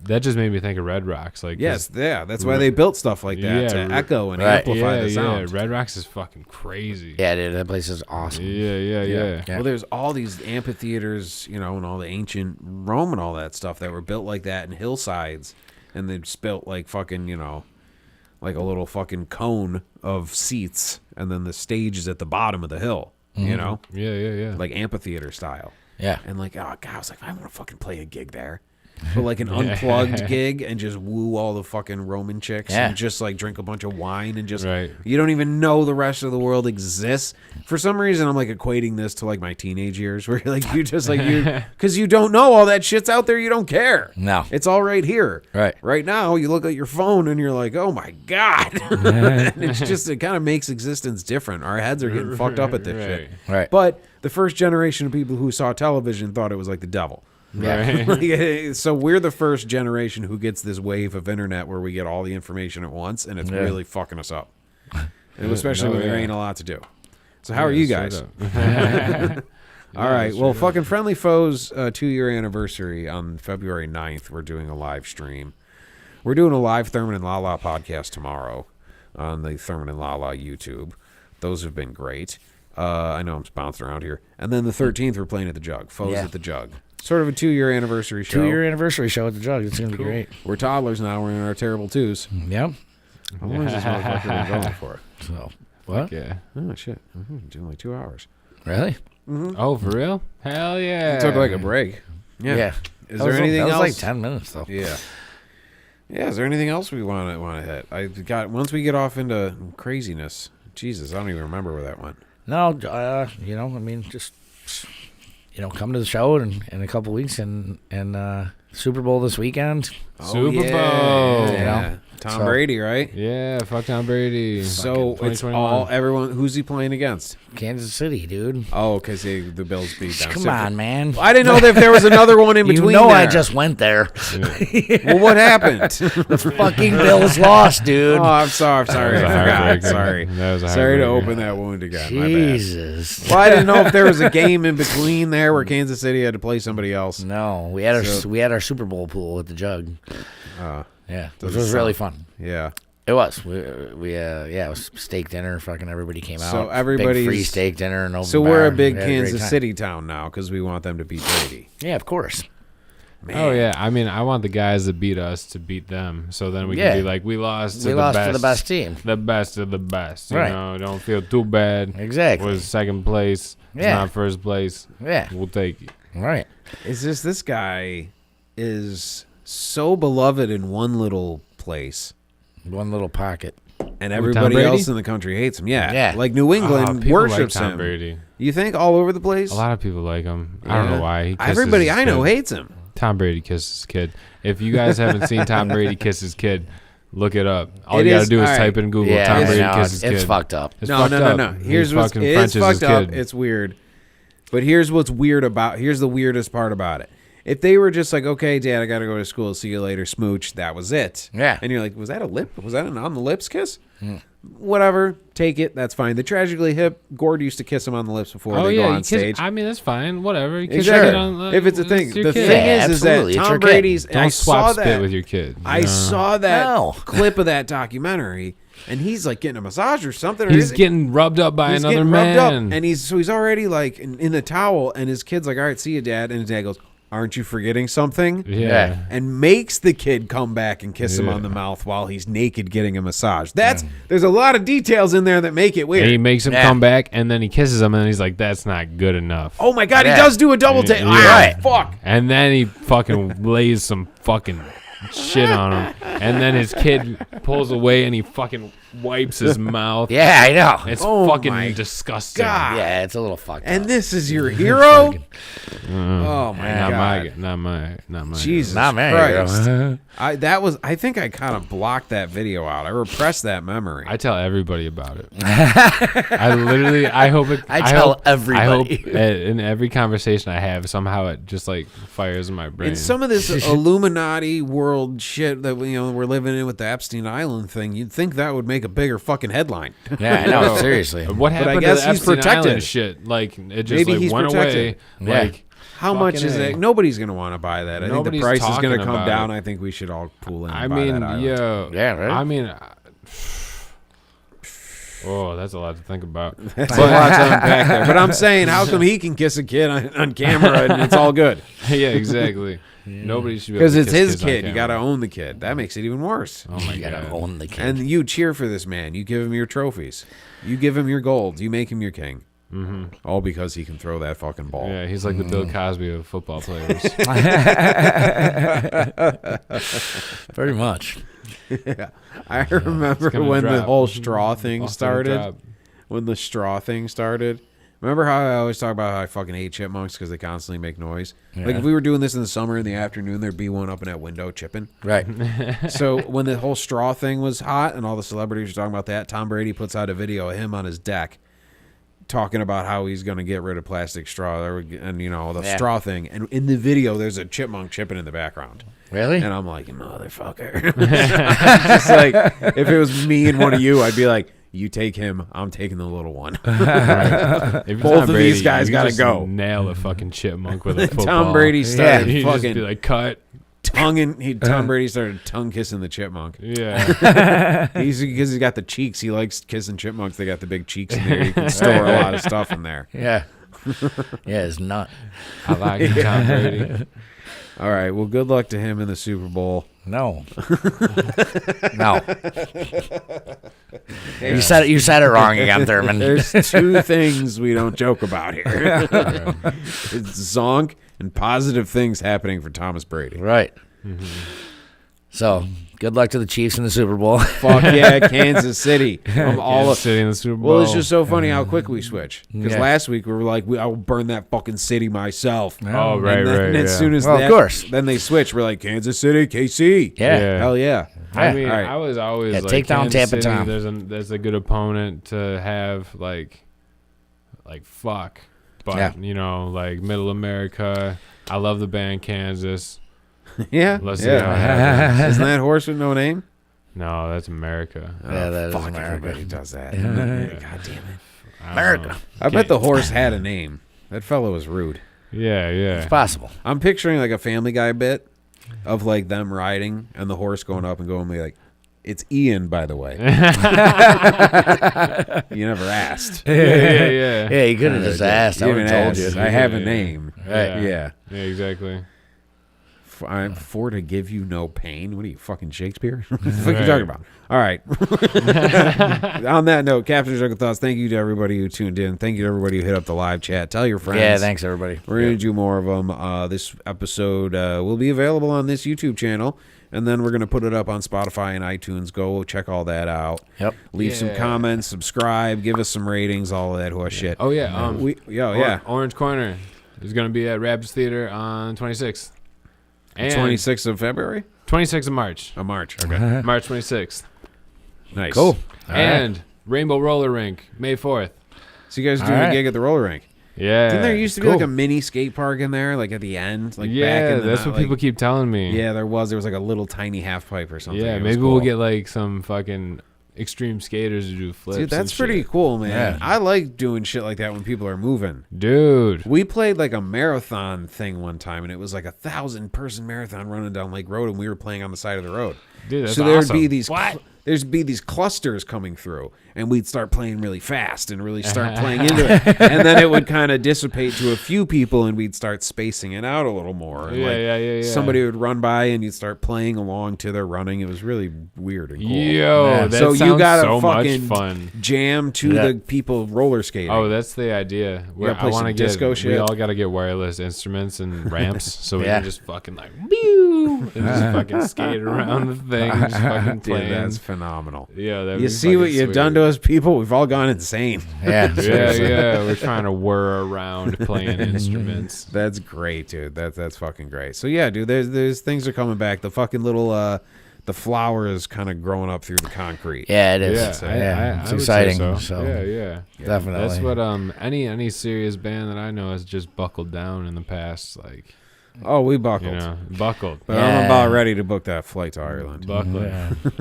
that just made me think of Red Rocks. Like, Yes, that's why they built stuff like that to echo and amplify the sound. Red Rocks is fucking crazy. Yeah, dude, that place is awesome. Yeah. Well, there's all these amphitheaters, you know, and all the ancient Rome and all that stuff that were built like that in hillsides. And they just built like fucking, you know, like a little fucking cone of seats. And then the stage is at the bottom of the hill, you know? Yeah. Like amphitheater style. Yeah. And like, oh, God, I was like, I want to fucking play a gig there. But like an unplugged gig and just woo all the fucking Roman chicks and just like drink a bunch of wine and just you don't even know the rest of the world exists. For some reason, I'm like equating this to like my teenage years where like you just like because you don't know all that shit's out there. You don't care. No. It's all right here. Right now, you look at your phone and you're like, oh my God. And it's just, it kind of makes existence different. Our heads are getting fucked up at this shit. Right. But the first generation of people who saw television thought it was like the devil. Right. So we're the first generation who gets this wave of internet where we get all the information at once, and it's really fucking us up. And especially when there ain't a lot to do. So how are you guys? All right. Well, fucking Friendly Foes 2-year anniversary on February 9th. We're doing a live stream. We're doing a live Thurman and Lala podcast tomorrow on the Thurman and Lala YouTube. Those have been great. I know I'm bouncing around here. And then the 13th, we're playing at the Jug. Foes at the Jug. Sort of a 2-year anniversary show. 2-year anniversary show at the Jug. It's going to be great. We're toddlers now. We're in our terrible twos. Yep. How long has this motherfucker been going for? So, what? Yeah. Oh, shit. Doing like 2 hours. Really? Oh, for real? Hell yeah. It took like a break. Yeah. Is there anything else? That was like 10 minutes, though. Yeah. Yeah, is there anything else we want to hit? I got once we get off into craziness. Jesus, I don't even remember where that went. No, you know, I mean, just, you know, come to the show in a couple weeks and Super Bowl this weekend. Super Bowl. You know? Tom Brady, right? Yeah, fuck Tom Brady. So it's all everyone. Who's he playing against? Kansas City, dude. Oh, because the Bills beat down. Come on, man. I didn't know if there was another one in between. You know, there. I just went there. Well, what happened? The fucking Bills lost, dude. Oh, I'm sorry. I forgot. Sorry. That was a Sorry to heartbreaker. open that wound again. Jesus. My bad. Well, I didn't know if there was a game in between there where Kansas City had to play somebody else. No, we had our Super Bowl pool at the Jug. Yeah, which was really fun. Yeah. It was. It was steak dinner. Fucking everybody came out. So everybody's big free steak dinner and open So bar. we're a big We had great Kansas time. City town now because we want them to beat Brady. Yeah, of course. Man. Oh yeah, I mean, I want the guys that beat us to beat them, so then we can be like, we lost to the best team. The best of the best. You Right. know, don't feel too bad. Exactly. Was second place. It's Yeah. not first place. Yeah. We'll take it. Right. It's just this guy is so beloved in one little place, One little pocket. and Tom everybody Brady? else in the country hates him. Yeah. Yeah. Like New England People worships like Tom him. Brady. You think all over the place? A lot of people like him. I don't know why. He kisses Everybody his I know kid. hates him. Tom Brady kisses his kid. If you guys haven't seen Tom Brady kiss his kid, look it up. All It you got to is- do is all right. type in Google Yeah, Tom Brady no, kisses his it's kid. fucked up. It's No. fucked up. Here's He what's fucking it's Frenches fucked his up. kid. It's weird. But here's what's weird about. Here's the weirdest part about it. If they were just like, okay, Dad, I got to go to school. See you later, smooch. That was it. Yeah. And you're like, was that a lip? Was that an on the lips kiss? Whatever. Take it. That's fine. The Tragically Hip, Gord used to kiss him on the lips before they go on stage. I mean, that's fine. Whatever. You kiss Sure. your kid on, If it's a thing. your The kid. thing Yeah, is that absolutely. It's Tom your kid. Brady's. Don't I swap saw spit that. with your kid. I saw that No. clip of that documentary, and he's like getting a massage or something. He's getting rubbed up by another man. And he's already like in the towel, and his kid's like, all right, see you, Dad. And his dad goes, aren't you forgetting something? Yeah. And makes the kid come back and kiss him on the mouth while he's naked getting a massage. There's a lot of details in there that make it weird. And he makes him come back, and then he kisses him, and then he's like, that's not good enough. Oh my God, he does do a double take. Yeah. Fuck. And then he fucking lays some fucking shit on him. And then his kid pulls away, and he fucking wipes his mouth. Yeah, I know. It's Oh my fucking disgusting. God. Yeah, it's a little fucked And up. this is your hero? Oh my God. Not my Jesus Not me, Christ. bro. I think I kind of blocked that video out. I repressed that memory. I tell everybody about it. I hope in every conversation I have, somehow it just like fires in my brain. In some of this Illuminati world shit that we're living in with the Epstein Island thing, you'd think that would make a bigger fucking headline. Yeah, I know. Seriously. What happened guess to the he's Epstein protected. Island shit? Like it just Maybe like he's went protected. away. Yeah. Like How much is fucking it? Nobody's going to want to buy that. I think the Nobody's price is going to talking come about down. it. I think we should all pool in and I buy mean, that island. Yeah, right? I mean, oh, that's a lot to think about. That's a lot to unpack there. But I'm saying, how come he can kiss a kid on camera and it's all good? Yeah, exactly. Nobody should be Because able it's to kiss his kids on kid. You camera. got to own the kid. That makes it even worse. Oh my You gotta god. own the kid. And you cheer for this man. You give him your trophies. You give him your gold. You make him your king. Mm-hmm. All because he can throw that fucking ball. Yeah, he's like the Bill Cosby of football players. Pretty much. I remember gonna when the drop. whole straw thing Off to the started. drop. When the straw thing started. Remember how I always talk about how I fucking hate chipmunks because they constantly make noise? Like if we were doing this in the summer in the afternoon, there'd be one up in that window chipping. Right. So when the whole straw thing was hot and all the celebrities were talking about that, Tom Brady puts out a video of him on his deck talking about how he's going to get rid of plastic straw and, the straw thing. And in the video, there's a chipmunk chipping in the background. Really? And I'm like, motherfucker. Just like, if it was me and one of you, I'd be like, you take him, I'm taking the little one. Right. If you're Both Tom of Brady, these guys you gotta just go. Nail a fucking chipmunk with a football. Tom Brady started He'd just fucking be like, cut. Tom Brady started tongue kissing the chipmunk. Yeah. Because he's got the cheeks. He likes kissing chipmunks. They got the big cheeks in there. You can store a lot of stuff in there. Yeah. Yeah, it's not. I like Tom Brady. All right. Well, good luck to him in the Super Bowl. No. No. You said it wrong again, Thurman. There's two things we don't joke about here. It's Zonk and positive things happening for Thomas Brady. Right. So, good luck to the Chiefs in the Super Bowl. Fuck yeah, Kansas City. I'm all Kansas City in the Super Bowl. Well, it's just so funny how quick we switch. Because Yeah. last week we were like, I will burn that fucking city myself. Oh, right, and then, right. And as yeah. soon as Well, of that, course. then they switch. We're like, Kansas City, KC. Yeah. Hell yeah. I mean, All right. I was always Yeah, like, take down Kansas Tampa City, Tom. There's a good opponent to have, like fuck. But, Yeah. like Middle America. I love the band Kansas. Yeah. Let's see how it yeah. happens. Isn't that horse with no name? No, that's America. Yeah, that is Fuck, America. everybody does that. God damn it. I don't America. know. I bet the horse had a name. That fellow was rude. Yeah, yeah. It's possible. I'm picturing like a Family Guy bit of like them riding and the horse going up and going like, it's Ian, by the way. You never asked. Yeah. Yeah, you could have just asked. I You would even have told asked. you. I have a name. Right. Yeah. Yeah, exactly. I'm for to give you no pain. What are you, fucking Shakespeare? What the fuck are you talking about? All right. On that note, Captain Jungle Thoughts, thank you to everybody who tuned in. Thank you to everybody who hit up the live chat. Tell your friends. Yeah, thanks, everybody. We're going to do more of them. This episode will be available on this YouTube channel, and then we're going to put it up on Spotify and iTunes. Go check all that out. Yep. Leave some Yeah. comments, subscribe, give us some ratings, all of that horse shit. Oh, yeah. Yeah. Orange Corner is going to be at Rapids Theater on 26th. And 26th of February? 26th of March. Oh, March. Okay. March 26th. Nice. Cool. And Rainbow Roller Rink, May 4th. So you guys doing All right. a gig at the roller rink? Yeah. Didn't there used to be Cool. like a mini skate park in there, like at the end, like back Yeah, in the that's what people keep telling me. Yeah, there was like a little tiny half pipe or something. Yeah, It was maybe cool. we'll get like some fucking extreme skaters to do flips. Dude, that's and pretty shit. cool, man. Yeah. I like doing shit like that when people are moving. Dude. We played like a marathon thing one time, and it was like 1,000-person marathon running down Lake Road, and we were playing on the side of the road. Dude, that's so there'd awesome. be these there'd be these clusters coming through, and we'd start playing really fast and really start playing into it, and then it would kind of dissipate to a few people, and we'd start spacing it out a little more. And Yeah. Somebody would run by, and you'd start playing along to their running. It was really weird and cool. Yo, that so sounds you gotta so much fucking fun. jam to the people roller skating. Oh, that's the idea. gotta play I want to some get disco We shit. all got to get wireless instruments and ramps, so we Yeah. can just fucking like and just fucking skate around the thing, just fucking Dude, playing. that's phenomenal. Yeah, that'd You be see what fucking you've sweet. done to us people? We've all gone insane. Yeah. Yeah, seriously. yeah. We're trying to whir around playing instruments. That's great, dude. That's fucking great. So yeah, dude, there's things are coming back. The fucking little the flower is kind of growing up through the concrete. Yeah, it is. Yeah, It's I would say exciting. so. Yeah. Definitely. That's what any serious band that I know has just buckled down in the past, like, Oh, we buckled. you know, buckled. But I'm about ready to book that flight to Ireland. Buckled.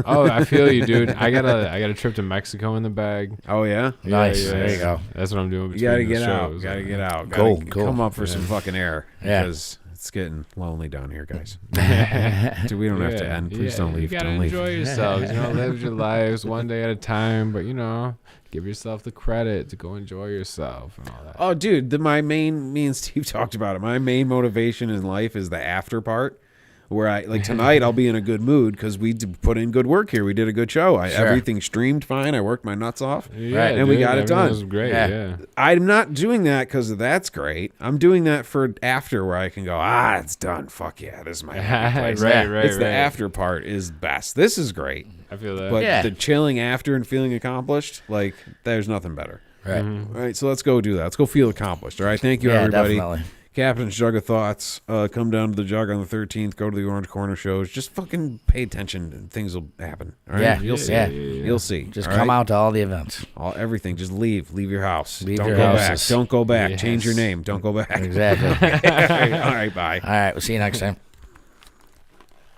Oh, I feel you, dude. I got a trip to Mexico in the bag. Oh yeah, Nice. There you go. That's what I'm doing. you gotta between get the out. shows. Gotta get out. Cool, Gotta cool. Come up for some fucking air Yeah. because it's getting lonely down here, guys. Dude, we don't have to end. Please don't leave. You gotta Don't leave. enjoy yourselves. You know, live your lives one day at a time. But you know, give yourself the credit to go enjoy yourself and all that. Oh, dude, me and Steve talked about it. My main motivation in life is the after part, where I like tonight I'll be in a good mood because we put in good work here. We did a good show. Everything streamed fine. I worked my nuts off, and we got it done. It was great. Yeah. I'm not doing that because that's great. I'm doing that for after, where I can go, it's done. Fuck yeah, this is my happy place. Right. It's the after part is best. This is great, I feel that. but the chilling after and feeling accomplished, like there's nothing better. Right. All right, so let's go do that. Let's go feel accomplished. All right, thank you, Yeah, everybody. definitely. Captain's Jug of Thoughts. Come down to the Jug on the 13th. Go to the Orange Corner shows. Just fucking pay attention, and things will happen. All right, Yeah, you'll see. yeah. You'll see. Just all come right? out to all the events. Everything. Just leave. Leave your house. Leave Don't your go houses. back. Don't go back. Yes. Change your name. Don't go back. Exactly. All right, bye. All right. We'll see you next time.